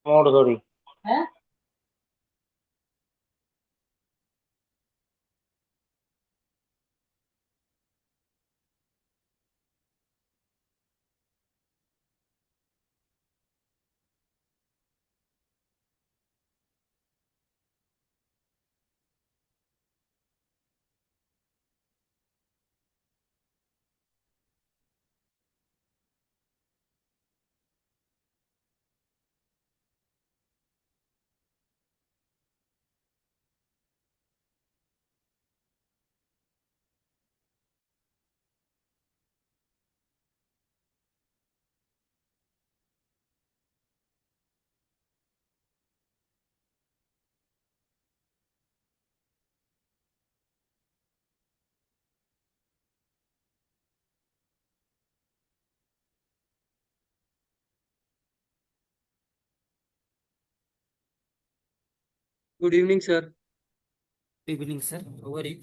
मोड़ दौड़ी। Good evening sir. Evening sir, over you.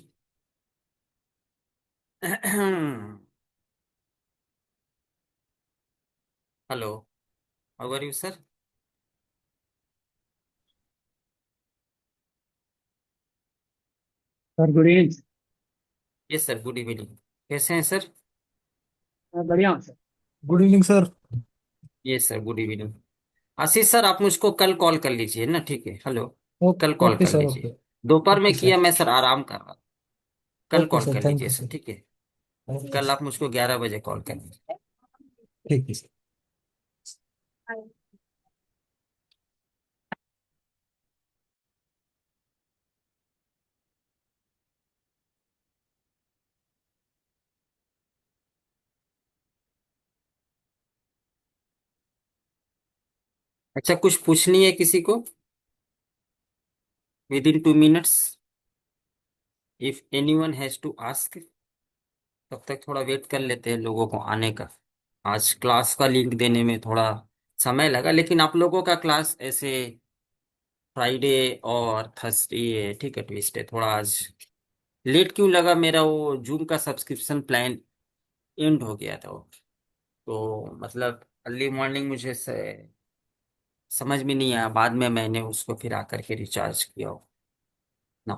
Hello, over you sir. Sir good evening. Yes sir, good evening. कैसे हैं sir? बढ़िया हूँ sir. Good evening sir. Yes sir, good evening. Ashish sir, आप मुझको कल call कर लीजिए ना, ठीक है? हेलो, कल कॉल ओके कर सर, लीजिए। ओके। दोपहर ओके में सर। किया, मैं सर आराम कर रहा था। कल ओके कॉल सर, कर थैंक लीजिए यू सर, सर। ठीक है? ओके कल सर। आप मुझको 11 बजे कॉल कर लीजिए। ठीक है सर। अच्छा, कुछ पूछनी है किसी को? Within 2 minutes, if anyone has to ask. तब तक थोड़ा वेट कर लेते हैं लोगों को आने का। आज क्लास का लिंक देने में थोड़ा समय लगा, लेकिन आप लोगों का क्लास ऐसे फ्राइडे और थर्सडे, ठीक है, ट्यूसडे थोड़ा आज लेट क्यों लगा? मेरा वो जूम का सब्सक्रिप्शन प्लान एंड हो गया था वो। तो मतलब अर्ली मॉर्निंग मुझे समझ में नहीं आया, बाद में मैंने उसको फिर आकर के रिचार्ज किया हो ना।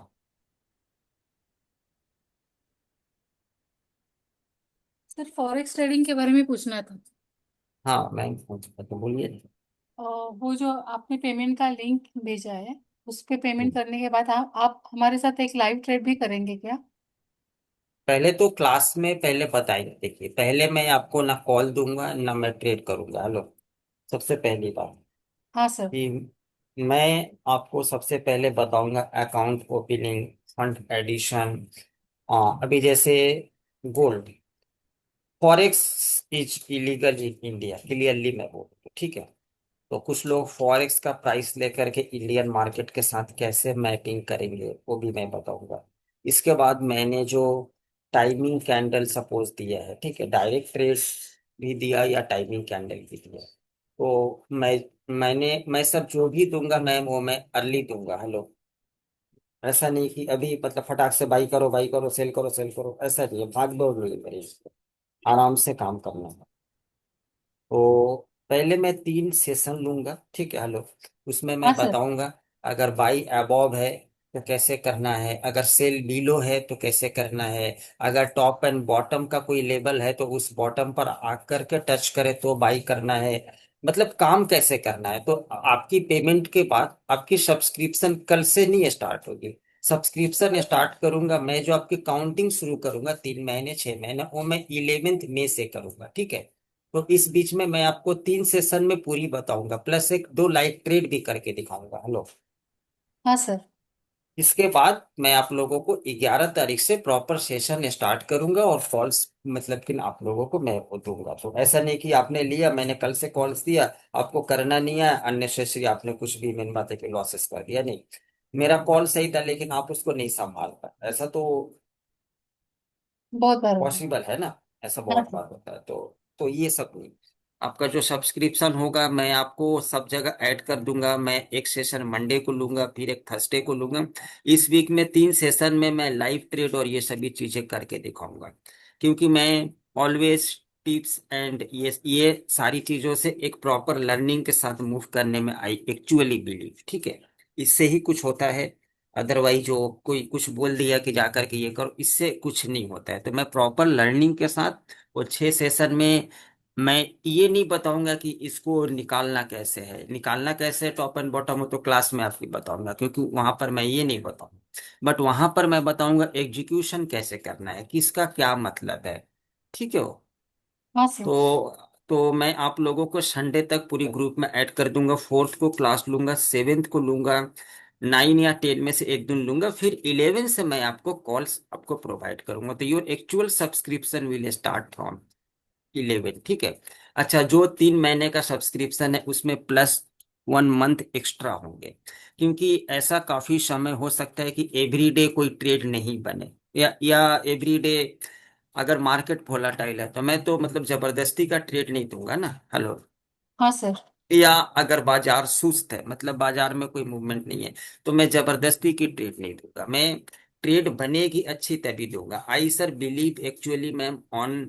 सर फॉरेक्स ट्रेडिंग के बारे में पूछना था। हाँ, मैं तो बोलिए। वो जो आपने पेमेंट का लिंक भेजा है, उस पे पेमेंट करने के बाद आप हमारे साथ एक लाइव ट्रेड भी करेंगे क्या? पहले तो क्लास में पहले बताइए, देखिए पहले मैं आपको ना कॉल दूंगा ना मैं ट्रेड करूंगा। हेलो, सबसे पहली बात हाँ सर। कि मैं आपको सबसे पहले बताऊंगा अकाउंट ओपनिंग, फंड एडिशन। अभी जैसे gold, forex is illegal in India, clearly मैं बोलूँ तो, ठीक है? तो कुछ लोग फॉरेक्स का प्राइस लेकर के इंडियन मार्केट के साथ कैसे मैपिंग करेंगे वो भी मैं बताऊंगा। इसके बाद मैंने जो टाइमिंग कैंडल सपोज दिया है, ठीक है, डायरेक्ट ट्रेड भी दिया या टाइमिंग कैंडल भी दिया, तो मैं सब जो भी दूंगा मैं अर्ली दूंगा। हेलो, ऐसा नहीं कि अभी मतलब फटाक से बाई करो सेल करो सेल करो, ऐसा नहीं है, भाग दौड़ नहीं करें इसको। आराम से काम करना है। तो पहले मैं 3 सेशन लूंगा, ठीक है? हेलो, उसमें हाँ मैं सर। बताऊंगा अगर बाई अबव है तो कैसे करना है, अगर सेल बिलो है तो कैसे करना है, अगर टॉप एंड बॉटम का कोई लेवल है तो उस बॉटम पर आकर के टच करे तो बाई करना है। मतलब काम कैसे करना है। तो आपकी पेमेंट के बाद आपकी सब्सक्रिप्शन कल से नहीं स्टार्ट होगी। सब्सक्रिप्शन स्टार्ट करूंगा मैं, जो आपकी काउंटिंग शुरू करूंगा 3 महीने 6 महीने, वो मैं 11वें मई से करूंगा, ठीक है? तो इस बीच में मैं आपको 3 सेशन में पूरी बताऊंगा, प्लस एक दो लाइव ट्रेड भी करके दिखाऊंगा। हेलो, हाँ सर। इसके बाद मैं आप लोगों को 11 तारीख से प्रॉपर सेशन स्टार्ट करूंगा और कॉल्स मतलब कि आप लोगों को मैं वो दूंगा। तो ऐसा नहीं कि आपने लिया, मैंने कल से कॉल्स दिया, आपको करना नहीं है, अननेसेसरी आपने कुछ भी मेन बात है कि लॉसेस कर दिया। नहीं, मेरा कॉल सही था लेकिन आप उसको नहीं संभाल पाए, ऐसा तो बहुत बार होगा। पॉसिबल है ना। ऐसा हाँ बहुत सर। बार होता है। तो ये सब नहीं। आपका जो सब्सक्रिप्शन होगा मैं आपको सब जगह ऐड कर दूंगा। मैं एक सेशन मंडे को लूंगा, फिर एक थर्सडे को लूंगा। इस वीक में 3 सेशन में मैं लाइव ट्रेड और ये सभी चीजें करके दिखाऊंगा, क्योंकि मैं ऑलवेज टिप्स एंड ये सारी चीजों से एक प्रॉपर लर्निंग के साथ मूव करने में आई एक्चुअली बिलीव, ठीक है। इससे ही कुछ होता है। अदरवाइज जो कोई कुछ बोल दिया कि जाकर के ये करो, इससे कुछ नहीं होता है। तो मैं प्रॉपर लर्निंग के साथ वो 6 सेशन में मैं ये नहीं बताऊंगा कि इसको निकालना कैसे है, निकालना कैसे है टॉप एंड बॉटम हो तो क्लास में आपकी बताऊंगा, क्योंकि वहां पर मैं ये नहीं बताऊंगा। बट वहां पर मैं बताऊंगा एग्जीक्यूशन कैसे करना है, किसका क्या मतलब है, ठीक है। हाँ सर। तो मैं आप लोगों को संडे तक पूरी ग्रुप में ऐड कर दूंगा। फोर्थ को क्लास लूंगा, सेवेंथ को लूंगा, 9 या 10 में से एक दिन लूंगा, फिर 11 से मैं आपको कॉल्स आपको प्रोवाइड करूंगा। तो your actual subscription will start from 11, ठीक है। अच्छा, जो 3 महीने का सब्सक्रिप्शन है उसमें प्लस 1 मंथ एक्स्ट्रा होंगे, क्योंकि ऐसा काफी समय हो सकता है कि एवरीडे कोई ट्रेड नहीं बने, या एवरीडे अगर मार्केट वोलाटाइल है तो मैं तो मतलब जबरदस्ती का ट्रेड नहीं दूंगा ना। हेलो। हाँ सर। या अगर बाजार सुस्त है, मतलब बाजार में कोई मूवमेंट नहीं है, तो मैं जबरदस्ती की ट्रेड नहीं दूंगा। मैं ट्रेड बनेगी अच्छी तभी दूंगा। I sir believe actually ma'am on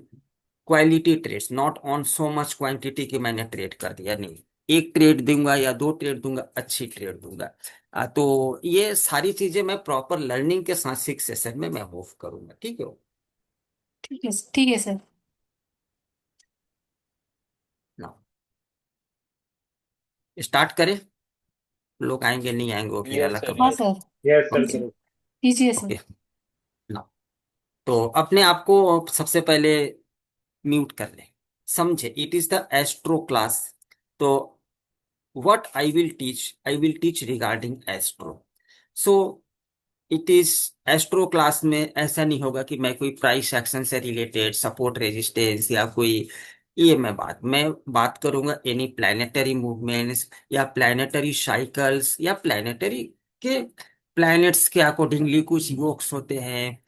quality trades, not on so much quantity कि मैंने ट्रेड कर दिया, नहीं। एक ट्रेड दूंगा या 2 ट्रेड दूंगा, अच्छी ट्रेड दूंगा। तो ये सारी चीजें मैं प्रॉपर लर्निंग के साथ 6 सेशन में मैं मूव करूंगा, ठीक है। ठीक है सर। ना स्टार्ट करें, लोग आएंगे नहीं आएंगे वो फिर अलग का हाँ बात। सर। Yes sir, okay. करो। कीजिए सर। ओके। ना तो अपने आप को सबसे पहले म्यूट कर ले, समझे। It is the astro class. तो what I will teach regarding astro. So it is astro class में ऐसा नहीं होगा कि मैं कोई प्राइस एक्शन से रिलेटेड सपोर्ट रेजिस्टेंस या कोई, ये मैं बात करूंगा एनी प्लानिटरी मूवमेंट्स या प्लानिटरी साइकिल्स या प्लानिटरी के प्लैनेट्स के अकॉर्डिंगली कुछ योक्स होते हैं,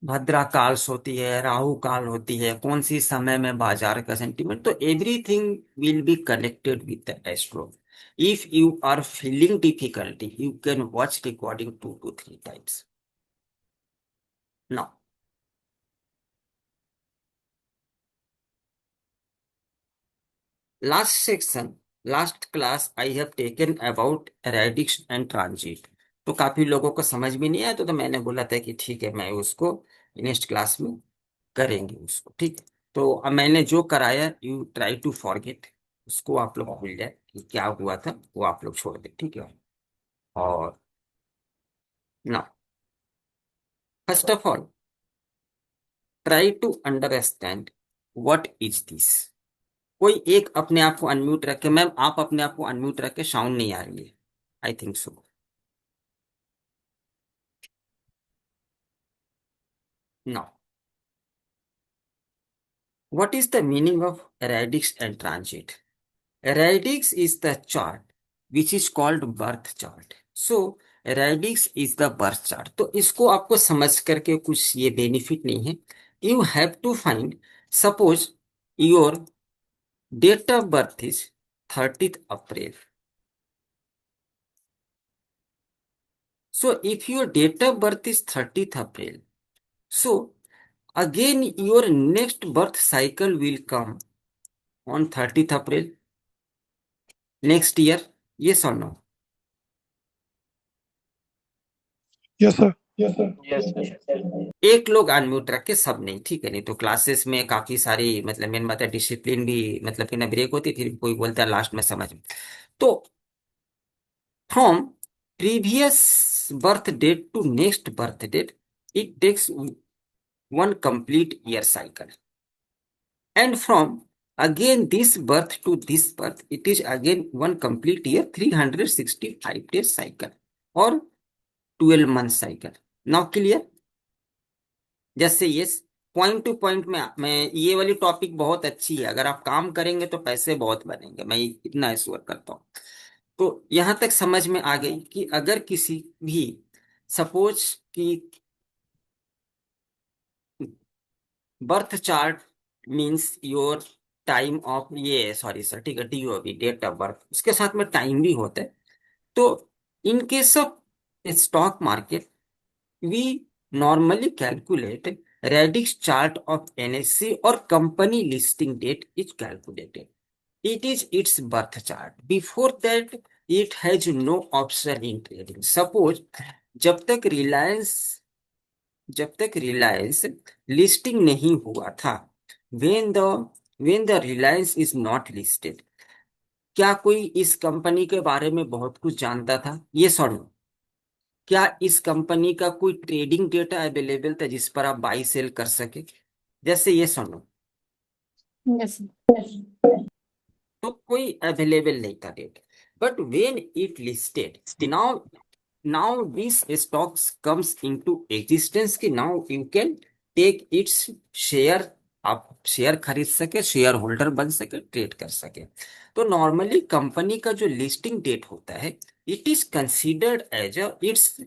भद्रा काल्स होती है, राहु काल होती है, कौन सी समय में बाजार का सेंटीमेंट, तो everything will be connected with the astro. If you are feeling difficulty you can watch recording 2 to 3 times now. Last section, last class I have taken about radix and transit। तो काफी लोगों को समझ में नहीं आया, तो मैंने बोला था कि ठीक है मैं उसको नेक्स्ट क्लास में करेंगे उसको, ठीक है। तो अब मैंने जो कराया यू ट्राई टू फॉरगेट, उसको आप लोग भूल जाए कि क्या हुआ था, वो आप लोग छोड़ दे, ठीक है। और ना first of all try to understand what is this. कोई एक अपने आप को अनम्यूट रखे। मैम आप अपने आप को अनम्यूट रखे, साउंड नहीं आ रही है, I think so. No. What is the meaning of radix and transit? Radix is the chart which is called birth chart. So radix is the birth chart. तो इसको आपको समझ करके कुछ ये बेनिफिट नहीं है। You have to find, suppose your date of birth is 30th April. So if your date of birth is 30th April, so again your next birth cycle will come on 30th April next year. Yes or no? Yes sir. एक लोग unmute रखे, सब नहीं, ठीक है। नहीं तो classes में काफी सारी मतलब मेन बात है डिसिप्लिन भी, मतलब कि ना ब्रेक होती, फिर कोई बोलता है लास्ट में समझ में। तो from previous birth date to next birth date it takes 1 complete year cycle, and from again this birth to this birth it is again 1 complete year, 365 days cycle or 12 month cycle। Now clear. जैसे ये point two point में मैं ये वाली topic बहुत अच्छी है, अगर आप काम करेंगे तो पैसे बहुत बनेंगे, मैं इतना एश्योर करता हूँ। तो यहां तक समझ में आ गई कि अगर किसी भी सपोज कि birth chart means your time of, ये सॉरी सर, ठीक है, डीओबी डेट ऑफ बर्थ, उसके साथ में टाइम भी होता है। तो in case of stock market we normally calculate radix chart of NSE or company listing date is calculated. It is its birth chart. Before that, it has no option in trading. Suppose जब तक Reliance listing नहीं हुआ था, when the Reliance is not listed, क्या कोई इस company के बारे में बहुत कुछ जानता था? ये सॉरी, क्या इस कंपनी का कोई ट्रेडिंग डेटा अवेलेबल था जिस पर आप बाई सेल कर सके? जैसे ये सुनो, यस तो कोई अवेलेबल नहीं था data, but when it listed, now this stocks comes into existence कि now you can take its share, आप शेयर खरीद सके, शेयर होल्डर बन सके, ट्रेड कर सके। तो नॉर्मली कंपनी का जो लिस्टिंग डेट होता है, it is considered as its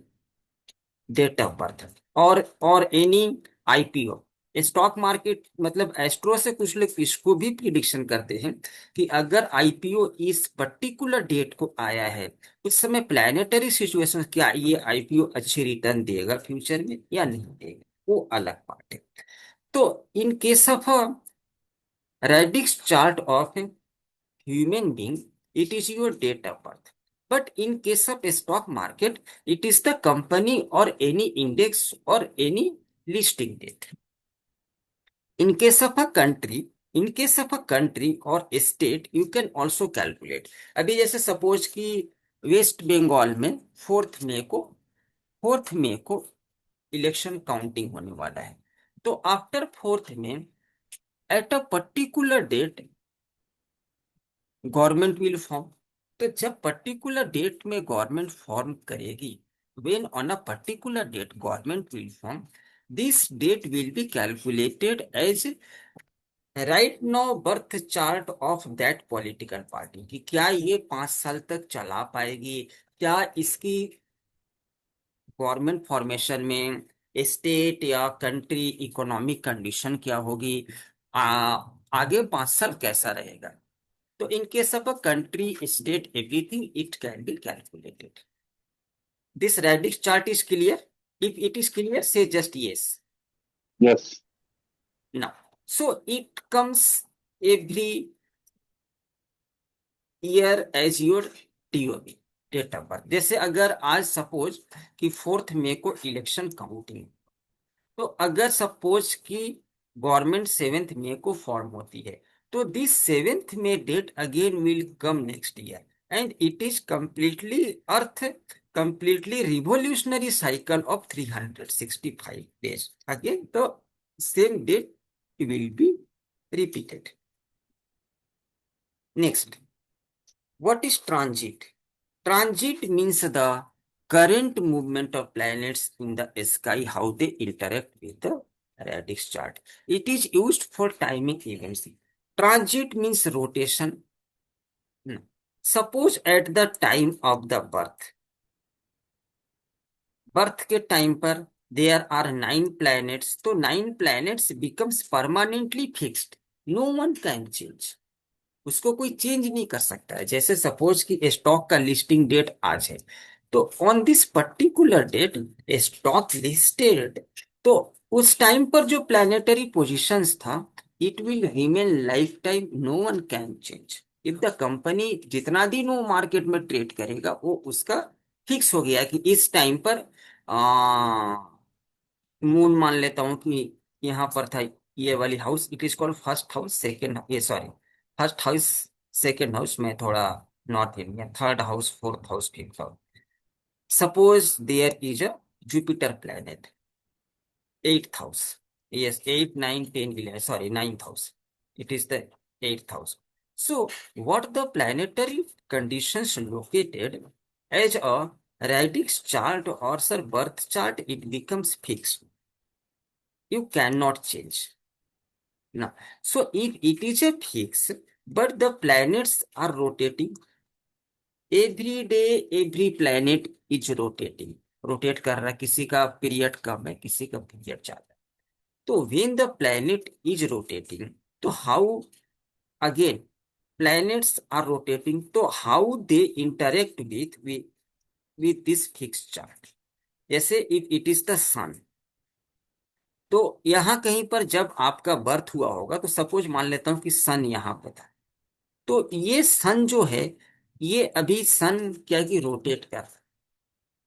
date of birth और एनी आईपीओ। स्टॉक मार्केट मतलब एस्ट्रो से कुछ लोग इसको भी प्रिडिक्शन करते हैं कि अगर आईपीओ इस पर्टिकुलर डेट को आया है, उस समय प्लानिटरी सिचुएशन, क्या ये आईपीओ अच्छी रिटर्न देगा फ्यूचर में या नहीं देगा, वो अलग बात है। तो in case of radix chart of human being, it is your date of birth. But in case of a stock market, it is the company or any index or any listing date. In case of a country or a state, you can also calculate. अभी जैसे suppose कि waste Bengal में 4th मई को election counting होने वाला है। तो after 4th May, at a particular date, government will form. तो जब पर्टिकुलर डेट में गवर्नमेंट फॉर्म करेगी, when on a particular date government will form, this date will be calculated as right now birth chart of that political party कि क्या ये 5 साल तक चला पाएगी, क्या इसकी गवर्नमेंट फॉर्मेशन में स्टेट या कंट्री इकोनॉमिक कंडीशन क्या होगी, आगे 5 साल कैसा रहेगा। So in case of a country, state, everything, it can be calculated. This radix chart is clear? If it is clear, say just yes. Yes. Now, so it comes every year as your TOB, date of birth. जैसे अगर आज suppose कि 4th मई को election counting, तो अगर suppose कि government 7th मई को form होती है, तो this 7th May date again will come next year and it is completely revolutionary cycle of 365 days. Again, the same date will be repeated. Next, what is transit? Transit means the current movement of planets in the sky, how they interact with the radix chart. It is used for timing events. Transit means rotation. No. Suppose at the time of the birth के time पर there are 9 planets, तो 9 planets becomes permanently fixed. No one can change. उसको कोई change नहीं कर सकता है। जैसे सपोज कि स्टॉक का लिस्टिंग डेट आज है, तो on this particular date stock listed, तो उस टाइम पर जो प्लैनेटरी पोजीशंस था, it will remain lifetime, no one can change. If the company जितना दिन वो मार्केट में ट्रेड करेगा, वो उसका फिक्स हो गया कि इस टाइम पर मून मान लेता हूं कि यहाँ पर था ये वाली house, it is called first house, second, ये sorry, first house, second house में थोड़ा north India, third house, fourth house, fifth house. Suppose there is a Jupiter planet, 8th house, yes, 8, 9, 10, 11, sorry, 9th house, it is the 8th house. So what the planetary conditions located as a radix chart or sir birth chart, it becomes fixed, you cannot change. Now, so if it is a fix, but the planets are rotating every day, every planet is rotating, rotate कर रहा है, किसी का period कम है, किसी का period ज्यादा है। तो when the planet is rotating, तो how again planets are rotating, तो how they interact with this fixed chart. जैसे if it is the sun, तो यहाँ कहीं पर जब आपका बर्थ हुआ होगा, तो सपोज मान लेता हूँ कि सन यहाँ पे था, तो ये सन जो है, ये अभी सन क्या है कि रोटेट कर रहा है,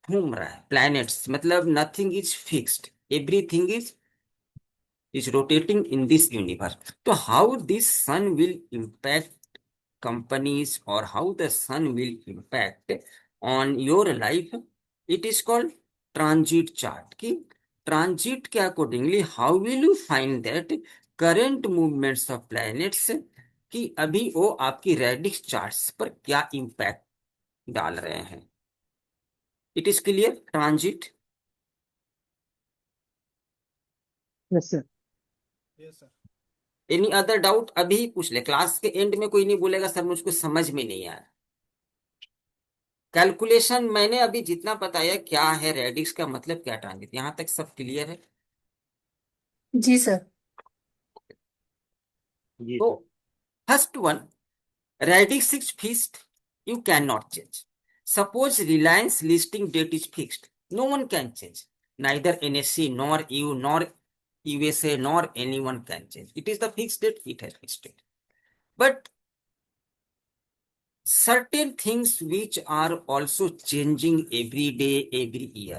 घूम रहा है। प्लैनेट्स मतलब nothing is fixed, everything is rotating in this universe. So how this sun will impact companies, or how the sun will impact on your life, it is called transit chart. कि transit के accordingly how will you find that current movements of planets, कि अभी वो आपकी radix charts पर क्या impact डाल रहे हैं। It is clear transit. Yes sir. Yes, sir. Any other doubt अभी पूछ ले, क्लास के एंड में कोई नहीं बोलेगा सर मुझको समझ में नहीं आया। कैलकुलेशन मैंने अभी जितना बताया, क्या है रेडिक्स का मतलब, क्या ट्रांजिट, यहां तक सब क्लियर है। जी सर। जी तो sir. First one, radix is fixed, you can not change. Suppose Reliance listing date is fixed, no one can change, neither NSC nor you nor USA nor any one can change, it is the fixed date, it has fixed date. But certain things which are also changing every day, every year,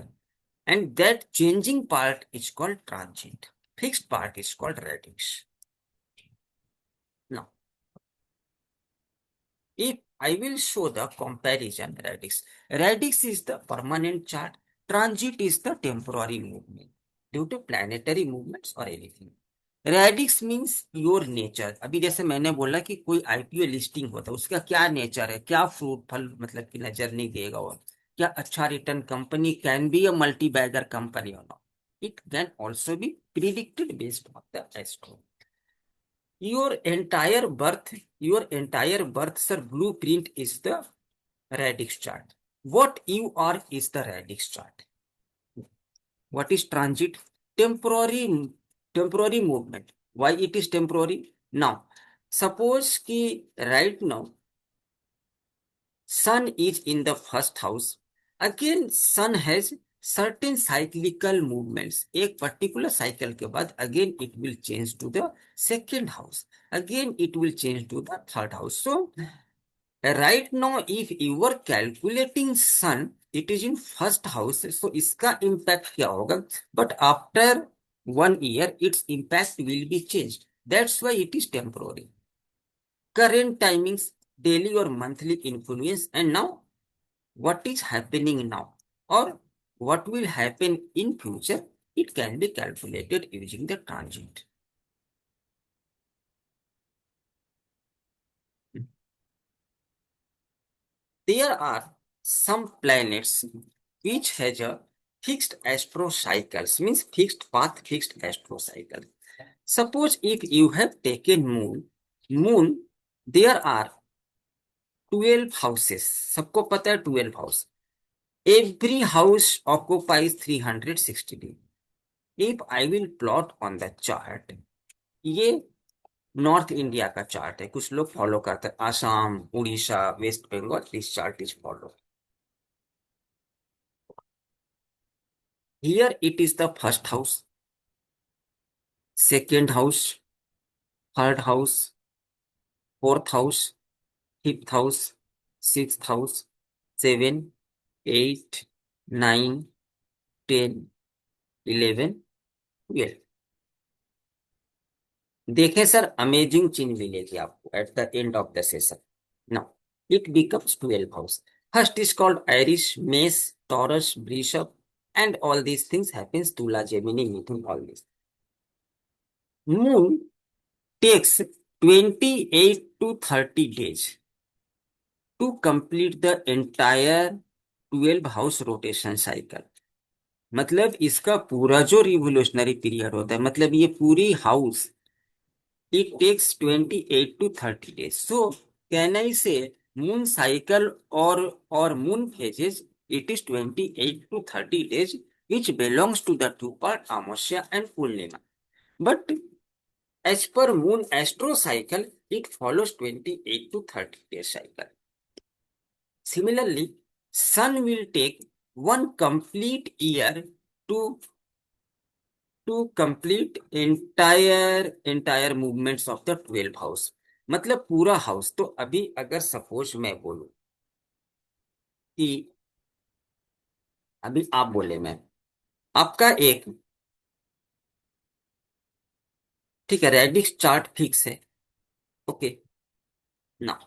and that changing part is called transient, fixed part is called radix. Now if I will show the comparison, radix is the permanent chart, transit is the temporary movement due to planetary movements or anything. Radix means your nature. अभी जैसे मैंने बोला कि कोई IPO listing होता है, उसका क्या नेचर है, क्या फ्रूट फल मतलब कि नजर नहीं देगा, और क्या अच्छा return, company can be a multi bagger company और not, it can also be predicted based on the astro. your entire birth sir blueprint is the radix chart. What you are is the radix chart. What is transit? Temporary movement. Why it is temporary? Now suppose ki right now sun is in the first house, again sun has certain cyclical movements, एक particular cycle के बाद again it will change to the second house, again it will change to the third house. So right now if you are calculating sun, it is in first house, so इसका impact क्या होगा, but after 1 year its impact will be changed, that's why it is temporary. Current timings, daily or monthly influence, and now what is happening now or what will happen in future, it can be calculated using the transit. There are some planets which has a fixed astro cycles, means fixed path, fixed astro cycle. Suppose if you have taken moon, there are 12 houses. सबको पता है 12 house, every house occupies 360 days. If I will plot on the chart, ये north India का chart है, कुछ लोग follow करते हैं, Assam, Orissa, West Bengal, this chart is follow. Here it is the first house, second house, third house, fourth house, fifth house, sixth house, 7, 8, 9, 10, 11, 12। देखें sir, amazing चीज मिलेगी आपको at the end of the session. Now it becomes 12 house. First is called Irish, मेष, taurus, वृषभ, and all these things happens Tula, Gemini, Mithun, all this. Moon takes 28 to 30 days to complete the entire 12 house rotation cycle. मतलब इसका पूरा जो revolutionary period होता है, मतलब ये पूरी house, it takes 28 to 30 days. So can I say moon cycle or moon phases, it is 28 to 30 days, which belongs to the two part Amasya and Purnima. But as per moon astro cycle, it follows 28 to 30 days cycle. Similarly, sun will take one complete year to to complete entire movements of the 12 house, मतलब पूरा house. तो अभी अगर suppose मैं बोलूं कि अभी आप बोले मैं आपका एक, ठीक है, रेडिक्स चार्ट फिक्स है, ओके ना।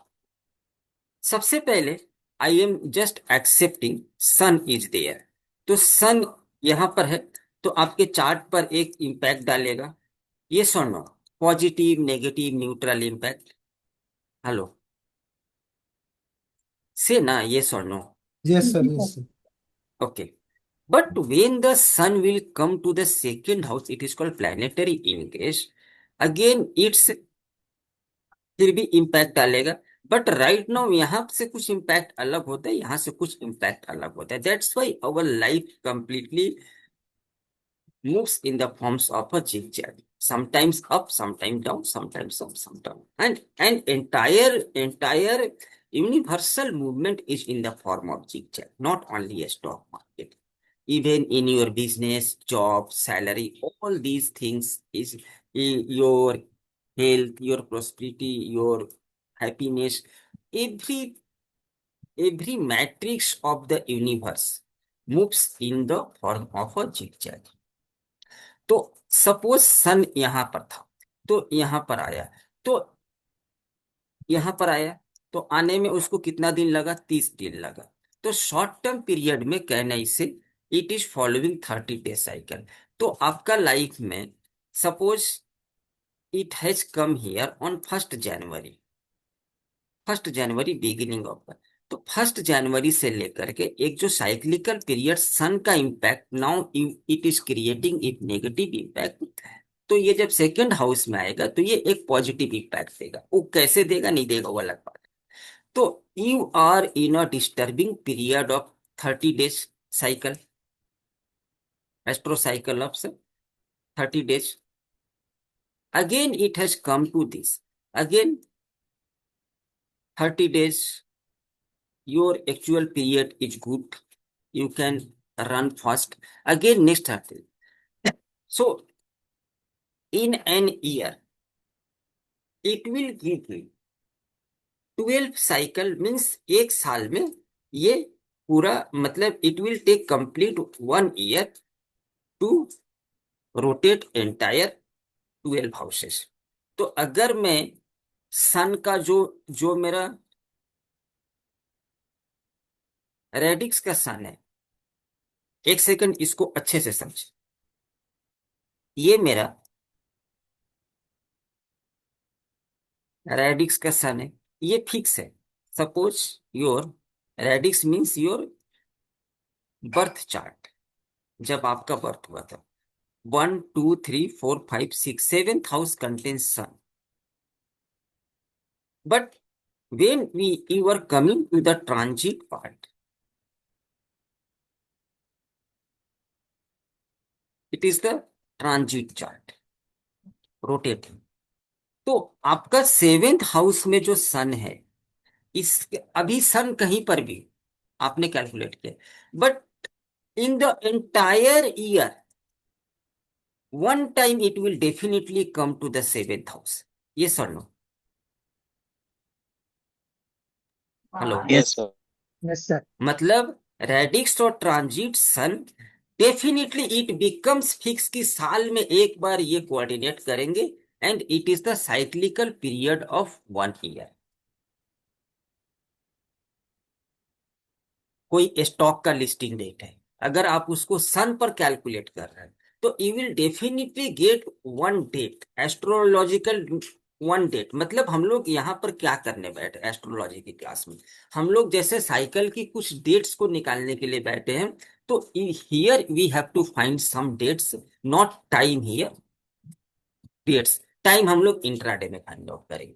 सबसे पहले I am just accepting sun is there, तो सन यहां पर है, तो आपके चार्ट पर एक इम्पैक्ट डालेगा, ये सुनो, positive negative neutral impact. Hello, say ना, ये सुनो, Yes, sir. जी Yes, sir. sir. Okay. But when the sun will come to the second house, it is called planetary ingress, again it's फिर भी इम्पैक्ट डालेगा। बट राइट नाउ यहाँ से कुछ इम्पैक्ट अलग होता है, यहाँ से कुछ इम्पैक्ट अलग होता है, that's why our life completely moves in the forms of a zigzag, sometimes up, sometimes down, sometimes up, sometimes down, and entire universal movement is in the form of zigzag, not only a stock market. Even in your business, job, salary, all these things is your health, your prosperity, your happiness, every every matrix of the universe moves in the form of a zigzag. तो suppose सन यहां पर था, तो यहां पर आया, तो यहां पर आया, तो आने में उसको कितना दिन लगा, 30 दिन लगा। तो शॉर्ट टर्म पीरियड में कहना इसे, it is following 30 day cycle. तो आपका लाइफ में suppose it has come here on 1 January, 1 January beginning of, तो 1 जनवरी से लेकर के एक जो साइक्लिकल पीरियड सन का impact, now it is creating it negative impact. तो ये जब सेकंड हाउस में आएगा तो ये एक पॉजिटिव इम्पैक्ट देगा, वो कैसे देगा नहीं देगा वो अलग बात है। तो you are in a disturbing period of 30 days cycle, astro cycle of 30 days, again it has come to this, again 30 days, your actual period is good, you can run fast, again next 30. So in an year it will give you 12 cycle, means एक साल में ये पूरा, मतलब it will take complete 1 year to rotate entire 12 houses. तो अगर मैं सन का जो जो मेरा रेडिक्स का सन है, एक सेकंड इसको अच्छे से समझ, ये मेरा रेडिक्स का सन है, ये फिक्स है। Suppose your radix means your birth chart, जब आपका बर्थ हुआ था, 1 2 3 4 5 6 7th house contains sun, but when you are coming to the transit part, it is the transit chart, rotating। तो आपका 7th हाउस में जो सन है, इस अभी सन कहीं पर भी आपने कैलकुलेट किया, but in the entire year one time it will definitely come to the 7th house, yes or no? Hello, Yes, sir. Yes sir. मतलब रेडिक्स और transit sun definitely it becomes fix कि साल में एक बार ये coordinate करेंगे, and it is the cyclical period of 1 year। कोई स्टॉक का लिस्टिंग डेट है, अगर आप उसको सन पर कैलकुलेट कर रहे हैं, तो you will definitely get one date, astrological one date. मतलब हम लोग यहाँ पर क्या करने बैठे एस्ट्रोलॉजी की क्लास में, हम लोग जैसे साइकिल की कुछ डेट्स को निकालने के लिए बैठे हैं, तो here we have to find some dates, not time here, dates, time हम लोग इंट्राडे में फाइंड आउट करेंगे।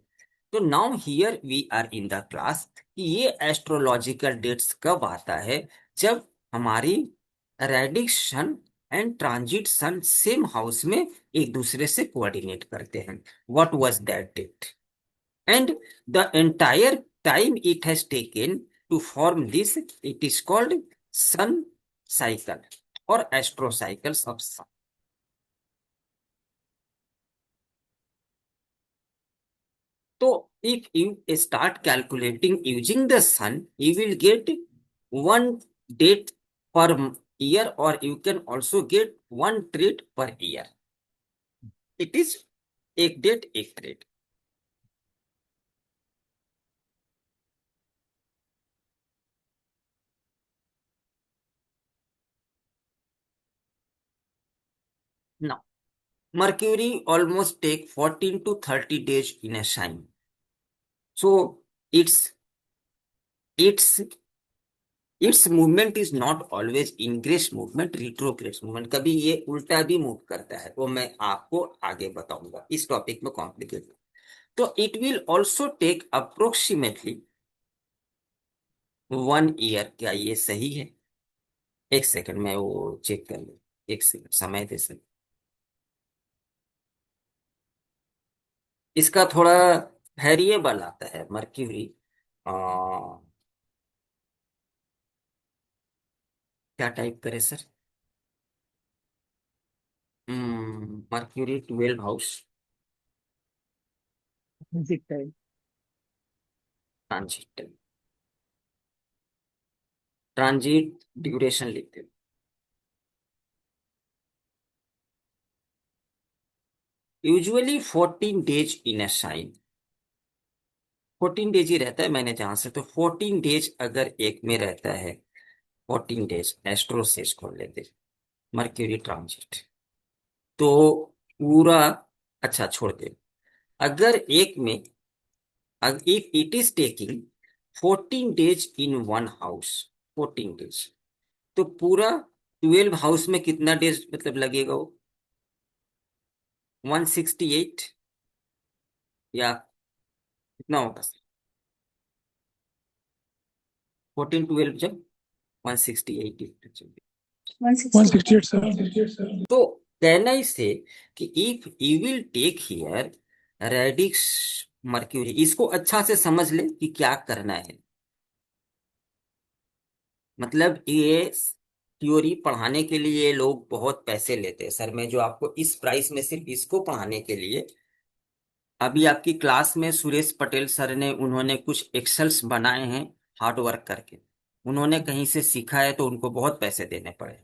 तो now here we are in the class कि ये एस्ट्रोलॉजिकल डेट्स कब आता है, जब हमारी reduction and transit sun same house में एक दूसरे से कोऑर्डिनेट करते हैं। What was that date, and the entire time it has taken to form this, it is called sun cycle और एस्ट्रो साइकिल्स ऑफ सन। तो if you start calculating using the sun, you will get one date per year, or you can also get one trade per year. It is एक date एक trade. Now, Mercury almost take 14 to 30 days in a shine. So its its movement is not always ingress movement, retrograde movement. कभी ये उल्टा भी move करता है, वो मैं आपको आगे बताऊंगा. इस टॉपिक में कॉम्प्लिकेट. तो it will also take approximately 1 year. क्या ये सही है? एक सेकंड में वो चेक कर लूं. एक सेकंड समय दे सकते. इसका थोड़ा वेरिएबल आता है मर्क्यूरी. क्या टाइप करें sir? Mercury 12 house music time. Transit. Transit duration लिखते हो. Usually 14 days in a sign. 14 days ही रहता है मैंने जहां से. तो 14 डेज अगर एक में रहता है, 14 डेज एस्ट्रोसेस खोल लेते मर्क्यूरी ट्रांजिट, तो पूरा. अच्छा छोड़ दे. अगर एक में, if it is taking 14 days in one house, 14 days, तो पूरा 12 हाउस में कितना डेज मतलब लगेगा वो? 168 या कितना होगा? 14 12 जब 168. 168 सर. तो कहना इसे कि if you will take here radix Mercury, इसको अच्छा से समझ ले कि क्या करना है. मतलब ये थ्योरी पढ़ाने के लिए लोग बहुत पैसे लेते हैं सर. मैं जो आपको इस प्राइस में सिर्फ इसको पढ़ाने के लिए, अभी आपकी क्लास में सुरेश पटेल सर ने, उन्होंने कुछ एक्सेल्स बनाए हैं हार्ड वर्क करके. उन्होंने कहीं से सीखा है तो उनको बहुत पैसे देने पड़े,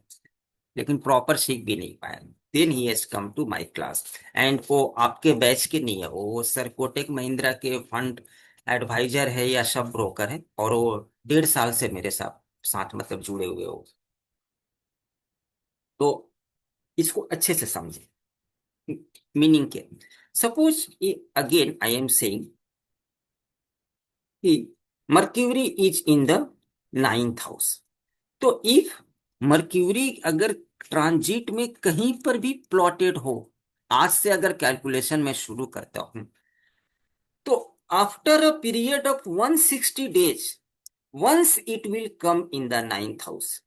लेकिन प्रॉपर सीख भी नहीं पाया. Then he has come to my class. And वो आपके बैच के नहीं है, वो सर कोटक महिंद्रा के फंड एडवाइजर है या सब ब्रोकर है, और वो 1.5 साल से मेरे साथ साथ मतलब जुड़े हुए हो. तो इसको अच्छे से समझे मीनिंग के. Suppose again I am saying कि mercury is in the 9th house. तो इफ मर्क्यूरी अगर ट्रांजिट में कहीं पर भी प्लॉटेड हो, आज से अगर कैलकुलेशन में शुरू करता हूं, तो after a period of 160 days once it will come in the 9th house.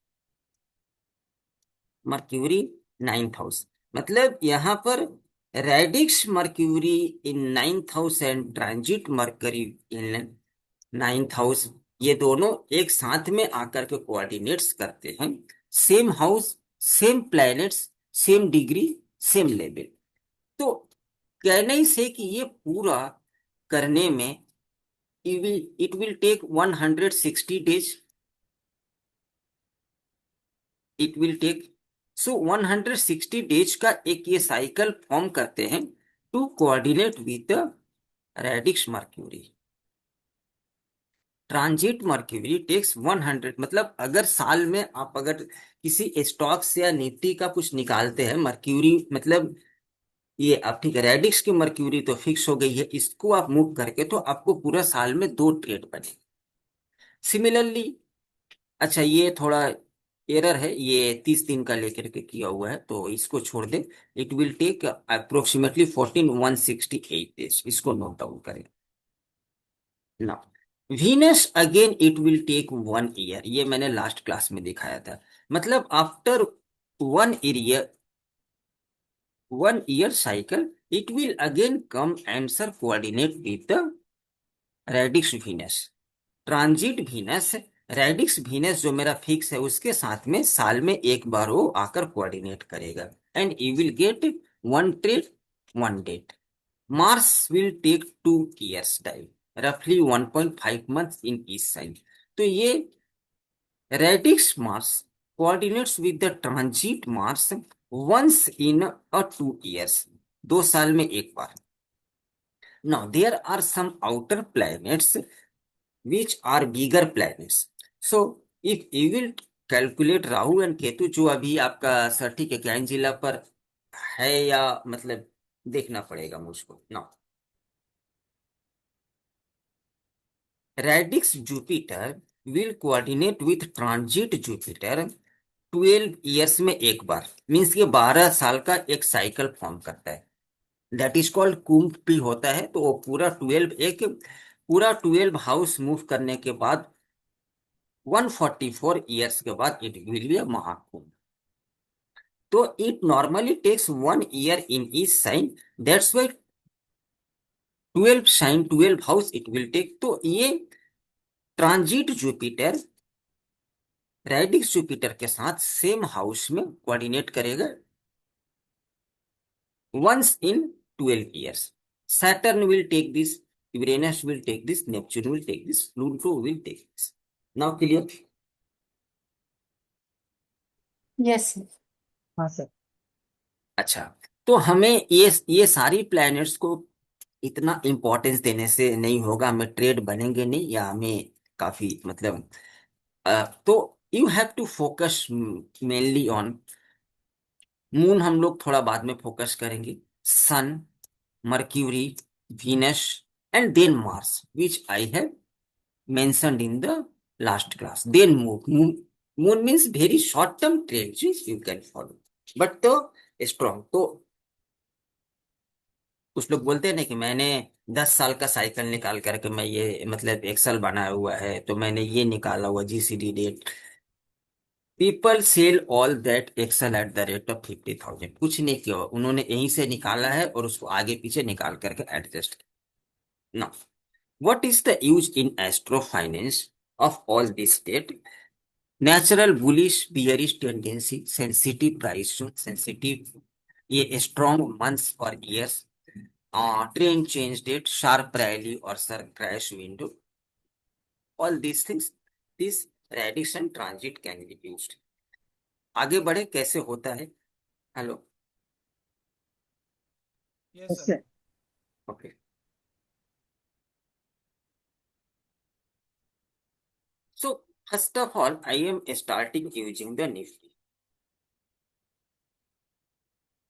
Mercury 9th house मतलब यहां पर radix Mercury in 9th house and transit Mercury in 9th house, ये दोनों एक साथ में आकर के कोऑर्डिनेट्स करते हैं. Same house, same planets, same degree, same level. तो कहने ही से कि ये पूरा करने में it will take 160 days. It will take, so 160 days का एक ये साइकिल फॉर्म करते हैं to coordinate with the radix Mercury. Transit Mercury takes 100, मतलब अगर साल में आप अगर किसी स्टॉक से या निफ्टी का कुछ निकालते हैं, मर्क्यूरी मतलब ये आप ठीक है, रेडिक्स की मर्क्यूरी तो फिक्स हो गई है, इसको आप मूव करके तो आपको पूरा साल में 2 ट्रेड बने. सिमिलरली, अच्छा ये थोड़ा एरर है, ये 30 दिन का लेकर के किया हुआ है तो इसको छोड़ दे. It will take approximately 14168 days. इसको नोट डाउन करें ना. Venus again it will take 1 year. ये मैंने लास्ट क्लास में दिखाया था. मतलब after 1 year, 1 year cycle, it will again come and sir coordinate with the radix Venus. Transit Venus, radix Venus जो मेरा फिक्स है उसके साथ में साल में एक बार वो आकर कोऑर्डिनेट करेगा. And you will get one trade one date. Mars will take 2 years time, roughly 1.5 months in each sign. तो ये radix Mars coordinates with the transit Mars once in a 2 years. 2 साल में एक बार. Now there are some outer planets which are bigger planets. So if you will calculate Rahu and Ketu, जो अभी आपका सठी के ज्ञान जिला पर है, या मतलब देखना पड़ेगा मुझको ना. Radix Jupiter will coordinate with transit Jupiter 12 years में एक बार, मीन्स के 12 साल का एक साइकिल फॉर्म करता है. दैट इज कॉल्ड कुंभ भी होता है. तो वो पूरा 12 हाउस मूव करने के बाद 144 years के बाद it will be a Mahakumbh. तो it normally takes 1 year in each sign. That's why 12 sign 12 house it will take. तो ये ट्रांजिट जुपिटर रेडिक्स जुपिटर के साथ सेम हाउस में कोऑर्डिनेट करेगा once in 12 years. Saturn will take this, Uranus will take this, Neptune will take this, Pluto will take this. Now clear? Yes sir. हाँ sir. अच्छा, तो हमें ये सारी प्लैनेट्स को इतना इंपॉर्टेंस देने से नहीं होगा, हमें ट्रेड बनेंगे नहीं, या हमें काफी मतलब तो you have to focus mainly on moon. हम लोग थोड़ा बाद में फोकस करेंगे. Sun, mercury, Venus and then Mars, which I have mentioned in the last class. Then moon means very short term trade you can follow, but तो strong. तो कुछ लोग बोलते हैं ना कि मैंने 10 साल का साइकिल निकाल करके मैं ये मतलब एक्सेल बनाया हुआ है, तो मैंने ये निकाला हुआ GCD date. People sell all that excel at the rate of 50,000. कुछ नहीं किया, उन्होंने यहीं से निकाला है और उसको आगे पीछे निकाल करके adjust. Now what is the use in astro finance of all this date? Natural bullish bearish tendency, sensitive price, sensitive ये स्ट्रॉन्ग मंथ्स और years, trend change date, sharp rally और sir crash window. All this things, this reduction transit can be used. आगे बढ़े कैसे होता है. Hello. Yes, yes sir. Sir. Okay. So first of all I am starting using the Nifty.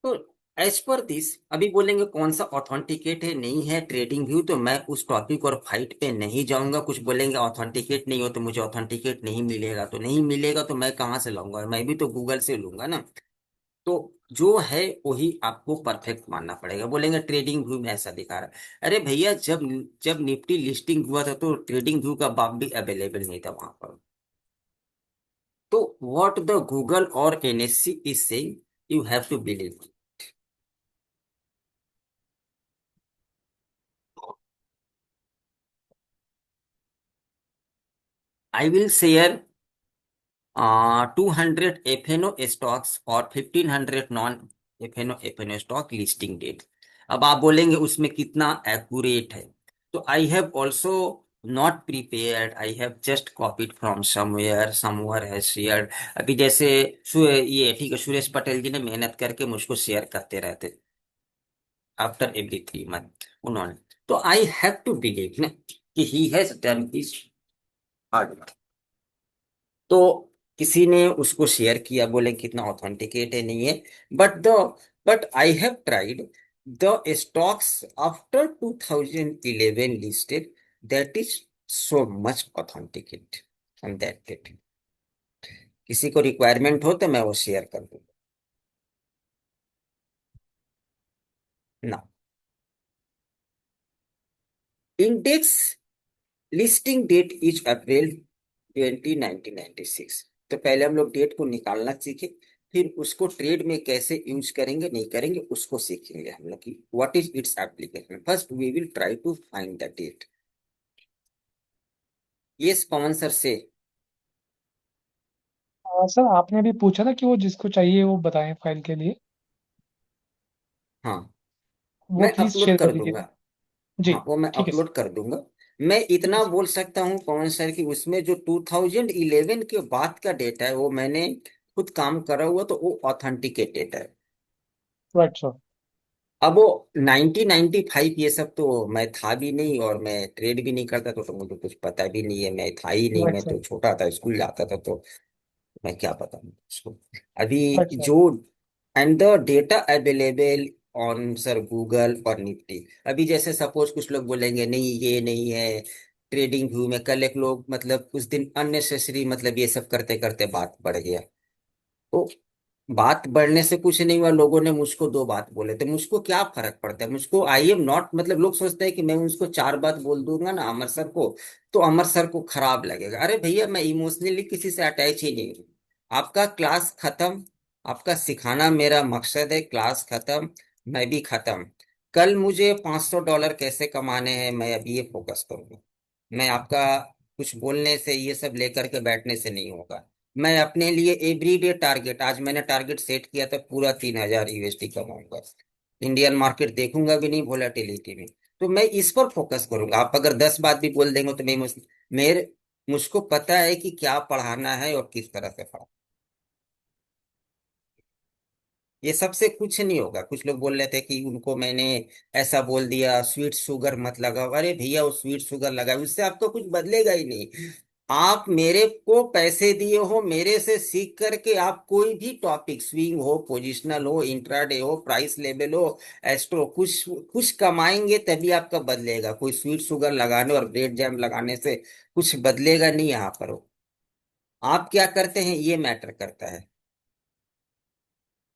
तो as per this अभी बोलेंगे कौन सा ऑथेंटिकेट है नहीं है ट्रेडिंग व्यू, तो मैं उस टॉपिक और फाइट पे नहीं जाऊंगा. कुछ बोलेंगे ऑथेंटिकेट नहीं हो तो मुझे ऑथेंटिकेट नहीं मिलेगा, तो नहीं मिलेगा तो मैं कहाँ से लाऊंगा, मैं भी तो गूगल से लूंगा ना. तो जो है वही आपको परफेक्ट मानना पड़ेगा. बोलेंगे ट्रेडिंग व्यू में ऐसा दिखा रहा है. अरे भैया, जब जब निफ्टी लिस्टिंग हुआ था तो ट्रेडिंग व्यू का बाप भी अवेलेबल नहीं था वहां पर. तो व्हाट द गूगल और NSC is saying you have to believe. I will share 200 FNO stocks और 1500 non FNO stock listing date. अब आप बोलेंगे उसमें कितना एक्यूरेट है, तो I have also not prepared, I have just copied from somewhere has shared. अभी जैसे ये ठीक है, सुरेश पटेल जी ने मेहनत करके मुझको शेयर करते रहते आफ्टर एवरी 3 मंथ उन्होंने. तो आई हैव टू बिलीव ना कि he has done his hard. तो किसी ने उसको शेयर किया, बोले कितना ऑथेंटिकेट है नहीं है, but I have tried the stocks after 2011 listed, that is so much authenticate on that date. किसी को रिक्वायरमेंट हो तो मैं वो शेयर कर दूंगा ना. Index listing date is April 1996. तो पहले हम लोग डेट को निकालना सीखे, फिर उसको ट्रेड में कैसे यूज करेंगे नहीं करेंगे उसको सीखेंगे हम लोग की what is its application. First we will try to find the date. ये स्पॉन्सर से. सर आपने भी पूछा था कि वो जिसको चाहिए वो बताएं फाइल के लिए. हाँ, वो मैं प्लीज अपलोड शेयर कर कर दूंगा। दीजिएगा। जी। हाँ, वो मैं ठीक है सर। अपलोड कर दूंगा। मैं ठीक है इतना सर। बोल सकता हूँ पवन सर कि उसमें जो 2011 के बाद का डेटा है वो मैंने खुद काम करा हुआ, तो वो ऑथेंटिकेटेड है। Right sir. अब वो 1995 ये सब तो मैं था भी नहीं, और मैं ट्रेड भी नहीं करता, तो मुझे कुछ पता भी नहीं है, मैं था ही नहीं, राइट मैं सर। तो छोटा था, स्कूल जाता था, तो मैं क्या पता उसको। अभी राइट सर। जो and the data available on sir Google और निफ्टी। अभी जैसे सपोज कुछ लोग बोलेंगे नहीं ये नहीं है ट्रेडिंग व्यू में, कल एक लोग मतलब उस दिन अननेसेसरी मतलब ये सब करते करते बात बढ़ गया, तो बात बढ़ने से कुछ नहीं हुआ, लोगों ने मुझको दो बात बोले, तो मुझको क्या फर्क पड़ता है, मुझको आई एम नॉट, मतलब लोग सोचते हैं कि मैं उसको चार बात बोल दूंगा ना अमर सर को, तो अमर सर को खराब लगेगा। अरे भैया, मैं इमोशनली किसी से अटैच ही नहीं हूँ। आपका क्लास खत्म, आपका सिखाना मेरा मकसद है, क्लास खत्म, मैं भी खत्म। कल मुझे $500 कैसे कमाने हैं, मैं अभी ये फोकस करूंगा। मैं आपका कुछ बोलने से ये सब लेकर के बैठने से नहीं होगा। मैं अपने लिए एवरीडे टारगेट, आज मैंने टारगेट सेट किया था पूरा 3,000 यूएसडी कमाऊंगा। इंडियन मार्केट देखूंगा भी नहीं वोलेटिलिटी में, तो मैं इस पर फोकस करूंगा। आप अगर 10 बात भी बोल देंगे तो मैं मेरे मुझको पता है कि क्या पढ़ाना है और किस तरह से पढ़ाना। ये सबसे कुछ नहीं होगा। कुछ लोग बोल रहे थे कि उनको मैंने ऐसा बोल दिया स्वीट शुगर मत लगाओ। अरे भैया, वो स्वीट शुगर लगाओ, उससे आपको कुछ बदलेगा ही नहीं। आप मेरे को पैसे दिए हो, मेरे से सीख करके आप कोई भी टॉपिक, स्विंग हो, पोजिशनल हो, इंट्राडे हो, प्राइस लेवल हो, एस्ट्रो, कुछ कुछ कमाएंगे तभी आपका बदलेगा। कोई स्वीट शुगर लगाने और ब्रेड जैम लगाने से कुछ बदलेगा नहीं यहाँ पर। आप क्या करते हैं ये मैटर करता है।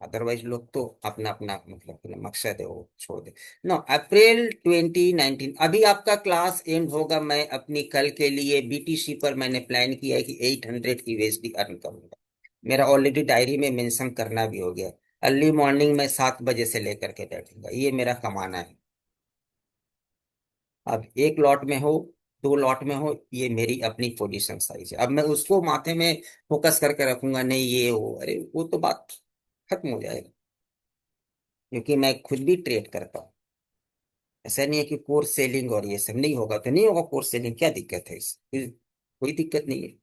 अदरवाइज लोग तो अपना अपना मतलब अपना मकसद है वो छोड़ दे। नो, अप्रैल 2019 अभी आपका क्लास एंड होगा। मैं अपनी कल के लिए बीटीसी पर मैंने प्लान किया है कि 800 की यूएसडी अर्न करूंगा। मेरा ऑलरेडी डायरी में मेंशन करना भी हो गया। अर्ली मॉर्निंग में 7 बजे से लेकर के बैठूंगा, ये मेरा कमाना है। अब एक लॉट में हो, दो लॉट में हो, ये मेरी अपनी पोजीशन साइज है। अब मैं उसको माथे में फोकस करके रखूंगा, नहीं ये हो, अरे वो तो बात खत्म हो जाएगी। क्योंकि मैं खुद भी ट्रेड करता हूँ। ऐसा नहीं है कि कोर्स सेलिंग और ये सब नहीं होगा तो नहीं होगा। कोर्स सेलिंग क्या दिक्कत है, इस कोई दिक्कत नहीं है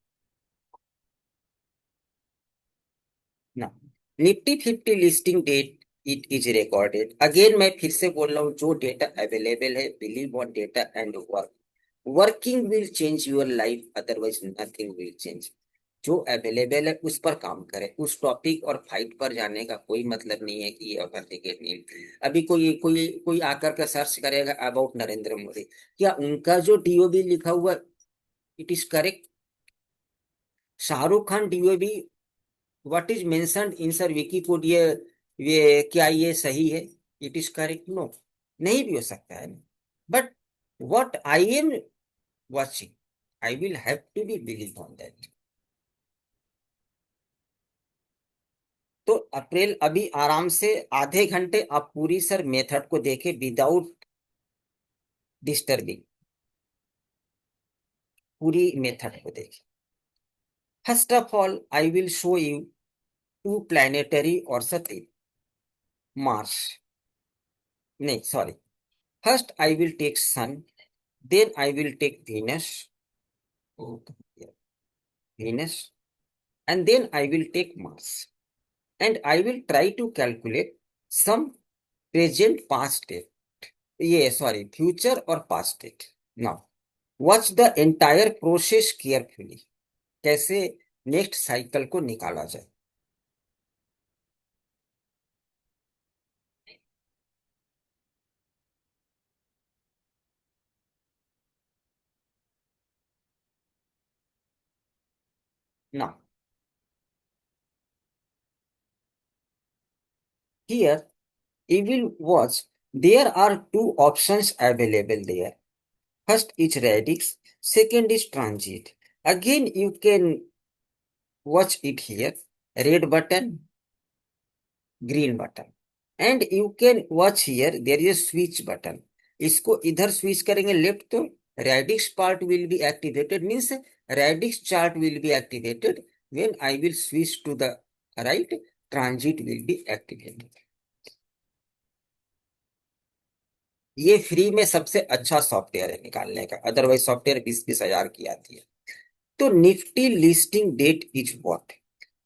ना। Nifty 50 listing date it is recorded again. मैं फिर से बोल रहा हूँ, जो डेटा अवेलेबल है, believe on data and work. Working will change your life, otherwise nothing will change. जो अवेलेबल है उस पर काम करें, उस टॉपिक और फाइट पर जाने का कोई मतलब नहीं है कि ये ऑथेंटिकेट नहीं। अभी कोई कोई कोई आकर के सर्च करेगा अबाउट नरेंद्र मोदी, क्या उनका जो डीओबी लिखा हुआ it is correct? Shahrukh Khan DOB what is mentioned in sir Wikipedia, ये क्या ये सही है? It is correct? नो, नहीं भी हो सकता है। But what I am watching, I will have to be believe on that. तो अप्रैल अभी आराम से आधे घंटे आप पूरी सर मेथड को देखे विदाउट डिस्टर्बिंग, पूरी मेथड को देखे। First of all I will show you to planetary और सती मार्स, नहीं sorry, first I will take sun, then I will take Venus, and then I will take Mars, and I will try to calculate some present past date. Yeah, sorry, future or past date. Now, watch the entire process carefully. कैसे next cycle को निकाला जाए। Now, here you will watch. There are two options available there. First is radix, second is transit. Again, you can watch it here. Red button, green button, and you can watch here there is a switch button. इसको इधर switch करेंगे left तो radix part will be activated, means radix chart will be activated. When I will switch to the right, transit will be activated. ये free में सबसे अच्छा software है निकालने का, अदरवाइज सॉफ्टवेयर 20-20 हजार की आती है। तो Nifty listing date is what?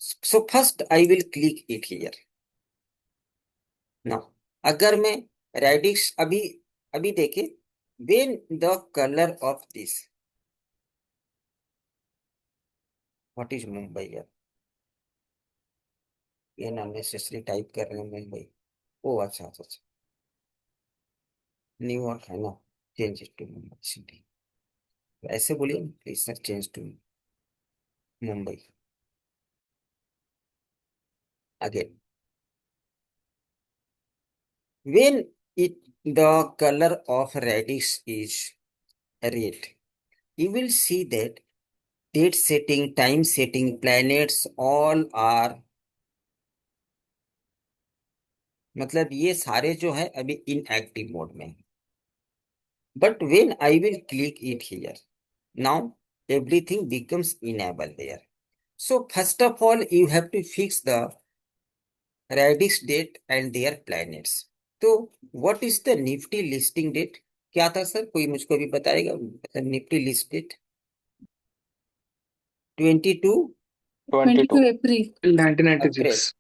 So first I will click it here now. अगर मैं रेडिक्स अभी अभी देखे, when the colour of this, what is Mumbai यार, ये अननेसेसरी टाइप कर रहे हैं मुंबई। ओ अच्छा अच्छा अच्छा, न्यूयॉर्क है ना, change it to Mumbai city. ऐसे बोलिए please sir, change to Mumbai again. When it the color of radish is red, you will see that date setting, time setting, planets all are, मतलब ये सारे जो है अभी इनएक्टिव मोड में है। But when I will click it here, now everything becomes enabled there. So first of all, you have to fix the radish date and their planets. तो what is the Nifty listing date? क्या था sir, कोई मुझको भी बताएगा? Nifty list date 22 22 अप्रैल 1996।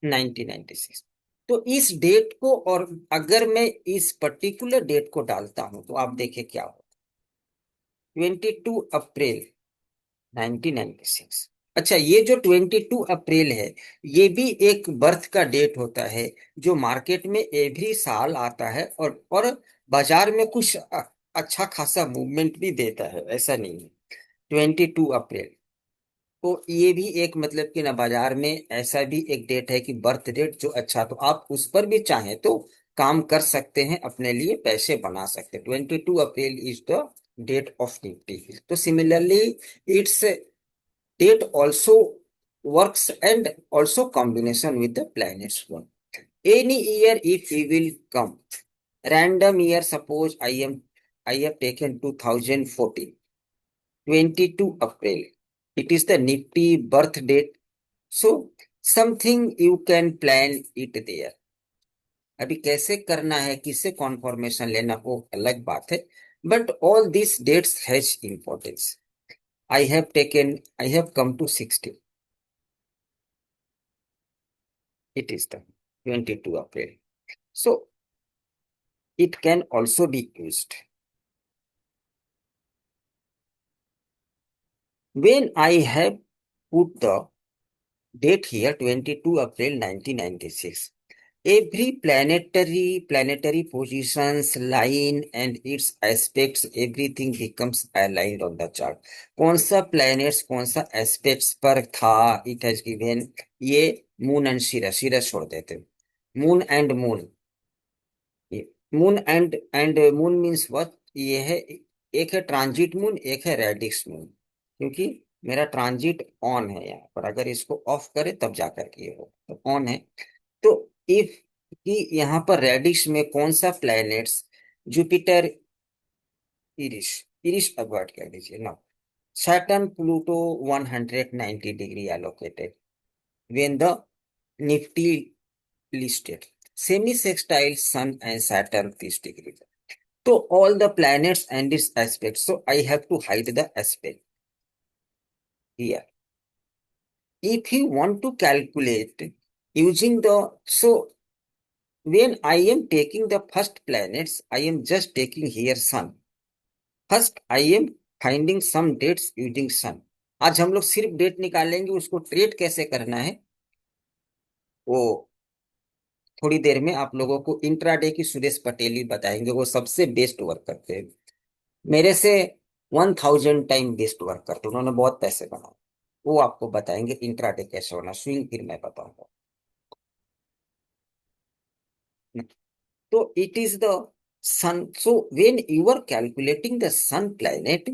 अप्रैल 1996। तो इस date को, और अगर मैं इस पर्टिकुलर डेट को डालता हूं तो आप देखिए क्या हो, 22 अप्रैल 1996। अच्छा, ये जो 22 अप्रैल है, ये भी एक बर्थ का डेट होता है जो मार्केट में एवरी साल आता है, और बाजार में कुछ अच्छा खासा मूवमेंट भी देता है, ऐसा नहीं है। 22 अप्रैल, तो ये भी एक मतलब कि ना बाजार में ऐसा भी एक डेट है कि बर्थ डेट जो अच्छा, तो आप उस पर भी चाहें तो काम कर सकते हैं, अपने लिए पैसे बना सकते हैं। 22 April is the date of Nifty. तो similarly its date also works and also combination with the planets one. Any year if we will come random year, suppose I have taken 2014, 22 April, it is the Nifty birth date. So something you can plan it there. अभी कैसे करना है, किससे conformation लेना, वो अलग बात है, but all this dates has importance. I have come to 60, it is the 22 April. So it can also be used. When I have put the date here, 22 April 1996, every planetary positions, line and its aspects, everything becomes aligned on the chart. कौन सा planets कौन सा aspects पर था, it has given, ये moon and serous, serous छोड़ देते, moon and moon, moon and moon means what, ये है, एक है ट्रांजिट मून, एक है रेडिक्स मून, क्योंकि मेरा ट्रांजिट ऑन है यहाँ पर, अगर इसको ऑफ करे तब जाकर के ये हो, तो ऑन है। तो इफ कि यहाँ पर रेडिक्स में कौन सा planets, Jupiter, Irish, Irish avoid कर दीजिए ना, Saturn Pluto 190 degree allocated when the Nifty listed, semi-sextile sun and Saturn 30 degrees. So all the planets and its aspects. So I have to hide the aspect here. If you want to calculate using the, so when I am taking the first planets, I am just taking here sun. First I am finding some dates using sun. आज हम लोग सिर्फ date निकालेंगे, उसको trade कैसे करना है वो थोड़ी देर में आप लोगों को इंट्राडे की सुरेश पटेल ही बताएंगे, वो सबसे बेस्ट वर्क करते हैं, मेरे से 1000 टाइम बेस्ट वर्क करते, उन्होंने बहुत पैसे बनाए, वो आपको बताएंगे इंट्राडे कैसे होना, स्विंग फिर मैं बताऊंगा। तो it is the sun, so when you are calculating the sun planet,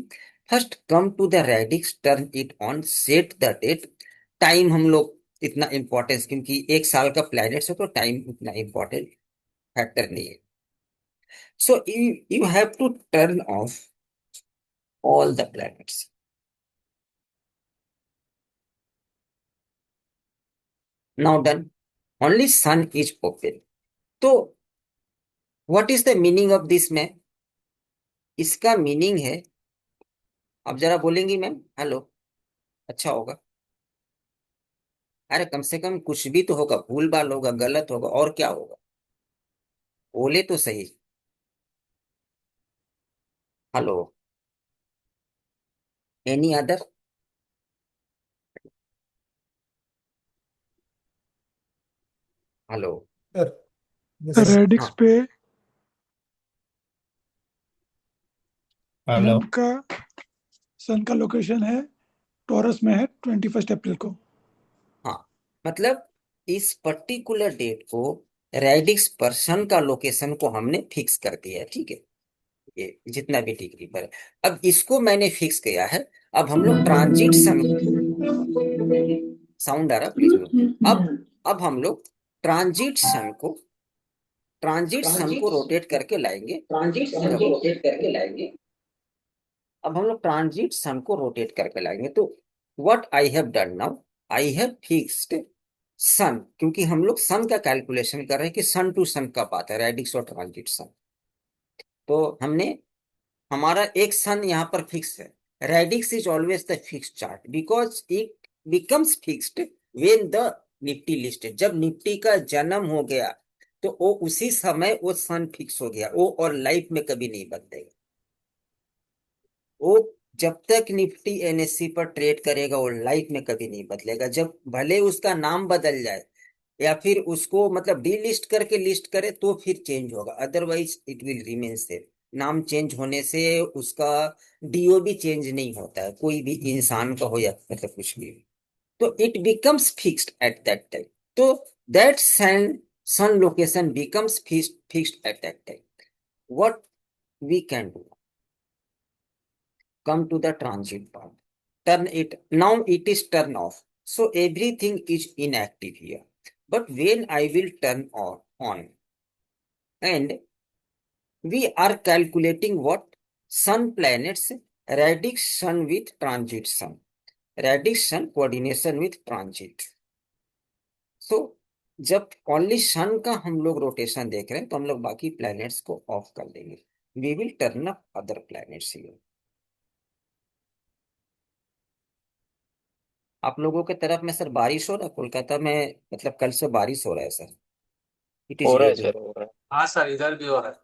first come to the radix, turn it on, set the date, time हम लोग इतना इंपॉर्टेंस, क्योंकि एक साल का प्लैनेट है तो टाइम उतना इंपॉर्टेंट फैक्टर नहीं है। So you have to turn off all the planets. Now done. Only sun is open. तो what is the meaning of this ma'am? इसका मीनिंग है, आप जरा बोलेंगी मैम हेलो, अच्छा होगा। अरे कम से कम कुछ भी तो होगा, भूल भाल होगा, गलत होगा, और क्या होगा, बोले तो सही। Hello, any other? Hello. Sir yes radix हाँ, पे हेलो सन का लोकेशन है, टॉरस में है 21 अप्रैल को। हाँ, मतलब इस पर्टिकुलर डेट को रेडिक्स पर्सन का लोकेशन को हमने फिक्स कर दिया है, ठीक है, ये जितना भी डिग्री पर है। अब इसको मैंने फिक्स किया है। अब हम लोग ट्रांजिट सन, साउंड आ रहा प्लीज म्यूट। अब हम लोग ट्रांजिट सन को रोटेट करके लाएंगे। अब हम लोग ट्रांजिट सन को रोटेट करके लाएंगे, तो what I have done now, I have fixed sun, क्योंकि हम लोग सन का कैलकुलेशन कर रहे हैं कि सन टू सन कब आता है, रेडिक्स और ट्रांजिट सन। तो हमने, हमारा एक सन यहाँ पर फिक्स है। Radix is always the fixed chart because it becomes fixed when the Nifty listed, जब निफ्टी का जन्म हो गया तो वो उसी समय वो सन फिक्स हो गया, वो और लाइफ में कभी नहीं बदलेगा। वो जब तक निफ्टी एनएससी पर ट्रेड करेगा वो लाइफ में कभी नहीं बदलेगा, जब भले उसका नाम बदल जाए या फिर उसको मतलब डीलिस्ट करके लिस्ट करे तो फिर चेंज होगा, otherwise it will remain same. नाम चेंज होने से उसका डीओ भी चेंज नहीं होता है, कोई भी इंसान का हो या मतलब कुछ भी। तो it becomes fixed at that time, तो that sun location becomes fixed at that time. What we can do, come to the transit part, turn it, now it is turn off, so everything is inactive here. But when I will turn on and we are calculating what, sun planets, radix sun with transit sun, radix sun coordination with transit. So जब only son का हम लोग rotation देख रहे हैं तो हम लोग बाकी प्लैनेट्स को ऑफ कर देंगे, we will turn up other planets here. आप लोगों के तरफ में सर बारिश हो रहा है? कोलकाता में मतलब कल से बारिश हो रहा है सर, इट इज हो रहा है वेरी। सर, हो रहा है। हाँ सर, इधर भी हो रहा है,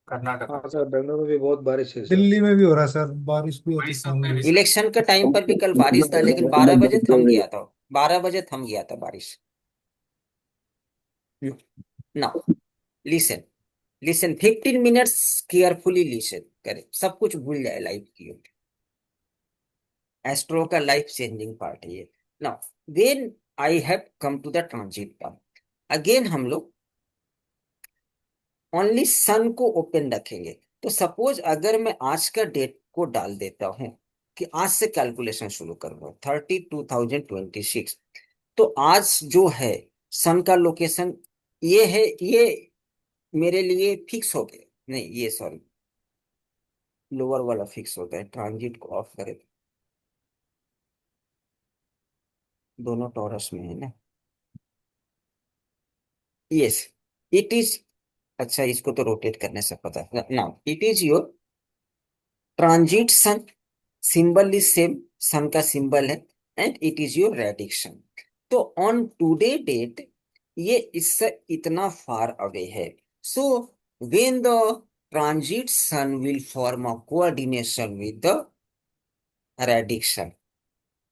कर्नाटक। हाँ सर, बेंगलुरु में भी बहुत बारिश है सर। दिल्ली में भी हो रहा है सर, बारिश भी वही होती सब में भी है। इलेक्शन के टाइम पर भी कल बारिश था, लेकिन 12 बजे थम गया था, 12 बजे थम गया था बारिश। Now listen, listen 15 minutes carefully listen करें, सब कुछ भूल जाए लाइफ की, एस्ट्रो का लाइफ चेंजिंग पार्ट है ये। Now when I have come to the transit part, again हम लोग ओनली सन को ओपन रखेंगे। तो सपोज अगर मैं आज का डेट को डाल देता हूं कि आज से कैलकुलेशन शुरू करूंगा 30/2026, तो आज जो है सन का लोकेशन ये है, ये मेरे लिए फिक्स हो गया, नहीं ये सॉरी लोअर वाला फिक्स हो गया, ट्रांजिट को ऑफ करें, दोनों टॉरस में है ना, यस इट इज, अच्छा इसको तो रोटेट करने से पता है ना, it is your transit sun, symbol is same, sun का सिंबल है, and it is your reduction. तो ऑन टुडे डेट ये इससे इतना फार अवे है, so when the transit sun will form a coordination with the reduction,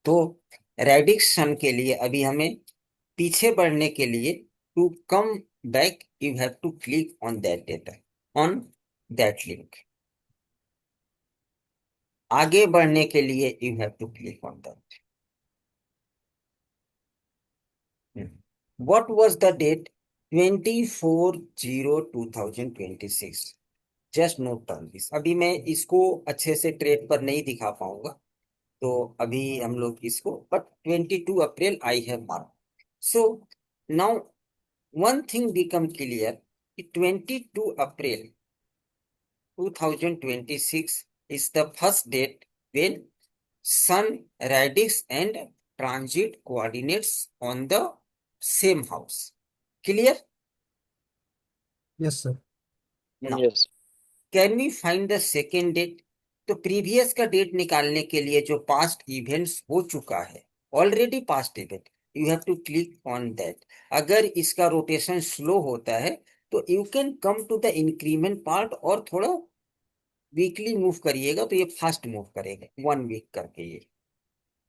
तो reduction के लिए अभी हमें पीछे बढ़ने के लिए to come back you have to click on that data, on that link, आगे बढ़ने के लिए you have to click on that. What was the date? 24/0/2026, just note down this. अभी मैं इसको अच्छे से ट्रेड पर नहीं दिखा पाऊंगा, तो अभी हम लोग इसको, but 22 April I have mark. So now one thing become clear, 22 April 2026 is the first date when sun radix and transit coordinates on the same house. Clear? Yes sir. Now, Yes. Can we find the second date? तो previous का date निकालने के लिए जो past events हो चुका है, already past event, you have to click on that. अगर इसका रोटेशन स्लो होता है तो you can come to the increment part और थोड़ा वीकली मूव करिएगा तो ये फास्ट मूव करेगा 1 वीक करके ये।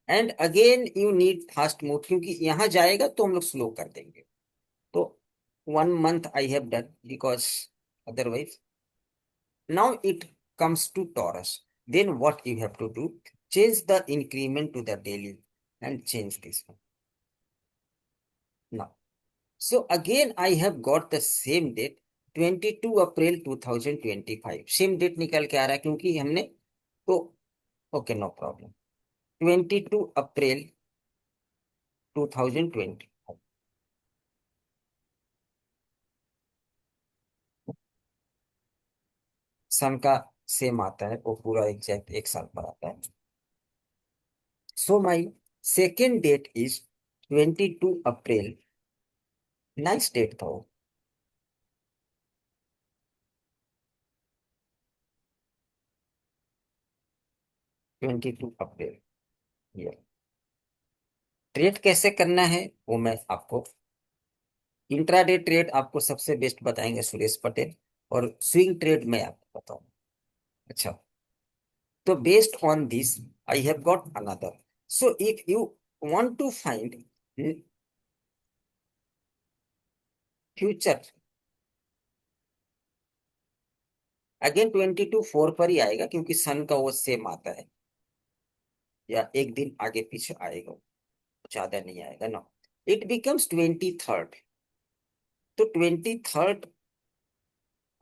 And again you need fast move, क्योंकि यहाँ जाएगा तो हम लोग स्लो कर देंगे। तो 1 month I have done because otherwise now it comes to Taurus. Then what you have to do? Change the increment to the daily and change this one. Now, so again I have got the same date 22 April 2025। Same date निकल के आ रहा है क्योंकि हमने तो okay no problem 22 April 2025। Sun का same आता है, वो पूरा एग्जैक्ट 1 साल पर आता है। So my second date is 22 April. Nice date था वो। Twenty two April. ये ट्रेड कैसे करना है वो मैं आपको, इंट्राडे ट्रेड आपको सबसे बेस्ट बताएंगे सुरेश पटेल, और स्विंग ट्रेड मैं आपको बताऊंगा। अच्छा, तो based on this I have got another. So if you want to find future, again 22/4 पर ही आएगा क्योंकि सन का वो सेम आता है, या एक दिन आगे पीछे आएगा, ज्यादा नहीं आएगा ना। It becomes 23rd। तो 23rd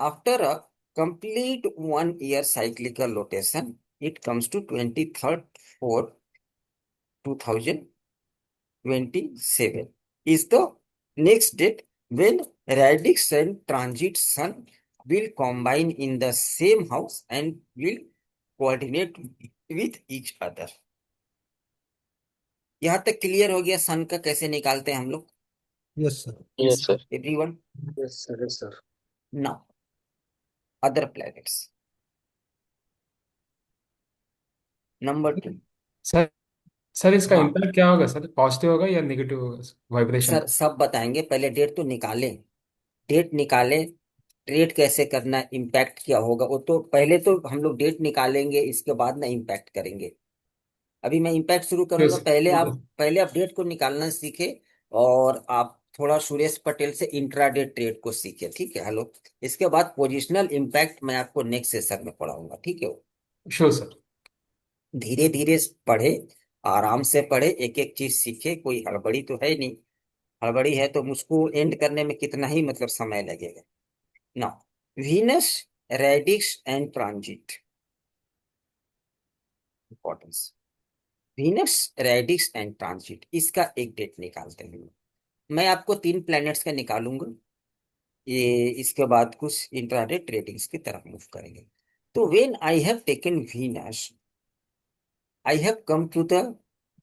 after a complete 1 year cyclical rotation, it comes to 23rd for 2027 is the next date when radix and transit sun will combine in the same house and will coordinate with each other। यहाँ तक clear हो गया सन का कैसे निकालते हैं हम लोग? Yes, sir. Yes, sir. Everyone? Yes, sir. Yes, sir. Now other planets. Number 2। Sir sir इसका हाँ इम्पैक्ट क्या होगा सर? पॉजिटिव होगा या नेगेटिव होगा वाइब्रेशन? सर, सब बताएंगे, पहले डेट तो निकालें। डेट निकालें, ट्रेड कैसे करना, इम्पैक्ट क्या होगा, वो तो पहले तो हम लोग डेट निकालेंगे, इसके बाद ना इम्पैक्ट करेंगे। अभी मैं इम्पैक्ट शुरू करूंगा, यस आप पहले आप डेट को निकालना सीखे, और आप थोड़ा सुरेश पटेल से इंट्राडे ट्रेड को सीखे, ठीक है? हेलो, इसके बाद पोजिशनल इम्पैक्ट मैं आपको नेक्स्ट सेशन में पढ़ाऊंगा, ठीक है? Sure sir. धीरे धीरे पढ़े, आराम से पढ़े, एक एक चीज सीखे, कोई हड़बड़ी तो है नहीं। हड़बड़ी है तो मुझको एंड करने में कितना ही मतलब समय लगेगा ना। Venus, radix and transit, importance. Venus, radix and transit, इसका एक डेट निकालते हैं। मैं आपको 3 प्लैनेट्स का निकालूंगा, ये इसके बाद कुछ इंट्राडे ट्रेडिंग्स की तरफ मूव करेंगे। तो when I have taken Venus, I have come to the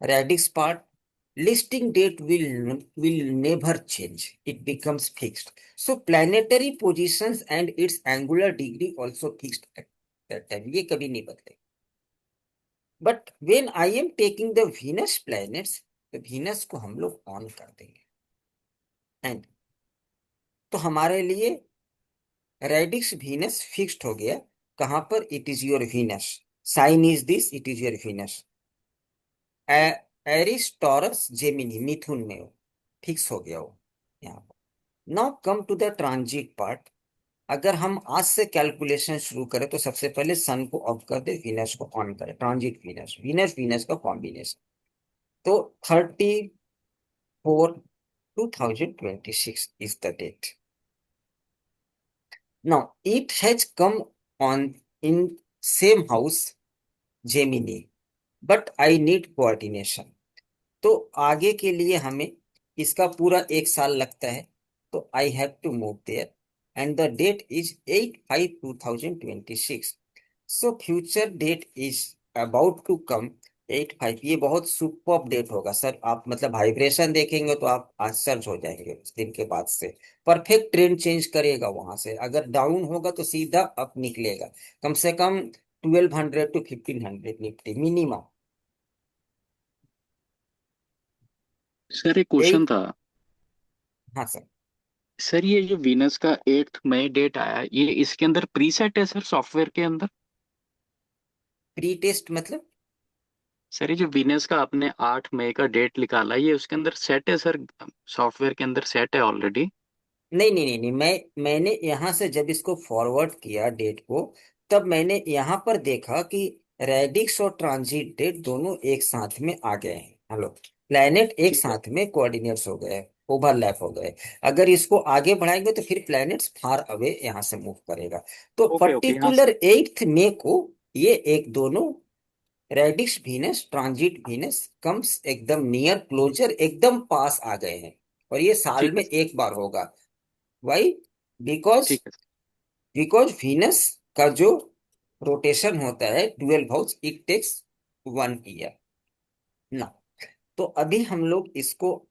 radix part. Listing date will never change. It becomes fixed. So planetary positions and its angular degree also fixed at that time. ये कभी नहीं बदले। But when I am taking the Venus planets, तो Venus को हम लोग on कर देंगे। And तो हमारे लिए रेडिक्स Venus फिक्स्ड हो गया। कहां पर? It is your Venus। Sign is this, it is your Venus। Aries, Taurus, Gemini, मिथुन में हो, फिक्स हो गया वो यहाँ पर। Now come to the transit part. अगर हम आज से कैलकुलेशन शुरू करें तो सबसे पहले सन को ऑफ कर दे, वीनस को ऑन करें। ट्रांजिट वीनस, वीनस वीनस का कॉम्बिनेशन। तो 34/2026 is the date. Now it has come on in same house Gemini, but I need coordination. तो आगे के लिए हमें इसका पूरा 1 साल लगता है, तो I have to move there and the date is 8/5/2026। So future date is about to come 85 ये बहुत सुपर अपडेट होगा सर। आप मतलब वाइब्रेशन देखेंगे तो आप आश्चर्य हो जाएंगे उस दिन के बाद से। परफेक्ट ट्रेंड चेंज करेगा वहां से। अगर डाउन होगा तो सीधा अप निकलेगा। कम से कम 1200 to 1500 निफ्टी मिनिमम। सर एक क्वेश्चन एट। था। हाँ सर। सर ये जो वीनस का 8 मई डेट आया, ये इसके अंदर प्री सेट है सर, सॉफ्टवेयर के अंदर? प्री टेस्ट मतलब? सर ये जो वीनस का आपने 8 मई का डेट निकाला, ये उसके अंदर सेट है सर? सॉफ्टवेयर के अंदर सेट है ऑलरेडी? नहीं नहीं नहीं नहीं, मैंने यहां से जब इसको फॉरवर्ड किया डेट को, तब मैंने यहां पर देखा कि रेडिक्स और ट्रांजिट डेट दोनों एक साथ में आ गए हैं। हेलो। प्लैनेट एक ठीक है। साथ में कोऑर्डिनेट्स हो गए, ओवरलैप हो गए। अगर इसको आगे बढ़ाएंगे तो फिर प्लैनेट्स फार अवे यहां से मूव करेगा। तो ओके ओके, हाँ पर्टिकुलर सर। 8 मई को ये एक दोनों radix Venus transit Venus comes एकदम नियर क्लोजर, एकदम पास आ गए हैं। और ये साल ठीक में है सर। एक बार होगा। वाई? बिकॉज ठीक है सर। बिकॉज वीनस का जो रोटेशन होता है 12 हाउस, इट टेक्स 1 ईयर ना। तो अभी हम लोग इसको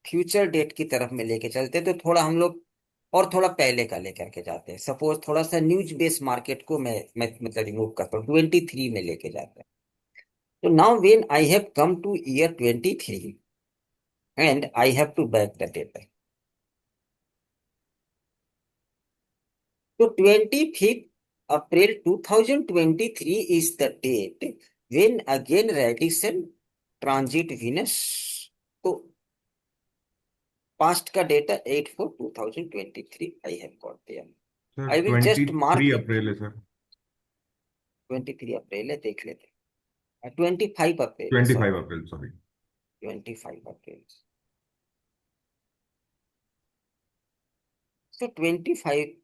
फ्यूचर डेट की तरफ में लेके चलते हैं, तो थोड़ा हम लोग और थोड़ा पहले का लेकर के जाते हैं। सपोज थोड़ा सा न्यूज बेस्ड मार्केट को मैं मतलब रिमूव करता हूँ, 23 में लेके जाते हैं। तो now when I have come to year 23 and I have to back the data. तो 25 April 2023 is the date when again Radisson transit Venus। तो पास्ट का data 8/4/2023 I have got there. Sir I will just mark 23 इट। April है sir. 23 अप्रैल है, देख लेते हैं। 25 अप्रैल है, सॉरी। 25 अप्रैल, सॉरी। 25 अप्रैल। तो 25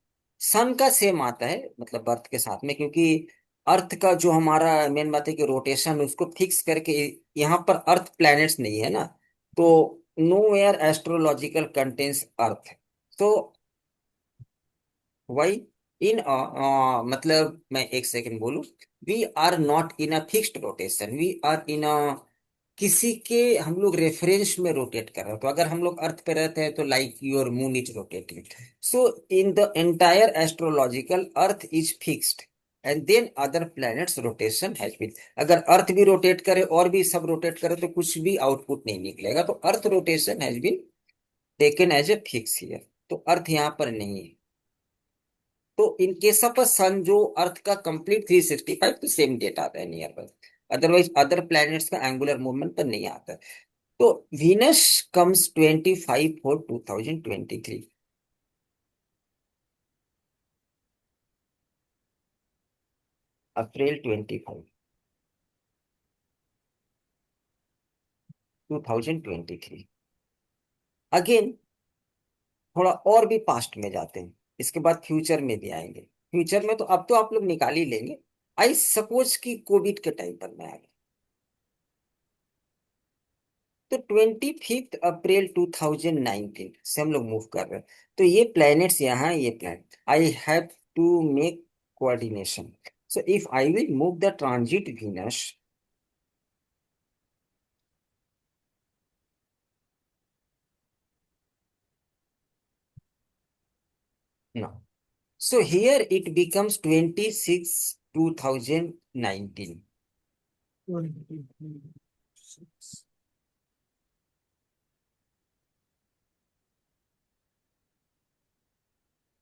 सन का सेम आता है मतलब अर्थ के साथ में, क्योंकि अर्थ का जो हमारा मेन बात है कि रोटेशन उसको फिक्स करके, यहाँ पर अर्थ प्लैनेट्स नहीं है ना। तो nowhere astrological contains earth. तो वाई इन मतलब मैं एक सेकंड बोलूं। We are not in a fixed rotation, we are in a किसी के हम लोग रेफरेंस में रोटेट कर रहे हैं। तो अगर हम लोग अर्थ पे रहते हैं तो like your moon is rotating. So in the entire astrological Earth is fixed and then other planets rotation has been. अगर अर्थ भी रोटेट करे और भी सब रोटेट करे तो कुछ भी आउटपुट नहीं निकलेगा। तो Earth rotation has been taken as a fix here. तो अर्थ यहाँ पर नहीं है। तो इन केस ऑफ सन जो अर्थ का कंप्लीट 365 तो सेम डेट आता है near by. Otherwise other planets का एंगुलर मूवमेंट पर नहीं आता है। तो वीनस कम्स 25/4/2023। अप्रैल 25 2023। अगेन थोड़ा और भी पास्ट में जाते हैं, इसके बाद फ्यूचर में भी आएंगे। फ्यूचर में तो अब तो आप लोग निकाल ही लेंगे। आई सपोज कि कोविड के टाइम पर मैं आ गया। तो 25 अप्रैल 2019 से हम लोग मूव कर रहे हैं। तो ये प्लैनेट्स यहाँ, ये planet I have to make coordination. So if I will move the transit Venus, no, so here it becomes 26 2019।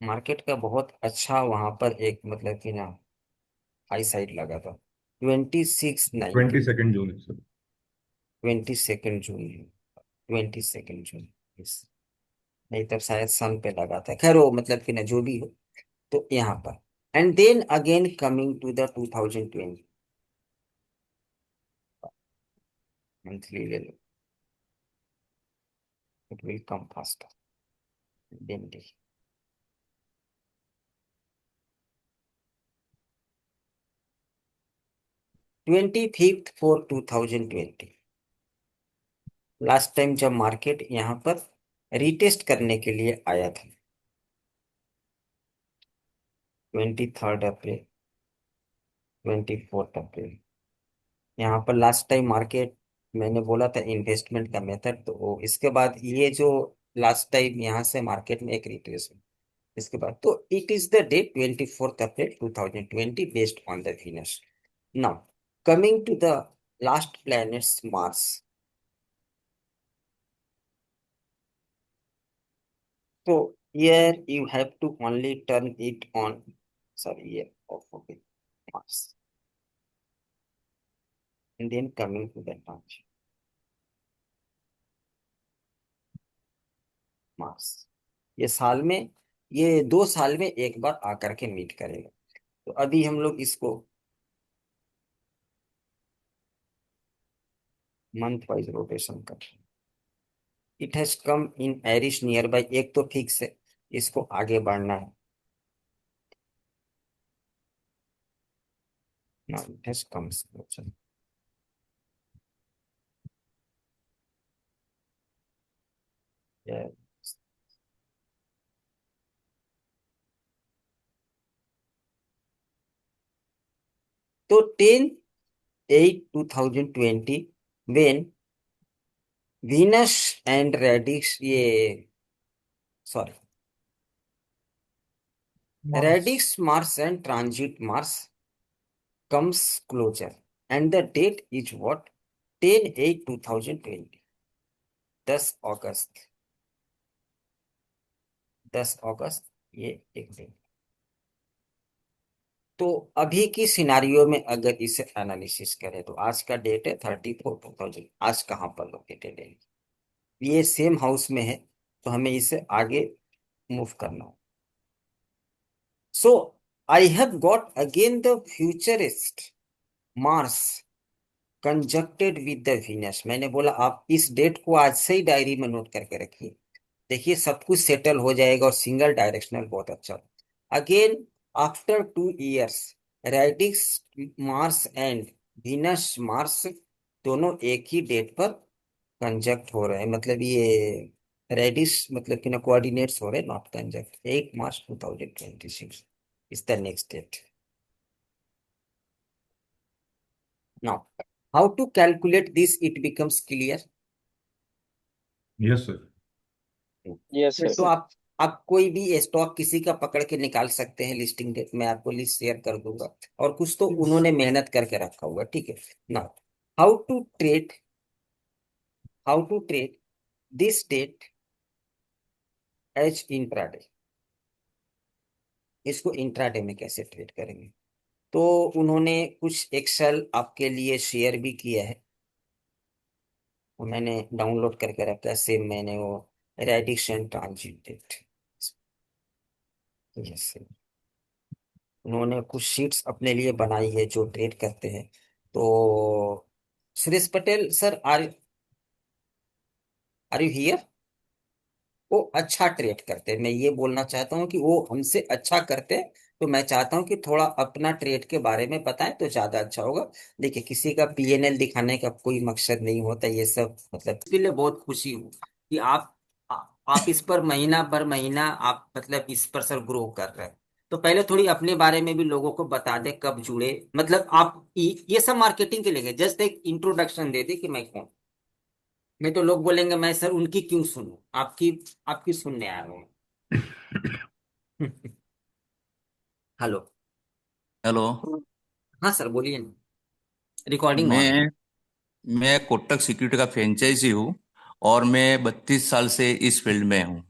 Market का बहुत अच्छा वहां पर एक मतलब कि ना हाई साइड लगा था। 26/19। 22 जून है सर। 22 जून। 22 जून। Yes। नहीं तब शायद सन पे लगा था, खैर वो मतलब कि ना जो भी हो। तो यहाँ पर and then again coming to the 2020 monthly ले लो, it will come faster than day. 25/4/2020 last time जब मार्केट यहाँ पर रिटेस्ट करने के लिए आया था। 23 अप्रैल, 24 अप्रैल, यहाँ पर लास्ट टाइम मार्केट मैंने बोला था इन्वेस्टमेंट का मेथड, तो इसके बाद ये जो लास्ट टाइम यहाँ से मार्केट में एक रिट्रेसमेंट, इसके बाद तो it is the date 24 April 2020 based on the Venus. Now coming to the last planets Mars. So here you have to only turn it on. Sorry, here off. Okay, Mars. And then coming to the launch. Mars. ये साल में, ये 2 साल में एक बार आकर के meet करेगा। तो अभी हम लोग इसको मंथ वाइज रोटेशन कर रहे हैं। It has come in Aries nearby, एक तो फिक्स है, इसको आगे बढ़ना है ना। इट हैज कम, तो 10/8/2020 when Venus and Radix, ये sorry, Radix Mars and transit Mars comes closer, and the date is what? 10/8/2020, 10 अगस्त, 10 अगस्त, ये एक दिन। तो अभी की सिनारियो में अगर इसे एनालिसिस करें तो आज का डेट है 34/2000, आज कहाँ पर लोकेटेड है? ये सेम हाउस में है, तो हमें इसे आगे मूव करना है। So I have got again the futurist Mars conjuncted with the Venus। मैंने बोला आप इस डेट को आज से ही डायरी में नोट करके रखिए, देखिए सब कुछ सेटल हो जाएगा और सिंगल डायरेक्शनल बहुत अच्छा। Again after 2 years radix Mars and Venus Mars दोनों एक ही डेट पर कंजक्ट हो रहे हैं, मतलब ये रेडिस मतलब कि ना कोऑर्डिनेट्स हो रहे हैं, not conjunct. 8 March 2026 is the next date. Now how to calculate this, it becomes clear. Yes sir. Yes तो सर। आप कोई भी स्टॉक किसी का पकड़ के निकाल सकते हैं लिस्टिंग डेट में, आपको लिस्ट शेयर कर दूंगा, और कुछ तो उन्होंने मेहनत करके रखा हुआ, ठीक है ना। How to trade, how to trade this date as intraday, इसको इंट्राडे में कैसे ट्रेड करेंगे? तो उन्होंने कुछ एक्सेल आपके लिए शेयर भी किया है, वो मैंने डाउनलोड करके रखा है, सेम मैंने वो radix and transit date, yes, उन्होंने कुछ शीट्स अपने लिए बनाई है जो ट्रेड करते हैं। तो Suresh Patel sir, are you here? वो अच्छा ट्रेड करते हैं, मैं ये बोलना चाहता हूँ कि वो हमसे अच्छा करते हैं, तो मैं चाहता हूँ कि थोड़ा अपना ट्रेड के बारे में बताएं तो ज्यादा अच्छा होगा। देखिए किसी का पीएनएल दिखाने का कोई मकसद नहीं होता ये सब, मतलब इसके लिए बहुत खुशी हूँ कि आप इस पर महीना भर महीना आप मतलब इस पर सर ग्रो कर रहे हैं। तो पहले थोड़ी अपने बारे में भी लोगों को बता दे, कब जुड़े, मतलब आप ये सब मार्केटिंग के लिए, जस्ट एक इंट्रोडक्शन दे दे कि मैं कौन। नहीं तो लोग बोलेंगे मैं सर उनकी क्यों सुनूं, आपकी आपकी सुनने आया हूँ। हेलो। हेलो। हाँ सर बोलिए ना, रिकॉर्डिंग ऑन है। मैं मैं कोटक सिक्योरिटी का फ्रेंचाइजी हूँ और मैं 32 साल से इस फील्ड में हूँ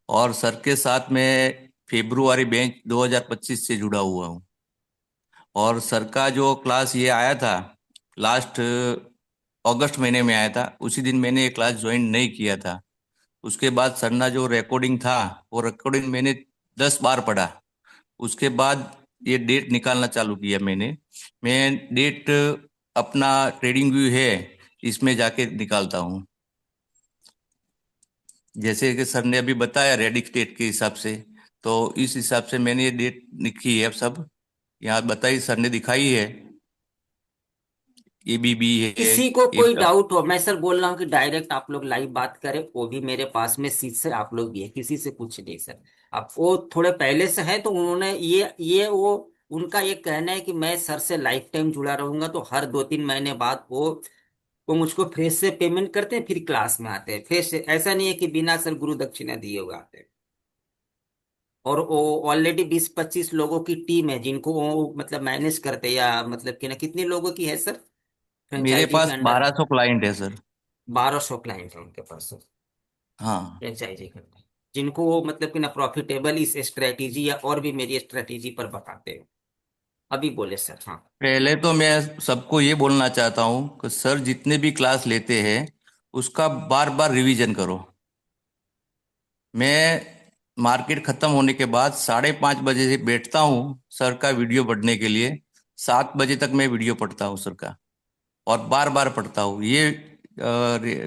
और सर के साथ मैं फेब्रुआरी बैच 2025 से जुड़ा हुआ हूँ। और सर का जो क्लास ये आया था लास्ट अगस्त महीने में आया था, उसी दिन मैंने ये क्लास ज्वाइन नहीं किया था। उसके बाद सर ना जो रिकॉर्डिंग था वो रिकॉर्डिंग मैंने 10 बार पढ़ा। उसके बाद ये डेट निकालना चालू किया मैं डेट अपना ट्रेडिंग व्यू है इसमें जाके निकालता हूँ। जैसे कि सर ने अभी बताया रेडिक्स डेट के हिसाब से, तो इस हिसाब से मैंने ये डेट लिखी है, अब सब यहाँ बताई सर ने दिखाई है, ये भी है किसी को ये। कोई डाउट हो, मैं सर बोल रहा हूँ कि डायरेक्ट आप लोग लाइव बात करें, वो भी मेरे पास में सीट से आप लोग भी है, किसी से कुछ नहीं सर। आप वो थोड़े पहले से है तो उन्होंने ये वो उनका ये कहना है कि मैं सर से लाइफ टाइम जुड़ा रहूंगा, तो हर 2-3 महीने बाद वो मुझको फ्रेश से पेमेंट करते हैं, फिर क्लास में आते हैं फ्रेश से। ऐसा नहीं है कि बिना सर गुरु दक्षिणा दिए हुए आते हैं। और वो ऑलरेडी 20-25 लोगों की टीम है जिनको वो मतलब मैनेज करते हैं, या मतलब कि ना कितने लोगों की है सर मेरे फ्रेंचाइजी के पास अंडर? 1200 क्लाइंट है सर। 1200 क्लाइंट है उनके पास हाँ। फ्रेंचाइजी करते हैं, जिनको वो मतलब कि ना प्रॉफिटेबल इस स्ट्रेटेजी या और भी मेरी स्ट्रेटेजी पर बताते हैं। अभी बोले सर। हाँ। पहले तो मैं सबको ये बोलना चाहता हूँ कि सर जितने भी क्लास लेते हैं उसका बार बार रिवीजन करो। मैं मार्केट खत्म होने के बाद 5:30 बजे से बैठता हूँ सर का वीडियो पढ़ने के लिए। 7 बजे तक मैं वीडियो पढ़ता हूँ सर का, और बार बार पढ़ता हूँ। ये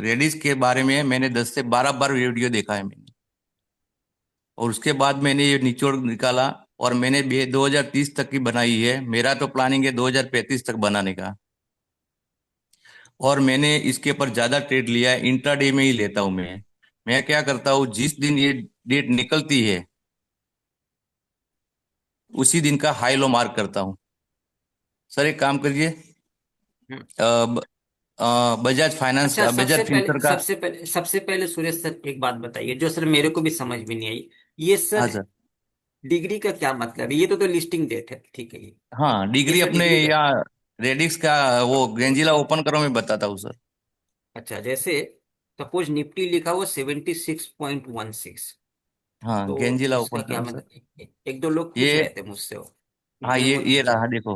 रेडिस के बारे में मैंने 10 से 12 बार वीडियो देखा है मैंने, और उसके बाद मैंने ये निचोड़ निकाला, और मैंने 2030 तक की बनाई है। मेरा तो प्लानिंग है 2035 तक बनाने का। और मैंने इसके ऊपर ज्यादा ट्रेड लिया है, इंट्राडे में ही लेता हूँ मैं क्या करता हूँ, जिस दिन ये डेट निकलती है उसी दिन का हाई लो मार्क करता हूँ। सर एक काम करिए, हम्म। बजाज फाइनेंस अच्छा, बजाज फ्यूचर का। सबसे पहले सुरेश सर एक बात बताइए जो सर मेरे को भी समझ में नहीं आई। ये हाँ सर सर। डिग्री का क्या मतलब है? ये तो लिस्टिंग डेट है, ठीक है। ये हाँ, डिग्री सर अपने डिग्री का। यहाँ रेडिक्स का वो ग्रेंजिला ओपन करो, मैं बताता हूँ सर। अच्छा, जैसे सपोज निफ्टी लिखा हुआ 76.16, हाँ, तो गेंजिला इसका ओपन क्या करो सर। मतलब? एक दो लोग पूछ रहे ये थे मुझसे वो, हाँ, मेरे को नहीं ये समझ। रहा देखो,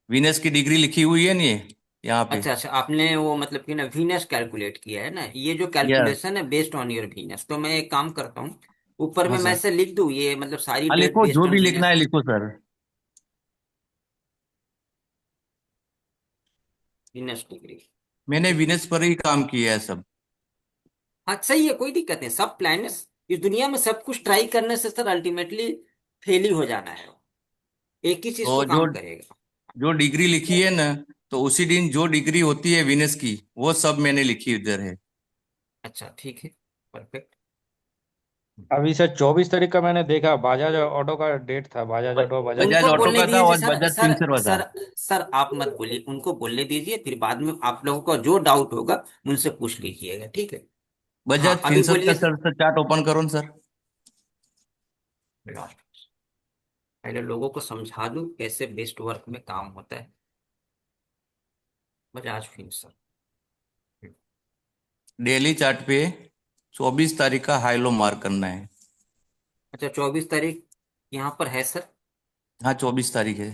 विनस की डिग्री लिखी हुई है नहीं यहाँ पे। अच्छा अच्छा, आपने वो मतलब कि ना वीनस कैलकुलेट किया है ना? ये जो यस। कैलकुलेशन है बेस्ड ऑन योर वीनस, तो मैं एक काम करता हूँ, ऊपर हाँ में मैं सर। से लिख दूँ ये मतलब सारी हाँ डेट लिखो, बेस्ड जो ऑन भी लिखना वीनस? है लिखो सर। Venus degree. मैंने विनस पर ही काम किया है सब। हाँ सही है, कोई दिक्कत नहीं। सब प्लैनेट्स इस दुनिया में सब कुछ ट्राई करने से सर अल्टीमेटली फेल ही हो जाना है। एक ही चीज तो तो जो काम करेगा। जो डिग्री लिखी है ना, तो उसी दिन जो डिग्री होती है विनस की, वो सब मैंने लिखी उधर है। अच्छा ठीक है, परफेक्ट। अभी सर 24 तारीख का मैंने देखा, बजाज ऑटो का डेट था, बजाज ऑटो बजाज बजाज उनको ऑटो बोलने का था दीजिए और सर, बजाज सर फिंसर का था। सर सर आप मत बोलिए, उनको बोलने दीजिए, फिर बाद में आप लोगों को जो डाउट होगा उनसे पूछ लीजिएगा, ठीक है? हाँ बजाज अभी फिंसर का बोलिए सर से चार्ट ओपन करो ना सर। सर। पहले लोगों को समझा दूं कैसे बेस्ट वर्क में काम होता है। बजाज फिंसर। डेली चार्ट पे 24 तारीख का हाई लो मार्क करना है। अच्छा, 24 तारीख यहाँ पर है सर? हाँ, 24 तारीख है।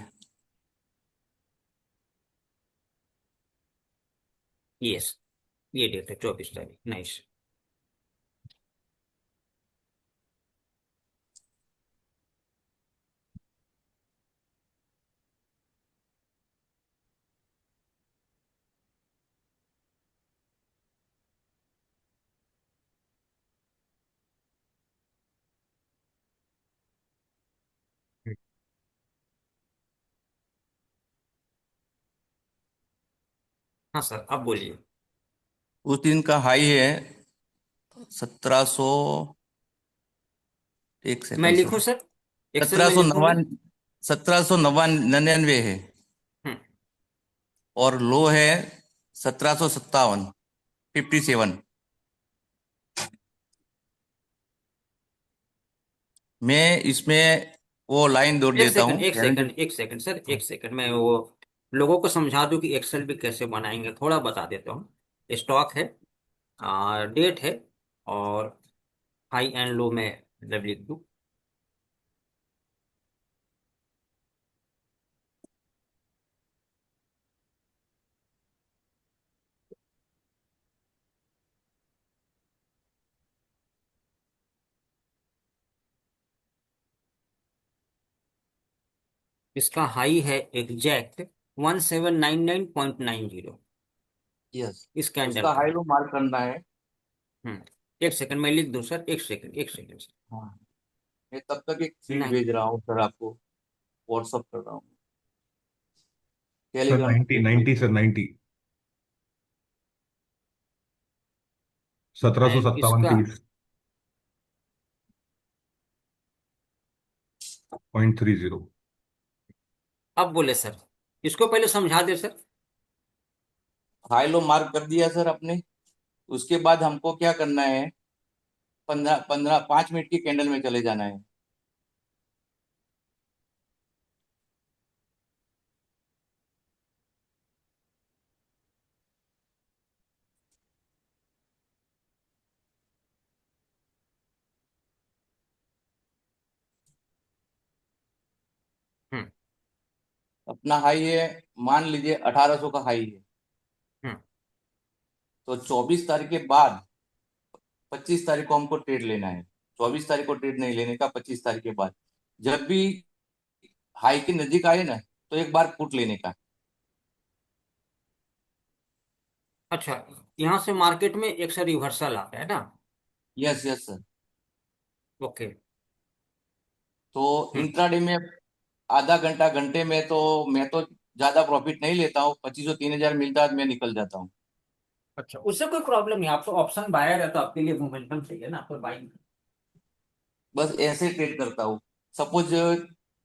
यस, ये डेट है 24 तारीख, नाइस। हाँ सर, अब बोलिए। उस दिन का हाई है 1700। एक मैं सेकंड लिखूं सर। सर? एक्सेल सत्रह में सौ लिखूं मैं? नवान 1799 है। हम्म। और लो है 1757, 57। मैं इसमें वो लाइन जोड़ एक देता सेकंड, हूँ एक यानी सेकंड, कि। एक सेकंड सर, एक सेकंड, मैं वो लोगों को समझा दूं कि एक्सेल भी कैसे बनाएंगे, थोड़ा बता देता हूँ। स्टॉक है, डेट है, और हाई एंड लो में मतलब लिख दूं। इसका हाई है एग्जैक्ट 1799.90 यस। इस कैंडल उसका का। हाई लो मार्क करना है। एक सेकंड मैं लिख दूं सर, एक सेकंड, एक सेकंड सर। हाँ, मैं तब तक एक शीट नहीं, भेज रहा हूँ सर आपको, व्हाट्सअप कर रहा हूँ सर टेलीग्राम 90 पे। 90 सर 90 सत्रह सौ एंड सत्तावन इसका 30.30। अब बोले सर, इसको पहले समझा दे सर। हाई लो मार्क कर दिया सर आपने। उसके बाद हमको क्या करना है, 5 मिनट की कैंडल में चले जाना है। हम्म। अपना हाई है, मान लीजिए 1800 का हाई है। हम्म। तो 24 तारीख के बाद 25 तारीख को हमको ट्रेड लेना है। 24 तारीख को ट्रेड नहीं लेने का, 25 तारीख के बाद जब भी हाई के नजदीक आए ना, तो एक बार पुट लेने का। अच्छा, यहाँ से मार्केट में एक से रिवर्सल आता है ना? Yes yes sir. ओके। तो हम्म। इंट्राडे में आधा घंटा घंटे में तो मैं तो ज्यादा प्रॉफिट नहीं लेता हूँ, 2500 3000 मिलता है तो मैं निकल जाता हूँ। अच्छा, उससे कोई प्रॉब्लम नहीं, आपको ऑप्शन बायर है तो आपके लिए मोमेंटम चाहिए ना, आपको बाइंग। बस ऐसे ट्रेड करता हूँ। सपोज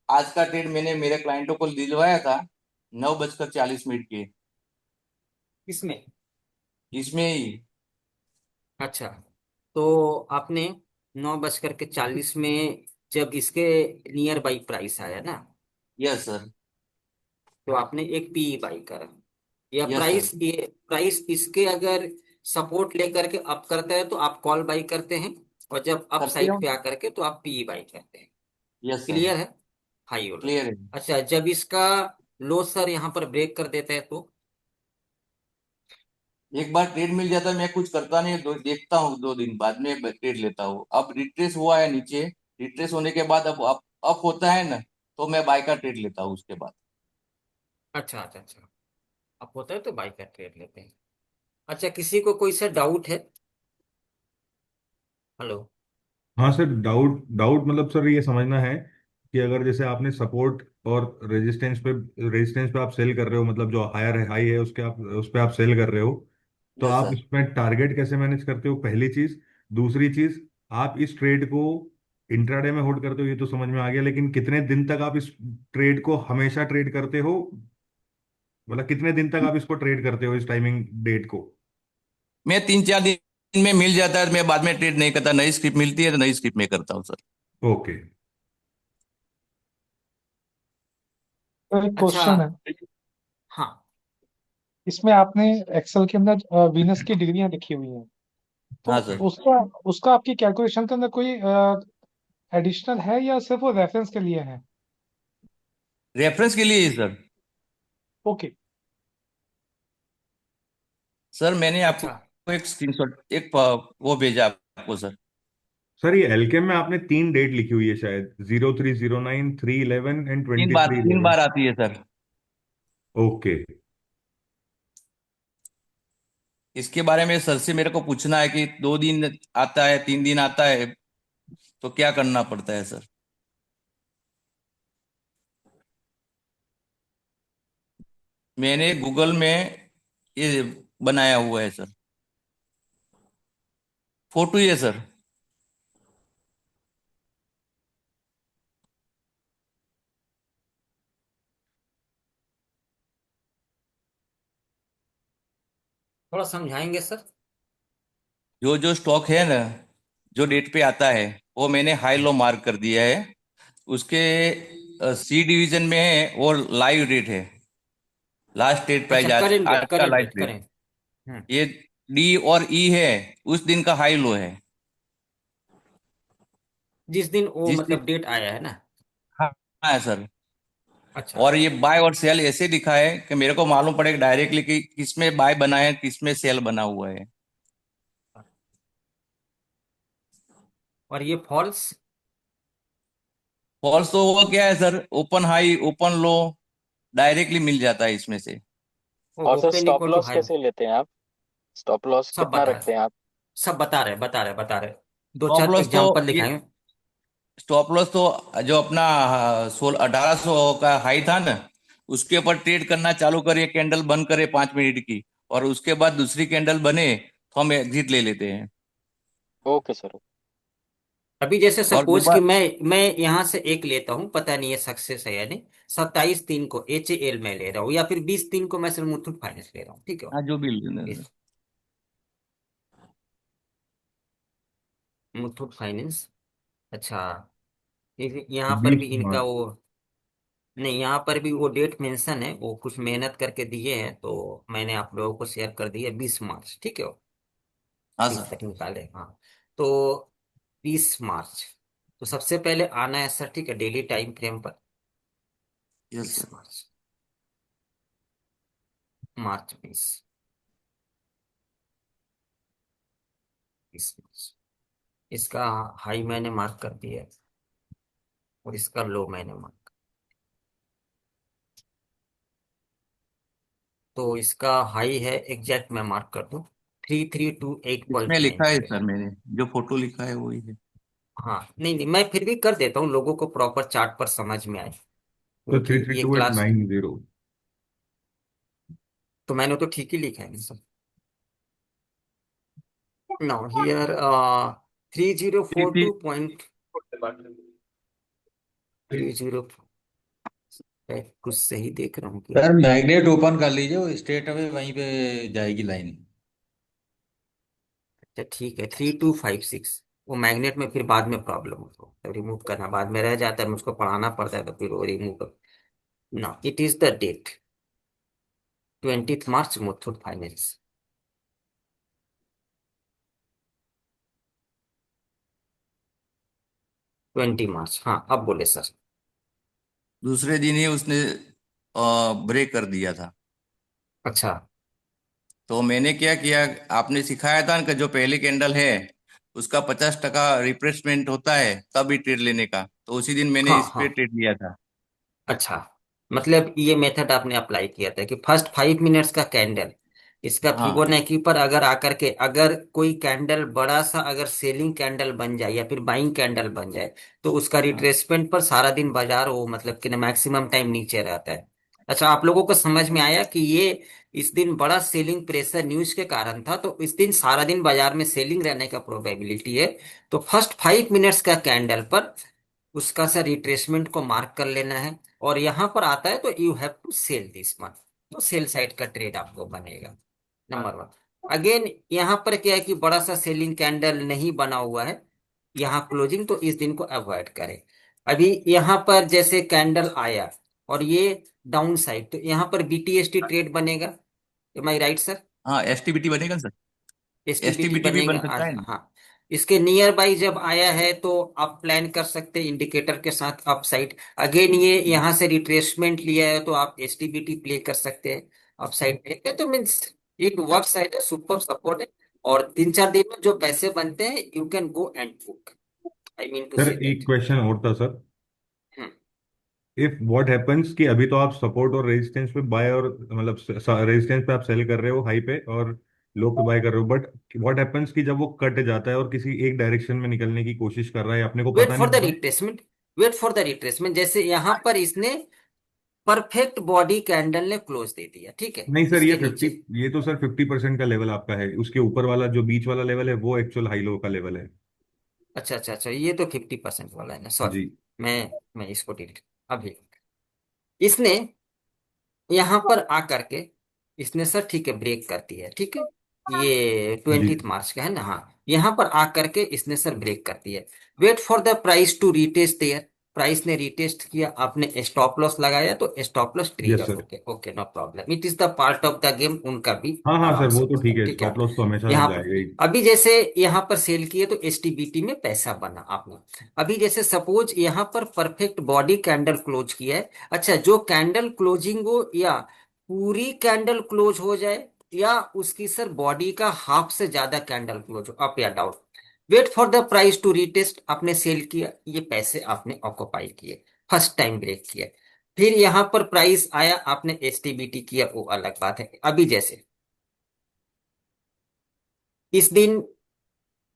आज का ट्रेड मैंने मेरे क्लाइंटों को दिलवाया था 9:40 के, इसमें? इसमें ही। अच्छा, तो आपने 9:40 में, जब इसके नियर बाई प्राइस आया ना, यस सर। तो आपने एक पीई बाई करा, या यस सर। प्राइस इसके अगर सपोर्ट लेकर के अप करता है तो आप कॉल बाई करते हैं, और जब अप करते साइड हो। पे आकर के तो आप पीई बाई करते हैं। Yes sir. क्लियर है? हाई और लो। क्लियर है। अच्छा, जब इसका लो सर यहाँ पर ब्रेक कर देता है तो? एक बार ट्रेड मिल जाता है, मैं कुछ करता नहीं, देखता हूँ 2 दिन बाद में ट्रेड लेता हूँ। अब रिट्रेस हुआ है नीचे, रिट्रेस होने के बाद अब अप होता है ना, तो मैं बाय का ट्रेड लेता हूँ उसके बाद। अच्छा अच्छा अच्छा, अब होता है तो बाई का ट्रेड लेते हैं। अच्छा, किसी को कोई सा डाउट है? हेलो? हाँ सर, डाउट डाउट मतलब सर ये समझना है कि अगर जैसे आपने सपोर्ट और रेजिस्टेंस पे आप सेल कर रहे हो, मतलब जो हायर है हाई है उसके आप उस पे आप सेल कर रहे हो, तो यस आप सर। इसमें टारगेट कैसे मैनेज करते हो, पहली चीज। दूसरी चीज, आप इस ट्रेड को इंट्राडे में होल्ड करते हो, ये तो समझ में आ गया, लेकिन कितने दिन तक आप इस ट्रेड को हमेशा ट्रेड करते हो, मतलब कितने दिन तक आप इसको ट्रेड करते हो, इस टाइमिंग डेट को। मैं 3 4 दिन में मिल जाता है तो मैं बाद में ट्रेड नहीं करता, नई स्क्रिप्ट मिलती है तो नई स्क्रिप्ट में करता हूँ सर। ओके। तो एक अच्छा। क्वेश्चन है, हाँ। इसमें आपने एक्सेल के अंदर वीनस की डिग्रियां लिखी हुई हैं, तो हाँ सर। उसका उसका आपकी कैलकुलेशन के अंदर कोई एडिशनल है या सिर्फ वो रेफरेंस के लिए है? रेफरेंस के लिए ही सर। ओके। सर मैंने अच्छा आपको एक स्क्रीनशॉट, एक वो भेजा आपको सर। सर ये एलकेम में आपने 3 डेट लिखी हुई है शायद, 0309 311 एंड तीन ट्वेंटी बार थ्री तीन इलेवन बार आती है सर। ओके। इसके बारे में सर से मेरे को पूछना है कि 2 दिन आता है 3 दिन आता है, तो क्या करना पड़ता है सर। मैंने गूगल में ये बनाया हुआ है सर, फोटो ही है सर। थोड़ा समझाएंगे सर? जो जो स्टॉक है ना, जो डेट पे आता है, वो मैंने हाई लो मार्क कर दिया है। उसके सी डिवीजन में है वो लाइव रेट है, लास्ट डेट अच्छा, प्राइस, आज करेंट डेट, आज का current live date, rate. Current. Hmm. ये डी और ई है, उस दिन का हाई लो है। जिस दिन वो जिस मतलब दिन, डेट आया है ना? हाँ हाँ सर। अच्छा और ये बाय और सेल ऐसे दिखा है कि मेरे को मालूम पड़ेगा डायरेक्टली कि किसमें बाय बना है किसमें सेल बना हुआ है। और ये फॉल्स? फॉल्स तो वो क्या है sir, open high open low directly मिल जाता है इसमें से। वो और sir open stop equal to loss high? कैसे लेते हैं आप? स्टॉप लॉस सब कितना बता रहे, रखते हैं आप? सब बता रहे, बता रहे, बता रहे, दो स्टॉप चार लॉस तो एग्जांपल ये, दिखाएं। स्टॉप लॉस तो जो अपना 1800 का हाई था ना, उसके ऊपर ट्रेड करना चालू करे, कैंडल बंद करे 5 मिनट की, और उसके बाद दूसरी कैंडल बने तो हम एग्जिट ले लेते हैं। Okay sir. अभी जैसे और सपोज कि दोबारा मैं यहाँ से एक लेता हूँ, पता नहीं है सक्सेस है या नहीं। 27/3 को HAL में ले रहा हूँ, या फिर 20/3 को मैं सिर्फ मुथूट फाइनेंस ले रहा हूँ, ठीक है। हाँ जो भी इस मुथूट फाइनेंस। अच्छा, यहाँ पर भी 20 मार्च। इनका वो नहीं, यहाँ पर भी वो डेट मेंशन है, वो कुछ मेहनत करके दिए हैं, तो मैंने आप लोगों को शेयर कर दिया 20 मार्च, ठीक है। हाँ 20 सर। तक निकाले, हाँ। तो 20 मार्च, तो सबसे पहले आना है सर, ठीक है, डेली टाइम फ्रेम पर। Yes 20 sir. March, March 20, 20 March. इसका हाई मैंने मार्क कर दिया है, और इसका लो मैंने मार्क। तो इसका हाई है, एग्जैक्ट मैं मार्क कर दूं, 3328 इसमें पॉइंट नाइन लिखा है जीरो सर, मैंने जो फोटो लिखा है वही है। हाँ, नहीं नहीं, मैं फिर भी कर देता हूँ, लोगों को प्रॉपर चार्ट पर समझ में आए, तो क्योंकि थ्री थ्री ये two eight class. Nine zero तो मैंने तो ठीक ही लिखा है ना सर। नाउ हियर 3042.30, कुछ सही देख रहा हूँ क्या। सर मैग्नेट ओपन कर लीजिए, वो स्ट्रेट अवे वहीं पे जाएगी लाइन। अच्छा ठीक है, 3256। वो मैग्नेट में फिर बाद में प्रॉब्लम होता है, तो रिमूव करना बाद में रह जाता है, मुझको पढ़ाना पड़ता है, तो फिर वो रिमूव कर। ना, it is the date 20 March, Muthoot finance. 20 March, हाँ, अब बोले सर। दूसरे दिन ही उसने ब्रेक कर दिया था। अच्छा, तो मैंने क्या किया, आपने सिखाया था कि जो पहले कैंडल है उसका 50% रिप्लेसमेंट होता है तब ही ट्रेड लेने का, तो उसी दिन मैंने हाँ इस हाँ, पे ट्रेड लिया था। अच्छा, मतलब ये मेथड आपने अप्लाई किया था कि फर्स्ट 5 मिनट्स का कैंडल, इसका हाँ फिबोनाची पर अगर आकर के, अगर कोई कैंडल बड़ा सा अगर सेलिंग कैंडल बन जाए या फिर बाइंग कैंडल बन जाए, तो उसका हाँ रिट्रेसमेंट पर सारा दिन बाजार वो मतलब कि मैक्सिमम टाइम नीचे रहता है। अच्छा, आप लोगों को समझ में आया कि ये इस दिन बड़ा सेलिंग प्रेशर न्यूज के कारण था, तो इस दिन सारा दिन बाजार में सेलिंग रहने का प्रोबेबिलिटी है। तो फर्स्ट 5 मिनट्स का कैंडल पर उसका सर रिट्रेसमेंट को मार्क कर लेना है, और यहां पर आता है तो you have to sell this one, तो सेल साइड का ट्रेड आपको बनेगा। नंबर 1। अगेन, यहाँ पर क्या है कि बड़ा सा सेलिंग कैंडल नहीं बना हुआ है यहाँ क्लोजिंग, तो इस दिन को अवॉइड करें। अभी यहाँ पर जैसे कैंडल आया और ये डाउन साइड, तो यहाँ पर BTST ट्रेड बनेगा। एम आई राइट सर? हाँ एसटीबीटी बनेगा सर। STBT एसटीबीटी भी बनेगा बन सकता आज, है ना। हाँ। इसके नियर बाई जब आया है तो आप प्लान कर सकते हैं इंडिकेटर के साथ अप साइड। अगेन ये यहाँ से रिट्रेसमेंट लिया है, तो आप STBT प्ले कर सकते हैं अप साइड पे, तो मीन्स इट वर्क साइड है, सुपर सपोर्ट है। और 3-4 दिन में जो पैसे बनते हैं, you can go and book, I mean to sir से एक दैट। क्वेश्चन और था सर। इफ व्हाट हैपेंस कि अभी तो आप सपोर्ट और रेजिस्टेंस पे बाय और मतलब रेजिस्टेंस पे आप सेल कर रहे हो हाई पे, और लो पे बाय कर रहे हो, बट व्हाट हैपेंस कि जब वो कट जाता है और किसी एक डायरेक्शन में निकलने की कोशिश कर रहा है, अपने को वेट पता फॉर नहीं द होता। Retracement, wait for the retracement, जैसे यहाँ पर इसने परफेक्ट बॉडी कैंडल ने क्लोज दे दिया, ठीक है, नहीं सर, ये इसके 50, नीचे। ये तो सर 50% का लेवल आपका है, उसके ऊपर वाला जो बीच वाला लेवल है वो एक्चुअल हाई लो का लेवल है। अच्छा अच्छा अच्छा, ये तो 50% वाला है ना, सॉरी। जी मैं इसको डिलीट, अभी इसने यहां पर आकर के, इसने सर ठीक है ब्रेक करती है, ठीक है, ये जी 20 मार्च का है ना, हाँ। यहां पर आकर के इसने सर ब्रेक करती है। Wait for the price to retest there, price ने रीटेस्ट किया, आपने स्टॉप लॉस लगाया, तो stop loss yes trigger, sir. Okay okay, no problem, it is the part of the game, उनका भी हाँ हाँ सर, आराम से वो तो होता ठीक है, है, ठीक है। स्टॉप लॉस तो हमेशा यहाँ पर जाएगा ही। अभी जैसे यहाँ पर सेल किए तो STBT में पैसा बना आपने। अभी जैसे सपोज यहाँ पर परफेक्ट बॉडी कैंडल क्लोज किया है, अच्छा, जो कैंडल क्लोजिंग हो, या पूरी कैंडल क्लोज हो जाए, या उसकी सर बॉडी का हाफ से ज्यादा कैंडल क्लोज हो, अप या down, wait for the price to retest, आपने सेल किया, ये पैसे आपने ऑक्युपाई किए, फर्स्ट टाइम ब्रेक किया। फिर यहां पर प्राइस आया, आपने STBT किया, वो अलग बात है। अभी जैसे इस दिन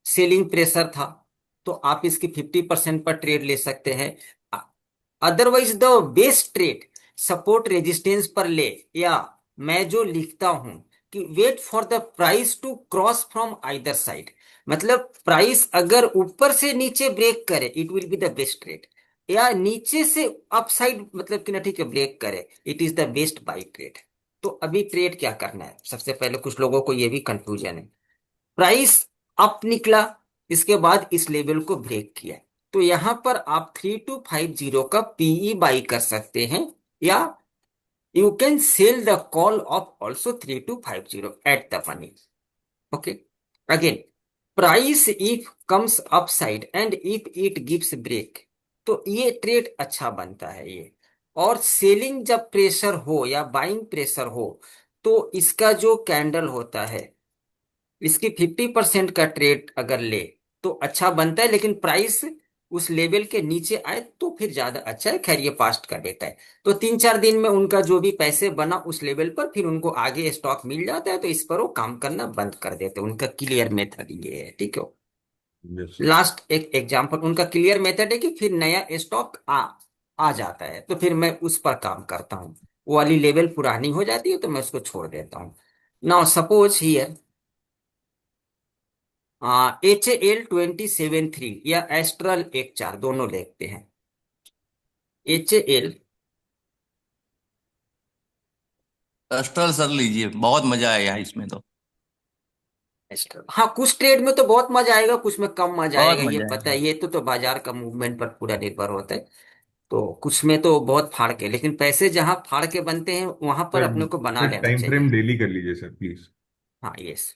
सेलिंग प्रेशर था, तो आप इसकी 50% पर ट्रेड ले सकते हैं। Otherwise the best trade support resistance पर ले, या मैं जो लिखता हूं कि wait for the price to cross from either side, मतलब प्राइस अगर ऊपर से नीचे ब्रेक करे it will be the best trade, या नीचे से अपसाइड मतलब कि ना ठीक है ब्रेक करे it is the best by trade. तो अभी ट्रेड क्या करना है, सबसे पहले कुछ लोगों को ये भी कंफ्यूजन है, प्राइस अप निकला, इसके बाद इस लेवल को ब्रेक किया, तो यहां पर आप 3250 का पीई बाई कर सकते हैं, या you can sell the call of also 3250 at the money. Okay, again price if comes upside and if it gives break, तो ये ट्रेड अच्छा बनता है ये। और सेलिंग जब प्रेशर हो या बाइंग प्रेशर हो, तो इसका जो कैंडल होता है इसकी 50% का ट्रेड अगर ले तो अच्छा बनता है, लेकिन प्राइस उस लेवल के नीचे आए तो फिर ज्यादा अच्छा है। खैर ये पास्ट का डेटा है, तो 3-4 दिन में उनका जो भी पैसे बना उस लेवल पर फिर उनको आगे स्टॉक मिल जाता है, तो इस पर वो काम करना बंद कर देते हैं। उनका क्लियर मेथड ये है, ठीक है। यस। लास्ट एक एग्जांपल, उनका क्लियर मेथड है कि फिर नया स्टॉक आ जाता है तो फिर मैं उस पर काम करता हूँ, वो वाली लेवल पुरानी हो जाती है तो मैं उसको छोड़ देता हूँ। नाउ सपोज हियर HAL 273 या एस्ट्रल 14 दोनों देखते हैं। HAL अस्ट्रल सर लीजिए, बहुत मजा आया इसमें तो। एस्ट्रल, हाँ कुछ ट्रेड में तो बहुत मजा आएगा, कुछ में कम मजा बहुत आएगा, ये मजा पता आया। है, ये तो बाजार का मूवमेंट पर पूरा निर्भर होता है। तो कुछ में तो बहुत फाड़ के, लेकिन पैसे जहां फाड़ के बनते हैं वहां पर सर अपने को बना सर लेना टाइम फ्रेम चाहिए। डेली कर लीजिए सर प्लीज। हाँ यस,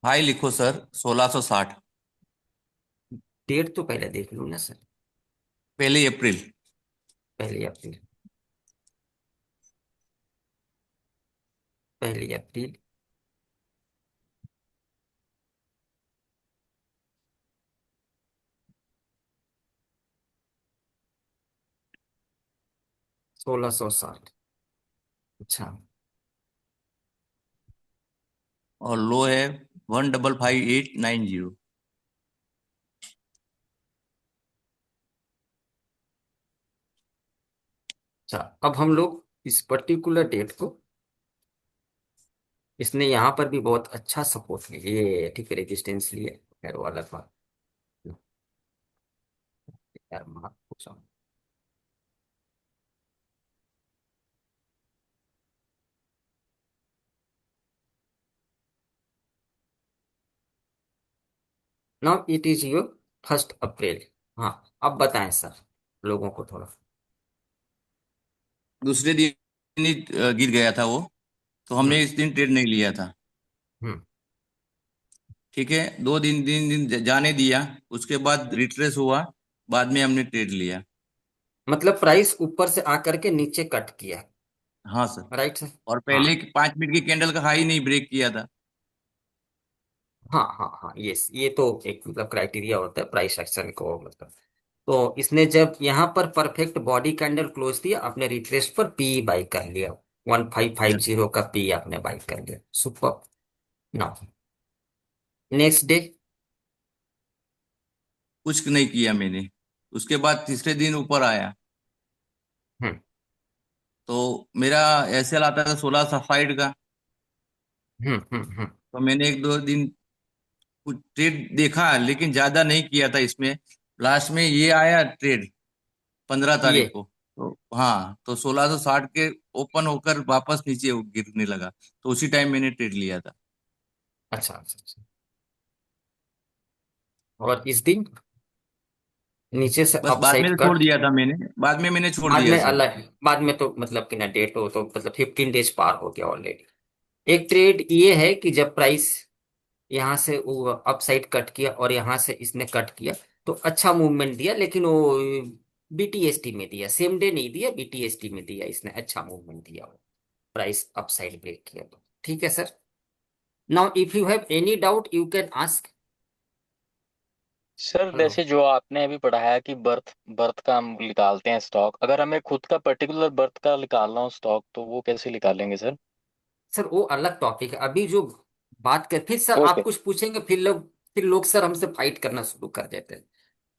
हाई लिखो सर 1660। डेट तो पहले देख लूँ ना सर। 1 अप्रैल। 1 अप्रैल, 1 अप्रैल, $1660। अच्छा, और लो है 155,890। अच्छा अब हम लोग इस पर्टिकुलर डेट को, इसने यहाँ पर भी बहुत अच्छा सपोर्ट लिया, ये ठीक है रेजिस्टेंस लिए, खैर वो अलग बात। यार माफ पूछा, नाउ इट इज योर 1 अप्रैल। हाँ अब बताएं सर लोगों को थोड़ा। दूसरे दिन ही गिर गया था वो, तो हमने हम्म इस दिन ट्रेड नहीं लिया था। हम्म ठीक है, 2 दिन 3 दिन जाने दिया, उसके बाद रिट्रेस हुआ, बाद में हमने ट्रेड लिया। मतलब प्राइस ऊपर से आकर के नीचे कट किया, हाँ सर। Right sir. और हाँ पहले 5 मिनट की कैंडल का हाई नहीं ब्रेक किया था। हाँ हाँ हाँ यस, ये तो एक मतलब क्राइटेरिया होता है प्राइस एक्शन को, मतलब तो इसने जब यहाँ पर परफेक्ट बॉडी कैंडल क्लोज दिया, आपने रिट्रेस पर पी बाई कर लिया, 1550 का पी आपने बाई कर लिया, सुपर। नाउ नेक्स्ट डे, कुछ नहीं किया मैंने। उसके बाद तीसरे दिन ऊपर आया, हम्म तो मेरा एसएल आता था 16 साइड का। हम्म। तो मैंने 1 2 दिन कुछ ट्रेड देखा, लेकिन ज्यादा नहीं किया था इसमें। लास्ट में ये आया ट्रेड 15 तारीख ये को। तो हाँ, तो 1660 के ओपन होकर वापस नीचे गिरने लगा, तो उसी टाइम मैंने ट्रेड लिया था। अच्छा अच्छा अच्छा। और इस दिन नीचे से बस बाद में अपसाइड तो छोड़ कट, दिया था मैंने, बाद में मैंने छोड़ बाद दिया में सर। अलग, बाद में तो मतलब कि ना डेट हो तो मतलब 15 डेज पार हो गया ऑलरेडी। एक ट्रेड ये है कि जब प्राइस यहाँ से वो अपसाइड कट किया और यहाँ से इसने कट किया तो अच्छा मूवमेंट दिया, लेकिन वो बीटीएसटी में दिया, सेम डे नहीं दिया, बीटीएसटी में दिया इसने, अच्छा मूवमेंट दिया वो, प्राइस अपसाइड ब्रेक किया तो। ठीक है sir, now if you have any doubt you can ask. Sir hello जैसे जो आपने अभी पढ़ाया कि बर्थ बर्थ का हम निकालते हैं स्टॉक, अगर हमें खुद का पर्टिकुलर बर्थ का निकालना हो स्टॉक तो वो कैसे निकालेंगे सर? सर, वो अलग टॉपिक है, अभी जो बात कर फिर सर आप ओके। कुछ पूछेंगे, फिर लोग सर हमसे फाइट करना शुरू कर देते हैं,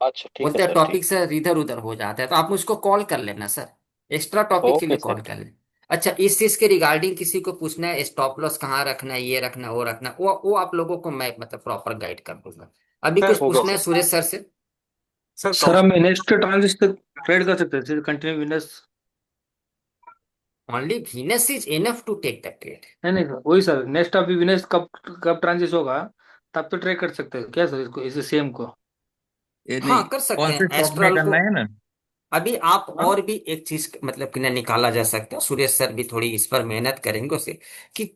अच्छा ठीक है बोलते हैं सर, ठीक। टॉपिक सर इधर उधर हो जाता है, तो आप मुझको कॉल कर लेना सर, एक्स्ट्रा टॉपिक के ओके लिए सर, कॉल कर लें। अच्छा, इस चीज के रिगार्डिंग किसी को पूछना है, स्टॉप लॉस कहाँ रखना है, ये रखना है, वो रखना है, वो आप लोगों को मैं मतलब प्रॉपर गाइड कर दूंगा। अभी सर कुछ हो गया पूछना है सर। सुरेश सर से? सर हम नेक्स्ट ट्रांजिट तक ट्रेड कर सकते हैं continue Venus? Only Venus is enough to take the trade. नहीं नहीं सर, वही सर, नेक्स्ट अभी विनर्स कब कब ट्रांजिट होगा, तब तो ट्रेड कर सकते हैं क्या सर इसको, इसे सेम को? ये नहीं, हाँ, कर सकते कौन हैं से स्टॉक में एस्ट्रल को। करना है ना? अभी आप हाँ। और भी एक चीज मतलब कि ना निकाला जा सकता है, सुरेश सर भी थोड़ी इस पर मेहनत करेंगे उसे, कि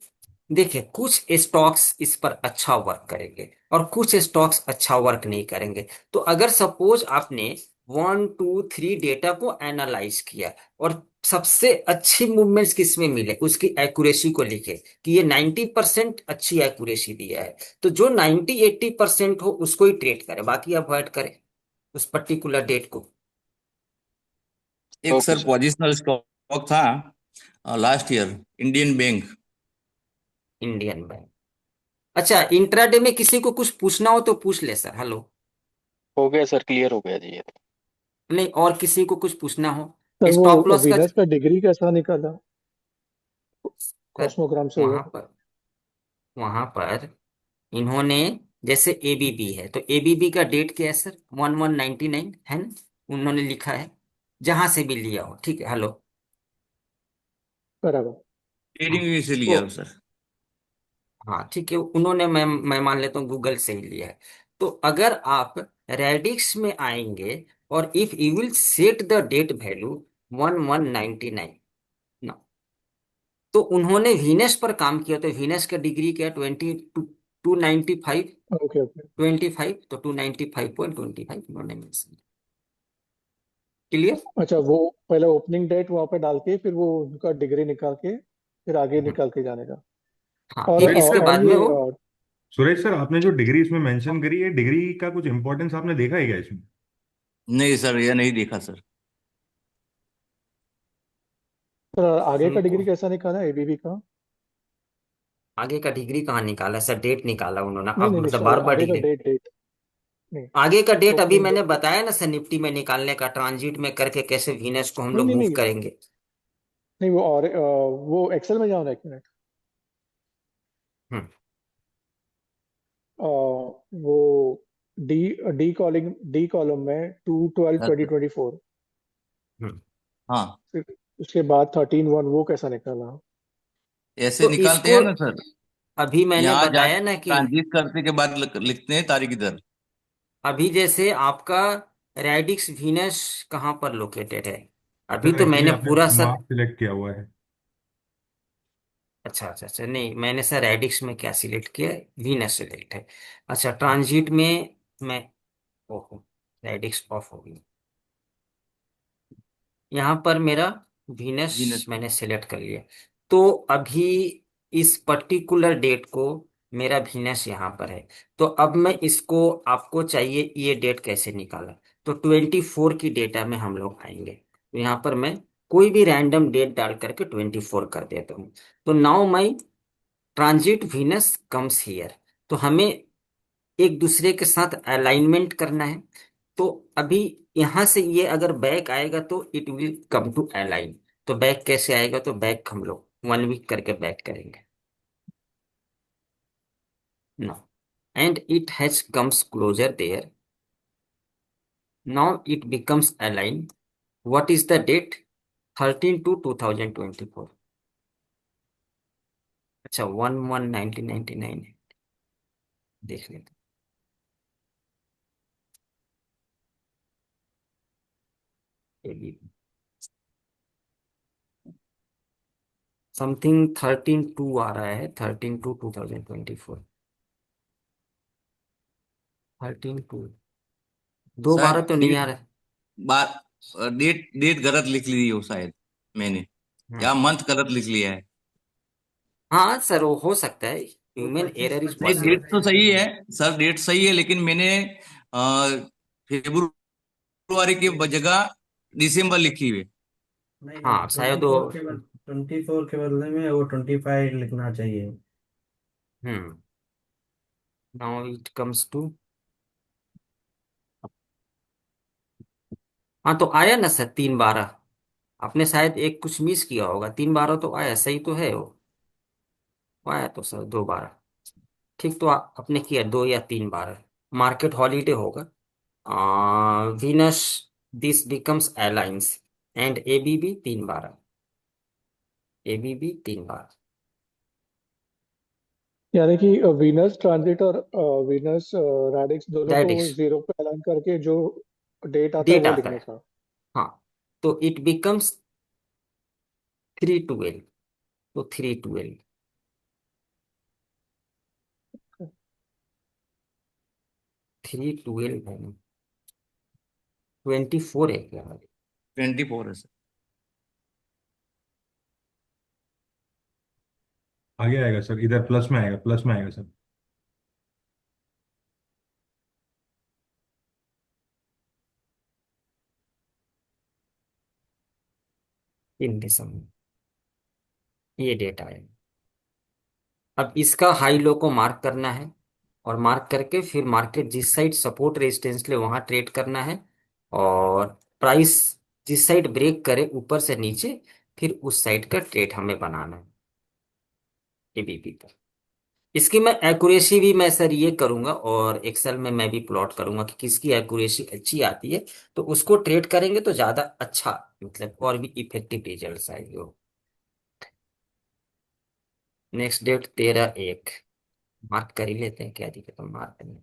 देखिए कुछ स्टॉक्स इस पर अच्छा वर्क करेंगे और कुछ स्टॉक्स अच्छा वर्क नहीं करेंगे। तो अगर सपोज आपने 1 2 3 डेटा को एनालाइज किया और सबसे अच्छी मूवमेंट्स किसमें मिले, उसकी एक्यूरेसी को लिखे कि ये 90% अच्छी एक्यूरेसी दिया है, तो जो 90 80% हो उसको ही ट्रेड करे, बाकी अवॉइड करे उस पर्टिकुलर डेट को। एक okay sir sir. Positional stock था last year, Indian bank. Indian bank. अच्छा, इंट्राडे में किसी को कुछ पूछना हो तो पूछ ले सर। हेलो। हो गया सर, क्लियर हो गया जी ये तो। नहीं, और किसी को कुछ पूछना हो सर स्टॉप वो लॉस का? वीनस का डिग्री कैसा निकाला, सर कॉस्मोग्राम से वहां हुआ? पर वहां पर इन्होंने, जैसे एबीबी है तो एबीबी का डेट क्या है सर? 1199 है ना, उन्होंने लिखा है, जहां से भी लिया हो, ठीक है। हेलो। बराबर। हाँ ट्रेडिंग व्यू से तो लिया हो सर? हाँ ठीक है, उन्होंने, मैं मान लेता हूँ गूगल से ही लिया है। तो अगर आप रेडिक्स में आएंगे और if you will set the date value 1199 ना, तो उन्होंने वीनस पर काम किया, तो वीनस का डिग्री क्या, 295, ओके ओके। 25, तो 295.25 उन्होंने मेंशन। क्लियर? अच्छा, वो पहले ओपनिंग डेट वहां पे डाल के फिर वो उनका डिग्री निकाल के फिर आगे निकाल के जाने का। हाँ, और फिर इसके सुरेश बाद एंड में ये वो, सुरेश सर, आपने जो डिग्री इसमें मेंशन करी है, डिग्री का कुछ इंपॉर्टेंस आपने देखा है क्या इसमें? नहीं सर, ये नहीं देखा सर। सर आगे का उनको डिग्री कैसा निकाला एबीबी का? आगे का डिग्री कहाँ निकाला सर? डेट निकाला उन्होंने, नहीं अब नहीं नहीं, मतलब सॉरी, बार बार आगे का डिग्री। डेट डेट नहीं, आगे का डेट अभी ओपनिंग मैंने डेट। बताया ना सर, निफ्टी में निकालने का, ट्रांजिट में करके कैसे वीनस को हम नहीं लोग नहीं मूव नहीं करेंगे। नहीं, वो और वो एक्सेल में जाओ ना एक मिनट। हम्म वो डी डी कॉलम में 2 12 सर 2024, हम्म हाँ, फिर उसके बाद 13 1, वो कैसा निकाला? ऐसे तो निकालते इसको हैं ना सर। अभी मैंने यहाँ जा बताया ना कि ट्रांजिट करने के बाद लिखते हैं तारीख इधर। अभी जैसे आपका रेडिक्स वीनस कहाँ पर लोकेटेड है, अभी सर तो एक्चुअली मैंने आपने पूरा सर, मार्क सिलेक्ट किया हुआ है। अच्छा अच्छा अच्छा, नहीं मैंने सर रेडिक्स में क्या सिलेक्ट किया, वीनस सिलेक्ट है। अच्छा, ट्रांजिट में मैं, ओहो, रेडिक्स ऑफ हो गई। यहाँ पर मेरा वीनस बिजनेस। मैंने सेलेक्ट कर लिया, तो अभी इस पर्टिकुलर डेट को मेरा वीनस यहाँ पर है। तो अब मैं इसको, आपको चाहिए ये डेट कैसे निकाला, तो 24 की डेटा में हम लोग आएंगे, तो यहाँ पर मैं कोई भी रैंडम डेट डाल करके 24 कर देता हूँ। तो now my transit Venus comes here, तो हमें एक दूसरे के साथ अलाइनमेंट करना है। तो अभी यहां से ये अगर बैक आएगा तो it will come to align. तो बैक कैसे आएगा, तो बैक हम लोग 1 वीक करके बैक करेंगे no, and it has comes closer there, now it becomes align. What is the date? 13/2/2024। अच्छा, 11/1999 है, देख लेते समथिंग 13/2 आ रहा है, 13/2/2024, 13/2, दो शायद बारह तो नहीं आ डेट रहा बार डेट डेट गलत लिख ली हो शायद मैंने, है। या मंथ गलत लिख लिया है। हाँ सर, वो हो सकता है, ह्यूमन एरर इज नहीं, डेट पॉसिबल। तो सही है सर, डेट सही है, लेकिन मैंने फेब्रुवरी की जगह दिसंबर लिखी हुई है। हाँ शायद वो, 24 के बदले में वो 25 लिखना चाहिए। हम्म, नाउ इट कम्स टू, हाँ तो आया ना सर 3/12। आपने शायद एक कुछ मिस किया होगा, 3 12 तो आया, सही तो है वो आया तो सर 2 12। ठीक, तो आपने किया 2 या 3 12। मार्केट हॉलीडे होगा। Venus this becomes aligns and ABB 3 12, ABB 3 12। यानी कि वीनस ट्रांजिट और वीनस रैडिक्स दोनों को रेडिक्स जीरो पे अलाइन करके जो डेट आता है डेट वो आता लिखने है। का। हाँ, तो इट बिकम्स 3 12, तो 3 12, 3 12 है ना, 24 है क्या? 24 है सर। आगे आएगा सर, इधर प्लस में आएगा, प्लस में आएगा सर। 3 दिसंबर ये डेट आया। अब इसका हाई लो को मार्क करना है, और मार्क करके फिर मार्केट जिस साइड सपोर्ट रेजिस्टेंस ले वहां ट्रेड करना है, और प्राइस जिस साइड ब्रेक करे ऊपर से नीचे, फिर उस साइड का ट्रेड हमें बनाना है एबीपी पर। इसकी मैं एक्यूरेसी भी मैं सर ये करूंगा, और एक्सेल में मैं भी प्लॉट करूंगा कि किसकी एक्यूरेसी अच्छी आती है, तो उसको ट्रेड करेंगे तो ज्यादा अच्छा, मतलब और भी इफेक्टिव रिजल्ट आएंगे। नेक्स्ट डेट 13/1, मार्क कर ही लेते हैं, क्या दिक्कत है, मार्क करने।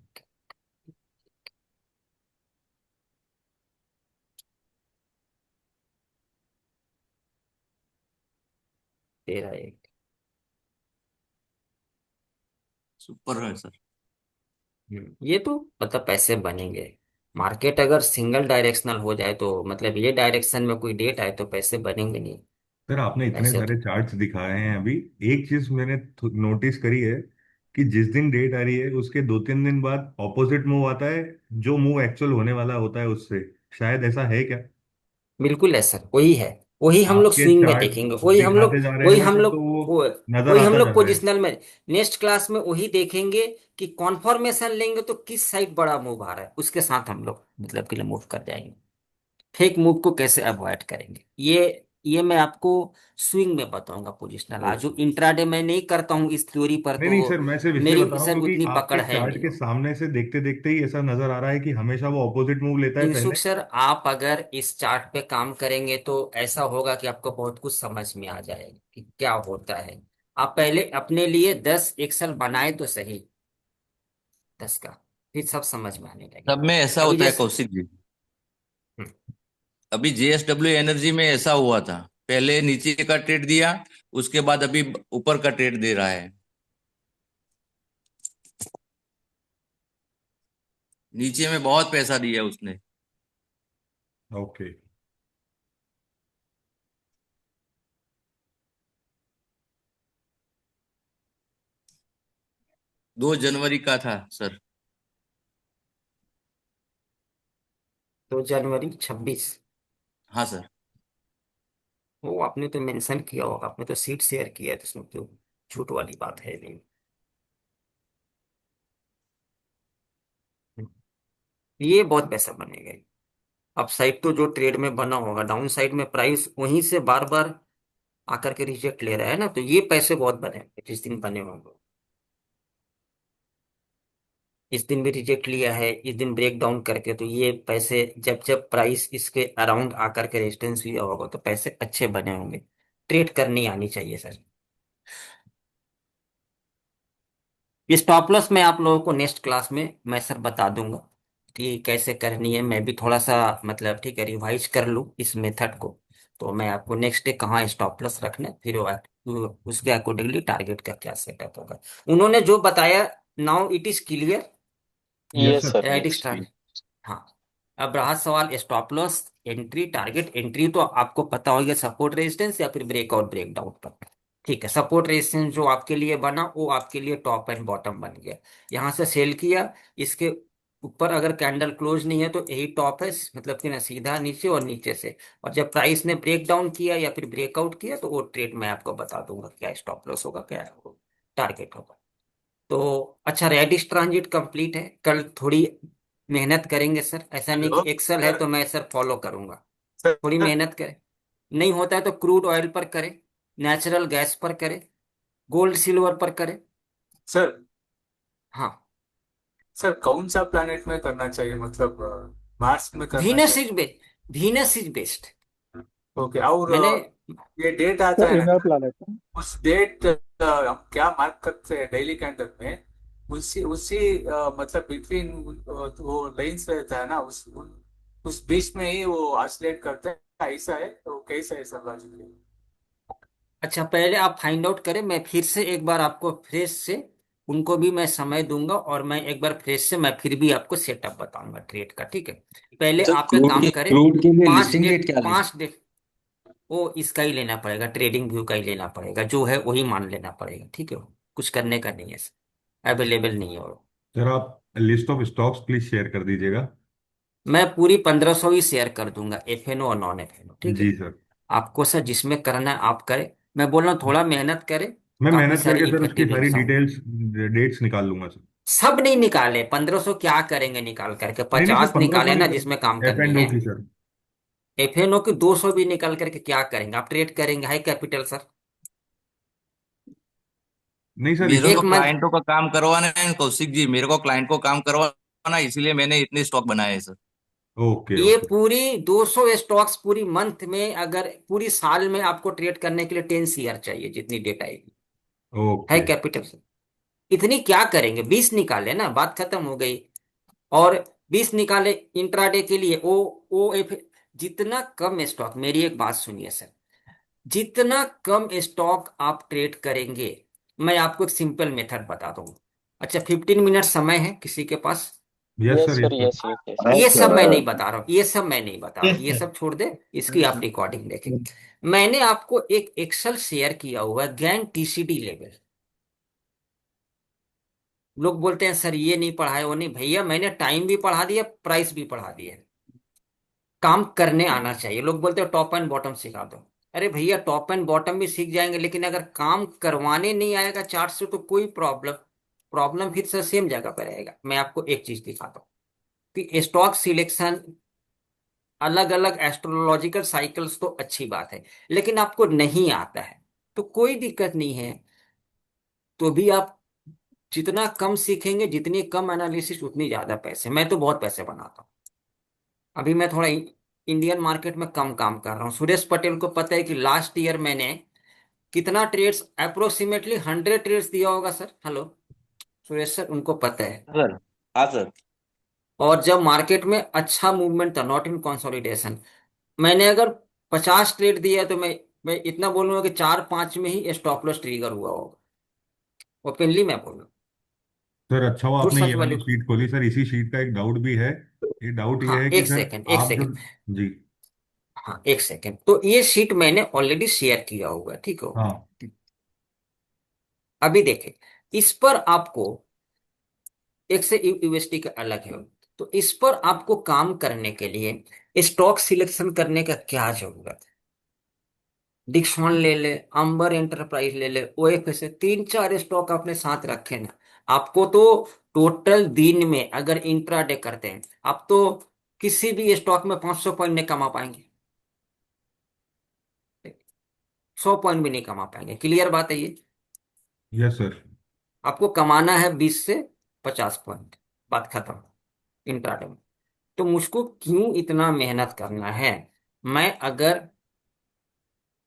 13/1। सुपर है सर। ये तो मतलब पैसे बनेंगे। मार्केट अगर सिंगल डायरेक्शनल हो जाए तो मतलब ये डायरेक्शन में कोई डेट आए तो पैसे बनेंगे नहीं। सर आपने इतने ऐसे सारे तो चार्ट्स दिखाए हैं अभी, एक चीज मैंने नोटिस करी है कि जिस दिन डेट आ रही है उसके 2 3 दिन बाद ऑपोजिट मूव आता है, जो मूव एक्चुअल होने वाला होता है उससे। शायद ऐसा है क्या? बिल्कुल है सर, वही है। वही हम लोग आपके स्विंग में चार्ट देखेंगे, वही हम लोग दिखाते जा रहे हैं वही ना हम सर, तो लोग वो वो नजर वही हम आता जा लोग रहा है। पोजिशनल में नेक्स्ट क्लास में वही देखेंगे कि कॉन्फर्मेशन लेंगे तो किस साइड बड़ा मूव आ रहा है, उसके साथ हम लोग मतलब के लिए मूव कर जाएंगे। फेक मूव को कैसे अवॉइड करेंगे, ये मैं आपको स्विंग में बताऊंगा पोजिशनल। आज जो ओके। इंट्राडे मैं नहीं करता हूँ इस थ्योरी पर, नहीं नहीं तो सर, मैं सिर्फ इसलिए बता मेरी रहा हूँ सर क्योंकि उतनी आपके पकड़ है चार्ट नहीं। के सामने से देखते देखते ही ऐसा नजर आ रहा है कि हमेशा वो ऑपोजिट मूव लेता है इंसुख पहले। सर, आप अगर इस चार्ट पे काम करेंगे तो ऐसा होगा कि आपको बहुत कुछ समझ में आ जाएगा कि क्या होता है। आप पहले अपने लिए 10 एक्सेल बनाए तो सही, 10 का, फिर सब समझ में आने सब लगेगा। में ऐसा अभी होता है जैसे कौशिक जी। हम्म, अभी जेएसडब्ल्यू एनर्जी में ऐसा हुआ था, पहले नीचे का ट्रेड दिया, उसके बाद अभी ऊपर का ट्रेड दे रहा है। नीचे में बहुत पैसा दिया उसने। ओके। 2 जनवरी का था सर। 2 जनवरी 26। हाँ सर। वो आपने तो मेंशन किया होगा, आपने तो सीट शेयर किया है, तो उसमें क्यों झूठ वाली बात है नहीं। ये बहुत पैसा बनेगा। अप साइड तो जो ट्रेड में बना होगा, डाउन साइड में प्राइस वहीं से बार बार आकर के रिजेक्ट ले रहा है ना, तो ये पैसे बहुत बने जिस दिन बने होंगे। इस दिन भी रिजेक्ट लिया है, इस दिन ब्रेक डाउन करके, तो ये पैसे जब जब प्राइस इसके अराउंड आकर के रेजिस्टेंस लिया होगा तो पैसे अच्छे बने होंगे। ट्रेड करनी आनी चाहिए सर। स्टॉप लॉस मैं आप लोगों को नेक्स्ट क्लास में मैं सर बता दूंगा कि कैसे करनी है। मैं भी थोड़ा सा मतलब ठीक है रिवाइज कर लूँ इस मेथड को, तो मैं आपको नेक्स्ट डे कहाँ स्टॉप लॉस रखना है, फिर उसके अकॉर्डिंगली टारगेट का क्या सेटअप होगा। उन्होंने जो बताया, now it is clear. Yes yes sir. Sir, right yes. Start. हाँ, अब रहा सवाल stop loss, entry, target. Entry तो आपको पता होगा सपोर्ट रेजिस्टेंस या फिर ब्रेकआउट ब्रेकडाउन पर। ठीक है, सपोर्ट रेजिस्टेंस जो आपके लिए बना वो आपके लिए टॉप एंड बॉटम बन गया। यहाँ से सेल किया, इसके ऊपर अगर कैंडल क्लोज नहीं है तो यही टॉप है, मतलब कि ना सीधा नीचे और नीचे से। और जब प्राइस ने ब्रेक डाउन किया या फिर ब्रेकआउट किया तो वो ट्रेड मैं आपको बता दूंगा क्या स्टॉप लॉस होगा, क्या टारगेट होगा। तो अच्छा, रेडिश ट्रांजिट कंप्लीट है। कल थोड़ी मेहनत करेंगे सर, ऐसा नहीं हेलो कि एक्सेल है सर। तो मैं सर फॉलो करूंगा। सर थोड़ी मेहनत करें। नहीं होता है तो क्रूड ऑयल पर करे, नेचुरल गैस पर करे, गोल्ड सिल्वर पर करे। सर हाँ, सर कौन सा प्लैनेट में करना चाहिए, मतलब मार्स में करना वीनस चाहिए? Is best, Venus is best. Okay, और मैंने ये डेट आता सर है ना, इनर प्लानट उस डेट हम क्या मार्क करते हैं डेली कैलेंडर में, उसी उसी मतलब बिटवीन वो लाइंस रहता है ना, उस बीच में ही वो ऑसिलेट करते हैं, ऐसा है तो कैसा है सर लॉजिकली? अच्छा, पहले आप फाइंड आउट करें, मैं फिर से एक बार आपको फ्रेश से, उनको भी मैं समय दूंगा और मैं एक बार फ्रेश से मैं फिर भी आपको सेटअप बताऊंगा ट्रेड का, ठीक है। पहले सर आप एक काम करें, क्रूड के लिए पांच लिस्टिंग डेट डेट क्या लें? 5 डेट, वो इसका ही लेना पड़ेगा, ट्रेडिंग व्यू का ही लेना पड़ेगा, जो है वही मान लेना पड़ेगा, ठीक है। कुछ करने का नहीं है, अवेलेबल नहीं है वो। सर आप list of stocks please share कर दीजिएगा। मैं पूरी 1500 ही शेयर कर दूंगा, एफएनओ और नॉन एफएनओ, ठीक है। जी सर। आपको सर जिसमें करना है आप करें, मैं बोल रहा हूँ थोड़ा मेहनत करें। मैं काफी मेहनत सारी करके सर उसकी इफेक्टिव सारी लिंक्स आऊंगी। डिटेल्स डेट्स निकाल लूंगा सर। सब नहीं निकाले, 1500 क्या करेंगे निकाल करके, नहीं नहीं सर, 50 पंद्रह निकाले सौ ना नहीं जिसमें काम सर, एफ करनी एंड ओ है। की सर। एफएनओ की 200 भी निकाल करके क्या करेंगे, आप ट्रेड करेंगे हाई कैपिटल सर। नहीं सर मेरे इसमें को एक मंथ, क्लाइंटों का काम करवाना है कौशिक जी, मेरे को क्लाइंट को काम करवाना है, इसीलिए मैंने इतने स्टॉक बनाए हैं सर। ओके ये ओके पूरी 200 स्टॉक्स पूरी मंथ में, अगर पूरी साल में आपको ट्रेड करने के लिए 10 शेयर चाहिए, जितनी डेट आएगी हाई ओके। कैपिटल से। इतनी क्या करेंगे, 20 निकाले ना, बात खत्म हो गई। और 20 निकाले इंट्राडे के लिए, ओ एफ, जितना कम स्टॉक, मेरी एक बात सुनिए सर, जितना कम स्टॉक आप ट्रेड करेंगे, मैं आपको एक सिंपल मेथड बता दूंगा। अच्छा, 15 मिनट समय है किसी के पास? Yes yes sir sir, yes sir. Yes yes yes. ये सब मैं नहीं सर बता रहा हूँ, ये सब मैं नहीं बता रहा हूँ, ये सब छोड़ दे, इसकी आप रिकॉर्डिंग देखें। मैंने आपको एक एक्सेल शेयर किया हुआ है, गैन टीसीडी लेवल। लोग बोलते हैं सर ये नहीं पढ़ा है, वो नहीं, भैया मैंने टाइम भी पढ़ा दिया, प्राइस भी पढ़ा दिया। काम करने आना चाहिए। लोग बोलते हैं टॉप एंड बॉटम सिखा दो। अरे भैया, टॉप एंड बॉटम भी सीख जाएंगे, लेकिन अगर काम करवाने नहीं आएगा चार्ट से तो कोई प्रॉब्लम, प्रॉब्लम फिर से सेम जगह पर रहेगा। मैं आपको एक चीज दिखाता हूँ कि स्टॉक सिलेक्शन, अलग अलग एस्ट्रोलॉजिकल साइकिल्स तो अच्छी बात है, लेकिन आपको नहीं आता है तो कोई दिक्कत नहीं है। तो भी आप जितना कम सीखेंगे, जितनी कम एनालिसिस, उतनी ज्यादा पैसे। मैं तो बहुत पैसे बनाता हूँ। अभी मैं थोड़ा इंडियन मार्केट में कम काम कर रहा हूँ। सुरेश पटेल को पता है कि लास्ट ईयर मैंने कितना ट्रेड्स, अप्रोक्सीमेटली 100 ट्रेड्स दिया होगा सर। हेलो सुरेश सर, उनको पता है। सर हाँ सर। और जब मार्केट में अच्छा मूवमेंट था, नॉट इन कंसोलिडेशन, मैंने अगर 50 ट्रेड दिया तो मैं इतना बोलूंगा कि 4-5 में ही स्टॉप लॉस ट्रिगर हुआ होगा। ओपनली मैं बोल रहा हूँ, सर अच्छा हुआ झूठ आपने सच ये वाली वाली। शीट खोली सर, इसी शीट का एक डाउट भी है। ये डाउट ये हाँ, है कि एक सर सेकेंड, एक आप जो, सेकेंड। जी हाँ, एक सेकेंड, तो ये शीट मैंने ऑलरेडी शेयर किया हुआ है, ठीक है। हाँ अभी देखें, इस पर आपको एक से यूएसटी का अलग है, तो इस पर आपको काम करने के लिए स्टॉक सिलेक्शन करने का क्या जरूरत है? डिक्सॉन ले ले, अंबर एंटरप्राइज ले ले, ओएफएस, 3-4 स्टॉक अपने साथ रखे ना। आपको तो टोटल दिन में अगर इंट्राडे करते हैं आप, तो किसी भी स्टॉक में 500 पॉइंट नहीं कमा पाएंगे, 100 पॉइंट भी नहीं कमा पाएंगे। क्लियर बात है ये? Yes sir. आपको कमाना है 20 से 50 पॉइंट, बात खत्म इंट्राडे में। तो मुझको क्यों इतना मेहनत करना है? मैं अगर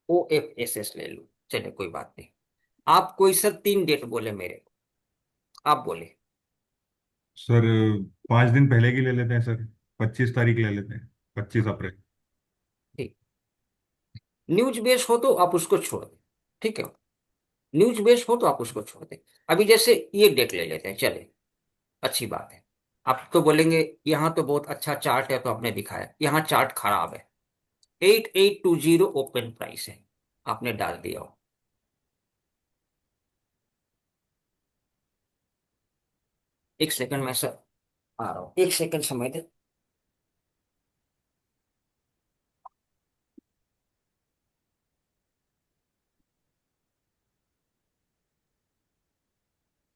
ओ एफ एस एस ले लूं, चले कोई बात नहीं। आप कोई सर 3 डेट बोले मेरे को, आप बोले। सर 5 दिन पहले की ले लेते हैं सर, 25 तारीख ले लेते हैं, 25 अप्रैल। ठीक, न्यूज बेस हो तो आप उसको छोड़ दें, ठीक है। न्यूज बेस हो तो आप उसको छोड़ दें। अभी जैसे ये डेट ले लेते हैं, चले, अच्छी बात है। आप तो बोलेंगे यहाँ तो बहुत अच्छा चार्ट है, तो आपने दिखाया, यहाँ चार्ट खराब है। 8820 ओपन प्राइस है, आपने डाल दिया हो। एक सेकंड में सर आ रहा हूँ, एक सेकंड समय दे।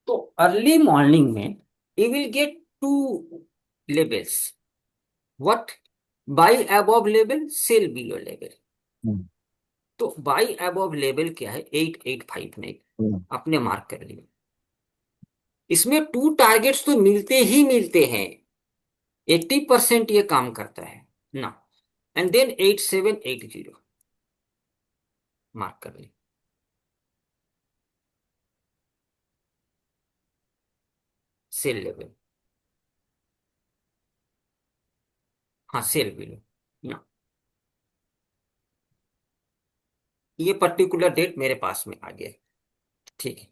तो अर्ली मॉर्निंग में you will gate 2 levels, what? By above level, cell below level. तो बाई अबव लेवल क्या है, 8859, आपने मार्क कर लिया। इसमें 2 टारगेट्स तो मिलते ही मिलते हैं, 80% ये काम करता है ना। एंड देन 8780 मार्क कर लिया। सेल लेवल, हाँ सेल भी लो ना। ये पर्टिकुलर डेट मेरे पास में आ गया, ठीक है।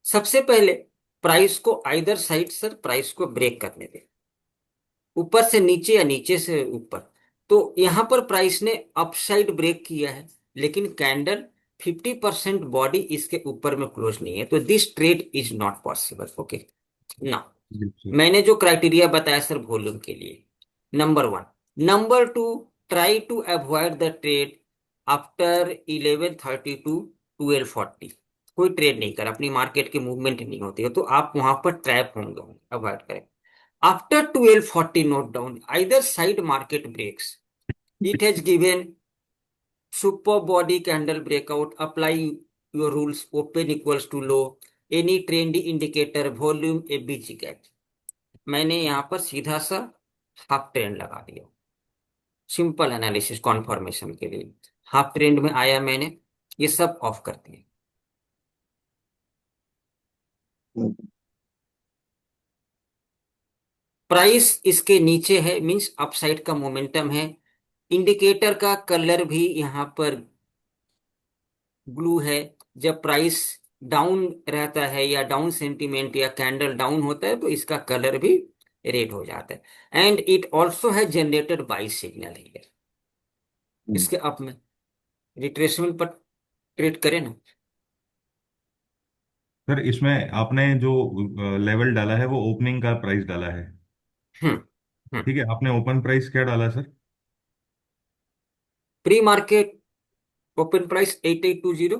सबसे पहले प्राइस को आइदर साइड सर प्राइस को ब्रेक करने दे, ऊपर से नीचे या नीचे से ऊपर। तो यहां पर प्राइस ने अपसाइड ब्रेक किया है, लेकिन कैंडल 50% बॉडी इसके ऊपर में क्लोज नहीं है, तो this trade is not possible. Okay ना। जी सर। मैंने जो क्राइटेरिया बताया सर वॉल्यूम के लिए, number 1। Number 2, try to avoid the trade after 11:30 to 12:40। कोई ट्रेड नहीं कर, अपनी मार्केट की मूवमेंट नहीं होती है तो आप वहां पर ट्रैप होंगे, अवॉइड करें। After 12:40 note down, either side market breaks, it has given super body candle breakout, apply your rules, open equals to low, any trendy indicator, volume, ABG gap. मैंने यहां पर सीधा सा हाफ ट्रेंड लगा दिया, simple analysis conformation के लिए। Half trend में आया मैंने, ये सब ऑफ कर दिए। प्राइस इसके नीचे है, मींस अपसाइड का मोमेंटम है। इंडिकेटर का कलर भी यहां पर ब्लू है। जब प्राइस डाउन रहता है या डाउन सेंटीमेंट या कैंडल डाउन होता है तो इसका कलर भी रेड हो जाता है। एंड इट ऑल्सो है जनरेटेड बाई सिग्नल हियर। इसके अप में रिट्रेसमेंट पर ट्रेड करें ना। सर इसमें आपने जो लेवल डाला है वो ओपनिंग का प्राइस डाला है, हम्म हम्म ठीक है। आपने ओपन प्राइस क्या डाला sir? Pre market open price 8820।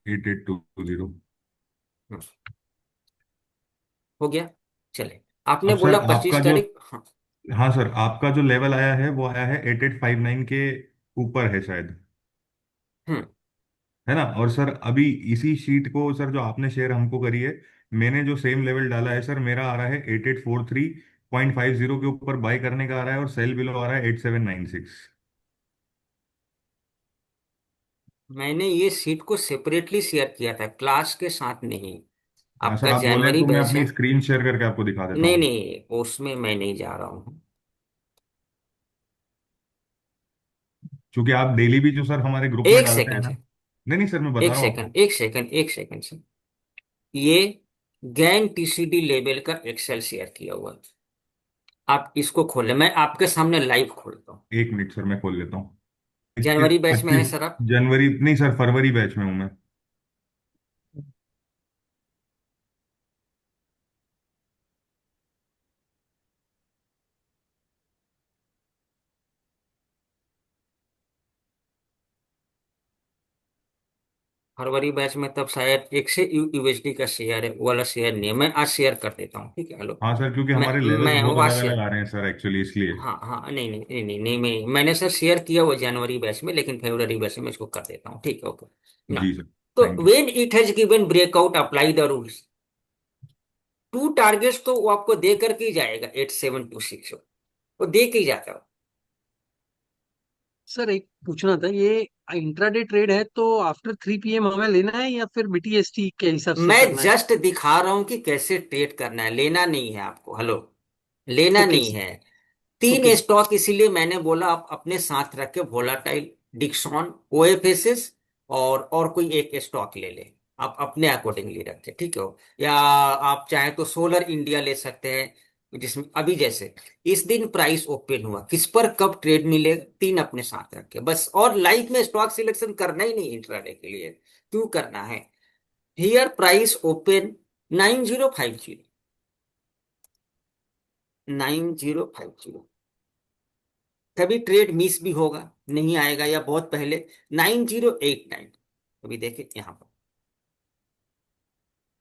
8820। हो गया। चले, आपने अब बोला सर आपका 25 तारीख, हाँ। हाँ सर, आपका जो लेवल आया है वो आया है 8859 के ऊपर है शायद, हम्म है ना। और सर अभी इसी शीट को सर जो आपने शेयर हमको करी है, मैंने जो सेम लेवल डाला है सर, मेरा आ रहा है 8843.50 के ऊपर बाय करने का आ रहा है, और सेल बिलो आ रहा है 8796। मैंने ये सीट को सेपरेटली शेयर किया था, क्लास के साथ नहीं। हाँ सर, आपका आप बोले जनवरी तो मैं बैच है। अपनी स्क्रीन शेयर करके आपको दिखा देता नहीं हूँ। नहीं, उसमें मैं नहीं जा रहा हूँ। क्योंकि आप डेली भी जो सर हमारे ग्रुप में एक डालते हैं सेकंड ना। से, नहीं नहीं सर, मैं बता एक रहा हूँ आपको। सेकंड, एक सेकंड, एक सेकंड से। ये गैन टीसीडी लेवल का एक्सेल शेयर किया हुआ है। आप इसको खोलें, मैं आपके सामने लाइव खोलता हूँ। 1 मिनट सर, मैं खोल लेता हूँ। इसके जनवरी बैच में है 25 सर आप। जनवरी नहीं सर, फरवरी बैच में हूँ मैं। फरवरी बैच में तब शायद एक से यूएसडी का शेयर है, वो वाला शेयर नहीं है। मैं आज शेयर कर देता हूँ, ठीक है। हेलो, हाँ सर, क्योंकि मैं हमारे लेवल्स मैं बहुत वो आज अलग अलग शेयर, आ रहे हैं सर एक्चुअली, इसलिए। हाँ हाँ, नहीं नहीं नहीं नहीं नहीं, मैंने सर शेयर किया वो जनवरी बैच में, लेकिन फरवरी बैच में इसको कर देता हूँ, ठीक है। ओके ना। जी सर। तो thank you. When it has given breakout, apply the rules. 2 targets तो वो आपको दे करके ही जाएगा, 8726 वो दे के ही जाता है। सर एक पूछना था, ये इंट्राडे ट्रेड है तो आफ्टर 3 PM हमें लेना है या फिर बीटीएसटी के हिसाब से मैं करना है? जस्ट दिखा रहा हूं कि कैसे ट्रेड करना है, लेना नहीं है आपको। हेलो, लेना ओके नहीं है। तीन ओके। स्टॉक इसीलिए मैंने बोला आप अपने साथ रख के, वोलाटाइल, डिक्सॉन, ओएफएसएस और कोई एक स्टॉक ले ले। आप अपने अकॉर्डिंगली रखें, ठीक है। या आप चाहे तो सोलर इंडिया ले सकते हैं, जिसमें अभी जैसे इस दिन प्राइस ओपन हुआ, किस पर कब ट्रेड मिले, 3 अपने साथ रखे बस। और लाइफ में स्टॉक सिलेक्शन करना ही नहीं इंट्राडे के लिए, क्यों करना है। Here price open 9050, 9050। कभी ट्रेड मिस भी होगा, नहीं आएगा, या बहुत पहले 9089। अभी देखें यहां पर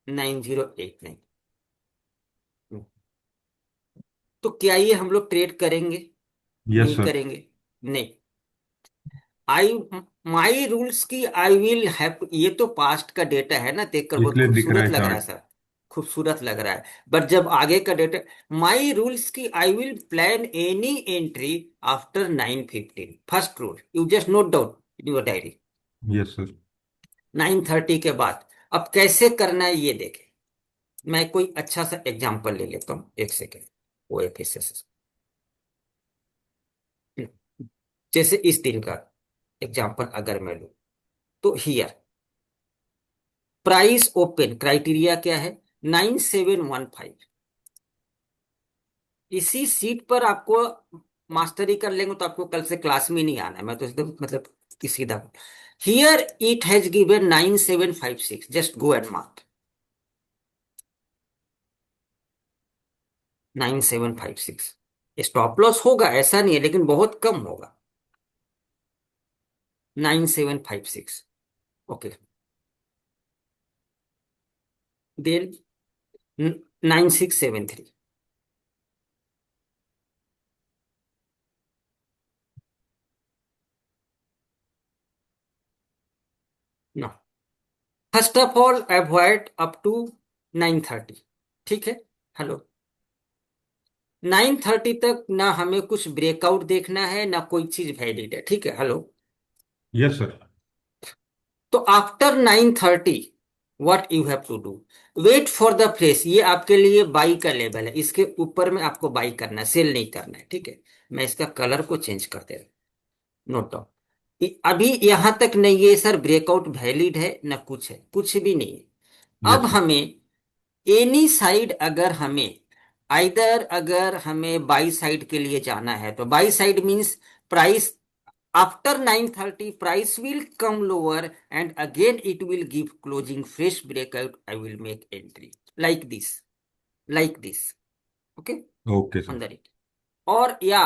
9089। तो क्या ये हम लोग ट्रेड करेंगे? यस नहीं सर। करेंगे, नहीं। आई माई रूल्स की आई विल हैव, ये तो पास्ट का डेटा है ना, देखकर बहुत इसलिए दिख रहा खूबसूरत है लग रहा है चार्ट। सर, खूबसूरत लग रहा है। बट जब आगे का डेटा, माई रूल्स की आई will plan any entry after 9:15, first rule you just note down in your diary, yes sir. 9:30 के बाद। अब कैसे करना है ये देखें, मैं कोई अच्छा सा एग्जांपल ले लेता हूँ, एक second. O F S S, जैसे इस दिन का एग्जांपल अगर मैं लूं, तो हियर प्राइस ओपन क्राइटेरिया क्या है, 9715। इसी सीट पर आपको मास्टरी कर लेंगे तो आपको कल से क्लास में नहीं आना है, मैं तो एकदम मतलब सीधा। Here it has given 9756, just go and mark 9756। Stop loss होगा ऐसा नहीं है, लेकिन बहुत कम होगा, 9756। Okay, then 9673। No, first of all avoid up to 9:30, ठीक है। हेलो, 9:30 तक ना हमें कुछ ब्रेकआउट देखना है ना कोई चीज वैलिड है, ठीक है। Hello, yes sir. तो after 9:30 what you have to do, wait for the fresh, ये आपके लिए बाई का लेवल है, इसके ऊपर में आपको बाई करना है, सेल नहीं करना है, ठीक है। मैं इसका कलर को चेंज कर दे रहा हूं, नोट डाउन। अभी यहां तक नहीं है सर, ब्रेकआउट वैलिड है ना कुछ है, कुछ भी नहीं है। अब यस सर। हमें एनी साइड, अगर हमें आइदर, अगर हमें बाई साइड के लिए जाना है तो by side means price after 9:30 price will come lower and again it will give closing fresh breakout, I will make entry like this, like this, okay, okay sir. अंदर it. और या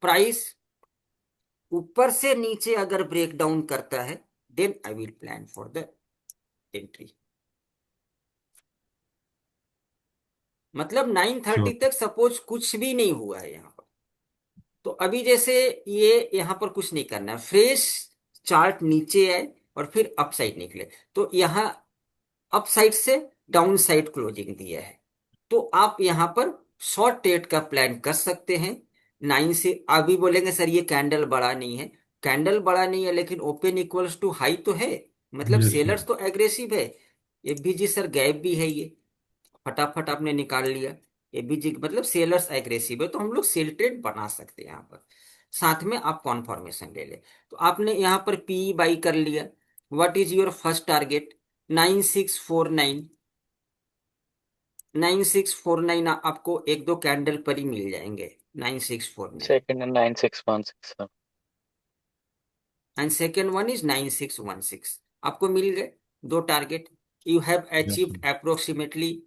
price ऊपर से नीचे अगर ब्रेक डाउन करता है, then I will plan for the entry. मतलब 9:30 श्योर। तक सपोज कुछ भी नहीं हुआ है यहाँ पर, तो अभी जैसे ये यहाँ पर कुछ नहीं करना है, फ्रेश चार्ट नीचे आए और फिर अप साइड निकले, तो यहाँ अप साइड से डाउन साइड क्लोजिंग दिया है, तो आप यहाँ पर शॉर्ट ट्रेड का प्लान कर सकते हैं। 9 से अभी बोलेंगे सर ये कैंडल बड़ा नहीं है, कैंडल बड़ा नहीं है लेकिन ओपन इक्वल्स टू हाई तो है, मतलब यस सर। सेलर्स तो एग्रेसिव है। एफबीजी सर गैप भी है, ये फटाफट आपने निकाल लिया। एबीजी मतलब सेलर्स एग्रेसिव है, तो हम लोग सेल ट्रेड बना सकते हैं यहाँ पर, साथ में आप कॉन्फर्मेशन ले ले। तो आपने यहाँ पर पी बाई कर लिया, what is your first target, 9649। 9649 आपको एक दो कैंडल पर ही मिल जाएंगे, 9649। सेकंड है 9616 sir. And second one is 9616, आपको मिल गए दो target. You have yes achieved approximately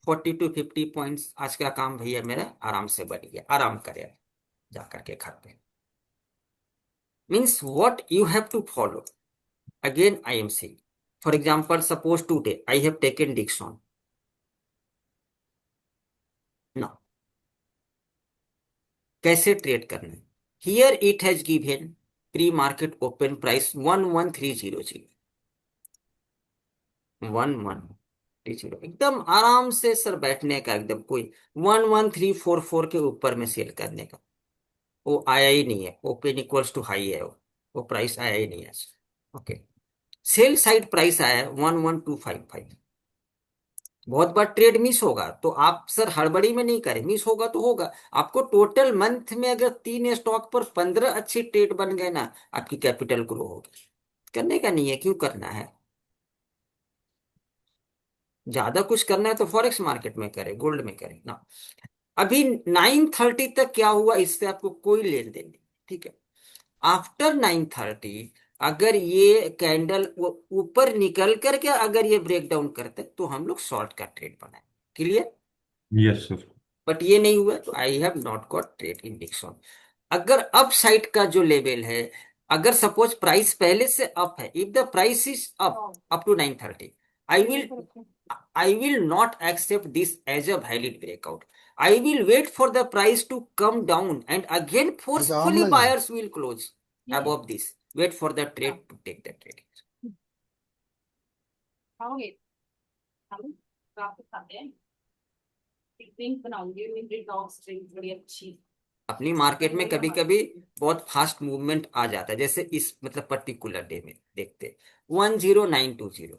40 to 50 points. आज का काम भैया मेरा आराम से बन गया, आराम करे जाकर के घर पे। Means what you have to follow, again I am saying, for example suppose today I have taken Dixon, now कैसे ट्रेड करना है, here it has given pre market open price 11300, 11300, एकदम आराम से सर बैठने का, एकदम कोई 11344 के ऊपर में सेल करने का, वो आया ही नहीं है, ओपन इक्वल्स टू हाई है, वो प्राइस आया ही नहीं है। ओके, सेल साइड प्राइस आया है 11255। बहुत बार ट्रेड मिस होगा तो आप सर हड़बड़ी में नहीं करें, मिस होगा तो होगा, आपको टोटल मंथ में अगर 3 स्टॉक पर 15 अच्छे ट्रेड बन गए ना, आपकी कैपिटल ग्रो होगी। करने का नहीं है, क्यों करना है, ज्यादा कुछ करना है तो फॉरेक्स मार्केट में करें, गोल्ड में करें ना। अभी 9:30 तक क्या हुआ इससे आपको कोई लेन देन नहीं, ठीक है। आफ्टर 9:30 अगर ये कैंडल ऊपर निकल करके अगर ये ब्रेक डाउन करते तो हम लोग शॉर्ट का ट्रेड बनाए, क्लियर। Yes sir. बट ये नहीं हुआ तो I have not got trade in Dixon. अगर अप साइड का जो लेवल है, अगर सपोज प्राइस पहले से अप है, if the price is up to 9:30, I will not accept this as a valid breakout. I will wait for the price to come down and again forcefully buyers will close above this. Wait for the trade to take the trade. खाओगे? हम रात खाते हैं। एक drink बनाऊंगी, detox drink बड़ी अच्छी। अपनी मार्केट में कभी कभी बहुत फास्ट मूवमेंट आ जाता है, जैसे इस मतलब पर्टिकुलर डे में देखते 10920,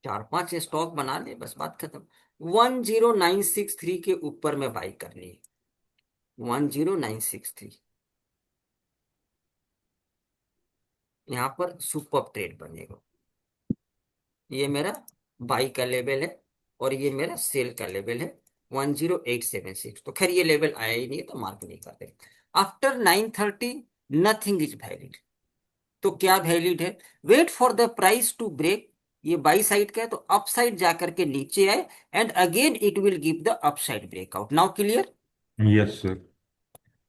4-5 स्टॉक बना ले, बस बात खत्म। 10963 के ऊपर में बाई करनी है, 10963 यहाँ पर सुपर ट्रेड बनेगा। ये मेरा बाई का लेवल है और ये मेरा सेल का लेवल है 10876। तो खैर ये लेवल आया ही नहीं है तो मार्क नहीं करते। After 930 nothing is valid. तो क्या वैलिड है? Wait for the price to break. ये बाई साइड का है तो अप साइड जाकर के नीचे आए and again it will give the up side breakout. Now clear? Yes sir.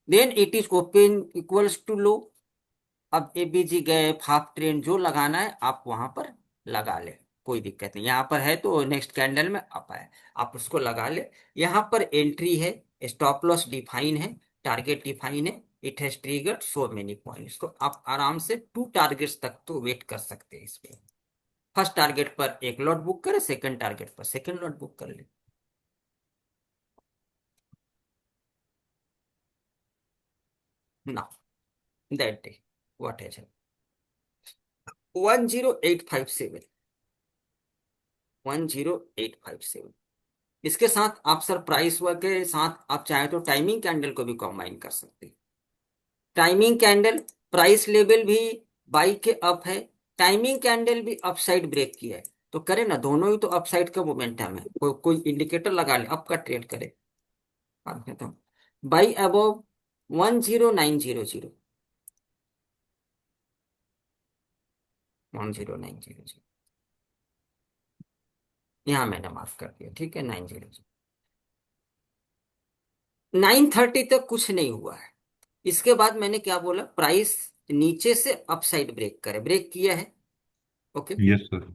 Then it is open equals to low. अब एबीजी गैप हाफ ट्रेंड जो लगाना है आप वहां पर लगा ले, कोई दिक्कत नहीं। यहाँ पर है तो नेक्स्ट कैंडल में अप आए, आप उसको लगा ले। यहाँ पर एंट्री है, स्टॉप लॉस डिफाइन है, टारगेट डिफाइन है। It has triggered so many points. तो आप आराम से 2 टारगेट्स तक तो वेट कर सकते हैं इसमें। फर्स्ट टारगेट पर एक लॉट बुक करे, सेकंड टारगेट पर सेकंड लॉट बुक कर ले। ना दैट डे व्हाट हैज 10857, 10857। इसके साथ आप सर प्राइस वर्क के साथ आप चाहे तो टाइमिंग कैंडल को भी कंबाइन कर सकते हैं। टाइमिंग कैंडल प्राइस लेवल भी बाई के अप है, टाइमिंग कैंडल भी अपसाइड ब्रेक किया है, तो करे ना, दोनों ही तो अपसाइड का मोमेंटम है। कोई इंडिकेटर लगा ले, अप का ट्रेड करे। बात में तो बाई अबव 10900, 10900 यहाँ मैंने मार्क कर दिया, ठीक है। 900 930 तक कुछ नहीं हुआ है। इसके बाद मैंने क्या बोला, प्राइस नीचे से अपसाइड ब्रेक करे, ब्रेक किया है, ओके। Yes sir.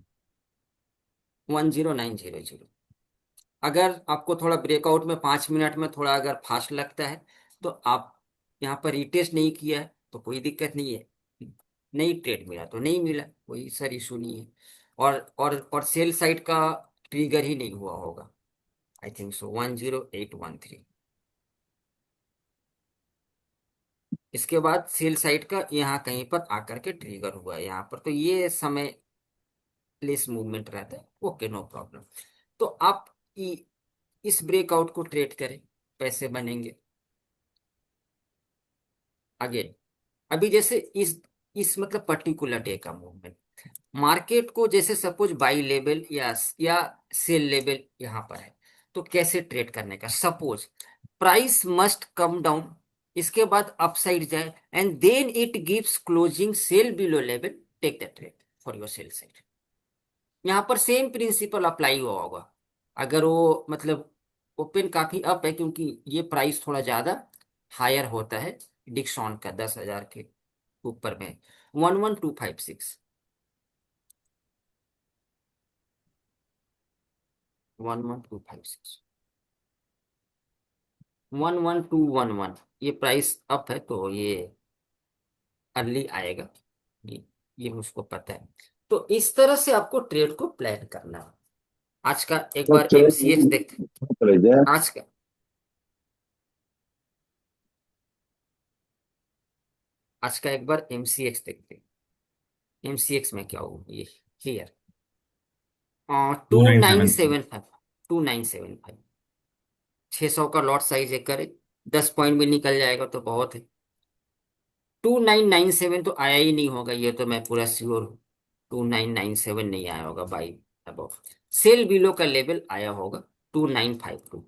10900। अगर आपको थोड़ा ब्रेकआउट में 5 मिनट में थोड़ा अगर फास्ट लगता है तो आप यहाँ पर रिटेस्ट नहीं किया है तो कोई दिक्कत नहीं है। नहीं ट्रेड मिला तो नहीं मिला, कोई सर इशू नहीं है। और सेल साइड का ट्रिगर ही नहीं हुआ होगा, आई थिंक सो 10813। इसके बाद सेल साइड का यहाँ कहीं पर आकर के ट्रिगर हुआ है यहाँ पर, तो ये समय लेस मूवमेंट रहता है, ओके नो प्रॉब्लम। तो आप इस ब्रेकआउट को ट्रेड करें, पैसे बनेंगे। अगेन अभी जैसे इस मतलब पर्टिकुलर डे का मूवमेंट, मार्केट को जैसे सपोज बाई लेवल या सेल लेवल यहाँ पर है, तो कैसे ट्रेड करने का? Suppose price must come down, इसके बाद अपसाइड जाए and then it gives closing sell below level, take the trade for your sell side. यहाँ पर सेम प्रिंसिपल अप्लाई हुआ होगा। अगर वो मतलब ओपन काफी अप है, क्योंकि ये प्राइस थोड़ा ज्यादा हायर होता है डिक्सॉन का 10,000 के ऊपर में 11256, 11256, 11211, ये प्राइस अप है तो ये अर्ली आएगा, ये मुझको पता है। तो इस तरह से आपको ट्रेड को प्लान करना है। आज का एक बार एमसीएक्स देख, आज का एक बार एमसीएक्स देखते हैं। एमसीएक्स में क्या होगा, ये हियर 2975, 2975, 600 का लॉट साइज है, करे 10 पॉइंट में निकल जाएगा तो बहुत है। 2997 तो आया ही नहीं होगा, ये तो मैं पूरा श्योर हूँ। 2997 नहीं आया होगा बाई अबव। सेल बिलो का लेवल आया होगा 2952,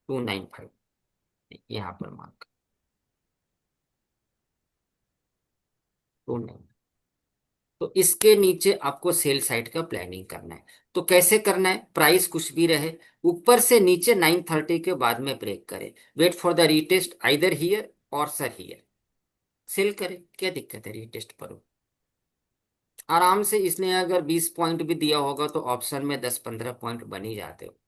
295, यहाँ पर मार्क 29। तो इसके नीचे आपको सेल साइड का प्लानिंग करना है। तो कैसे करना है? प्राइस कुछ भी रहे, ऊपर से नीचे 930 के बाद में ब्रेक करे, wait for the retest either here और सर हियर, सेल करे। क्या दिक्कत है रीटेस्ट पर? आराम से इसने अगर 20 पॉइंट भी दिया होगा तो ऑप्शन में 10-15 पॉइंट बन ही जाते हो।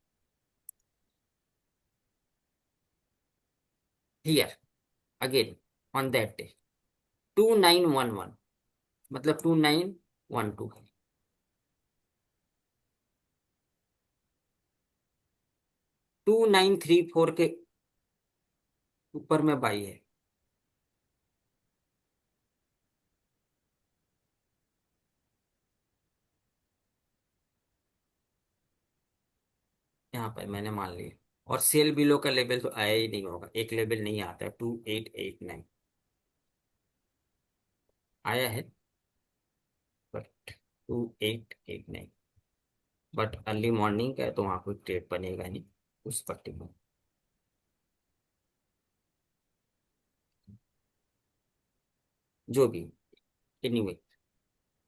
Here again on that day 2911 मतलब 2912 है। 2934 के ऊपर में बाई है। यहाँ पर मैंने मान लिया, और सेल बिलो का लेवल तो आया ही नहीं होगा, एक लेवल नहीं आता है 2889 आया है, बट 2889 बट अर्ली मॉर्निंग का है तो वहां कोई ट्रेड बनेगा नहीं उस पर्टिकुलर। जो भी anyway,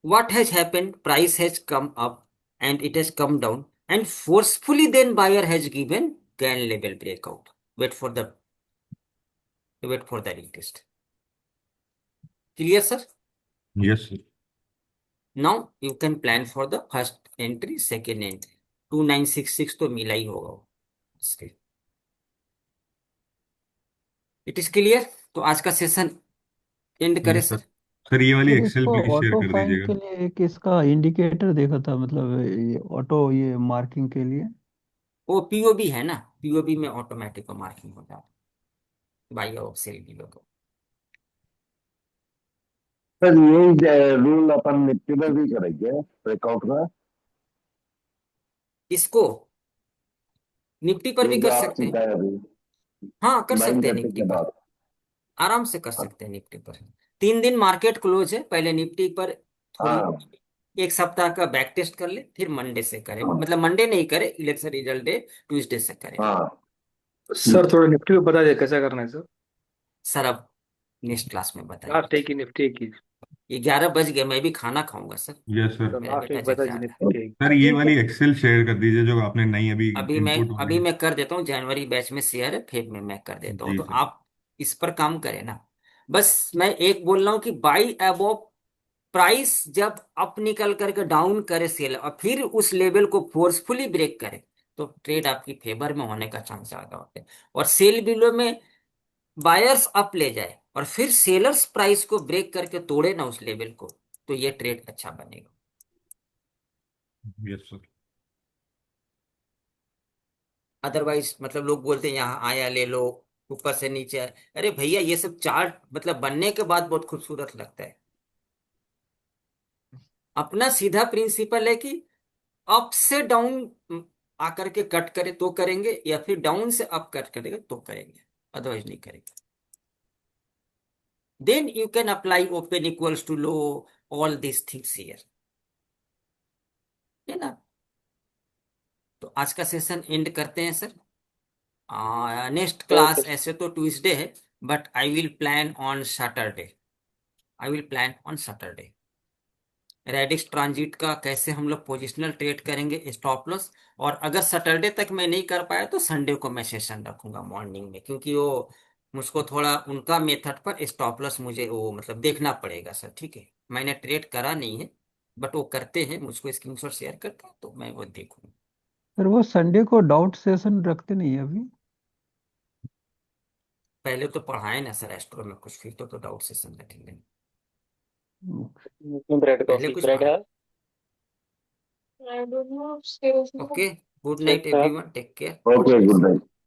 what has happened, price has come up and it has come down and forcefully then buyer has given gain level breakout. Wait for the retest. Clear, sir? Yes sir. Now you can plan for the first entry, second entry. 2966 तो मिला ही होगा इसके। It is clear? तो आज का session and करें yes sir. Sir. Sir ये वाली सर एक्सेल इसको प्लीज शेयर ऑटो कर फाइंड दीजिएगा। के लिए एक इसका इंडिकेटर देखा था, मतलब ये ऑटो ये मार्किंग के लिए। वो पीओबी है ना, पीओबी में ऑटोमेटिक मार्किंग हो जाता है बाई ऑफ सेल बिलो को। सर यही रूल अपन निफ्टी में भी करेंगे ब्रेकआउट का, इसको निफ्टी पर भी ये कर जो आप सकते हैं। सिखाए अभी हाँ कर सकते हैं 9:30 निफ्टी के पर, बाद। आराम से कर सकते हैं निफ्टी पर। 3 दिन मार्केट क्लोज है, पहले निफ्टी पर थोड़ी हाँ एक सप्ताह का बैक टेस्ट कर ले, फिर मंडे से करें, हाँ मतलब मंडे नहीं करे, इलेक्शन रिजल्ट डे ट्यूसडे से करें। हाँ सर थोड़ा निफ्टी में बता दे कैसा करना है सर। सर अब नेक्स्ट क्लास में बताएंगे। लास्ट एक ही निफ्टी एक ही। 11 बज गए, मैं भी खाना खाऊंगा सर, यस सर। तो मेरा लास्ट बेटा एक जग बता जाता है। निफ्टी एक। सर ये वाली एक्सेल शेयर कर दीजिए जो आपने नई अभी इनपुट अभी वाली। मैं कर देता हूँ, जनवरी बैच में शेयर है, फेब में मैं कर देता हूँ, जी तो सर। आप इस पर काम करें ना। बस मैं एक बोल रहा हूँ कि बाई अबव प्राइस जब अप निकल करके डाउन करे सेल और फिर उस लेवल को फोर्सफुली ब्रेक करे तो ट्रेड आपकी फेवर में होने का चांस ज्यादा होता है। और सेल बिलो में बायर्स अप ले जाए और फिर सेलर्स प्राइस को ब्रेक करके तोड़े ना उस लेवल को, तो ये ट्रेड अच्छा बनेगा। Yes sir. अदरवाइज मतलब लोग बोलते हैं यहाँ आया ले लो, ऊपर से नीचे आया, अरे भैया ये सब चार्ट मतलब बनने के बाद बहुत खूबसूरत लगता है। अपना सीधा प्रिंसिपल है कि अप से डाउन आकर के कट करे तो करेंगे, या फिर डाउन से अप कट करेंगे तो करेंगे, अदरवाइज नहीं करेंगे। Then you can apply open equals to low, all this things here, है ना। तो आज का सेशन एंड करते हैं सर। नेक्स्ट क्लास ऐसे तो ट्यूसडे है, but I will plan on Saturday, I will plan on Saturday. Radix transit का कैसे हम लोग पोजिशनल ट्रेड करेंगे, स्टॉप लॉस, और अगर सैटरडे तक मैं नहीं कर पाया तो संडे को मैं सेशन रखूंगा मॉर्निंग में, क्योंकि वो मुझको थोड़ा उनका मेथड पर स्टॉप लॉस मुझे वो मतलब देखना पड़ेगा सर, ठीक है। मैंने ट्रेड करा नहीं है, बट वो करते हैं, मुझको स्क्रीनशॉट शेयर करते हैं तो मैं वो देखूंगा। सर वो संडे को डाउट सेशन रखते नहीं है अभी? पहले तो पढ़ाए ना सर एस्ट्रो में कुछ, फिर तो डाउट सेशन रखेंगे। ब्रेड पहले कॉफी कुछ ब्रेड पढ़ा। है। Okay, good night everyone, take care. Okay good night.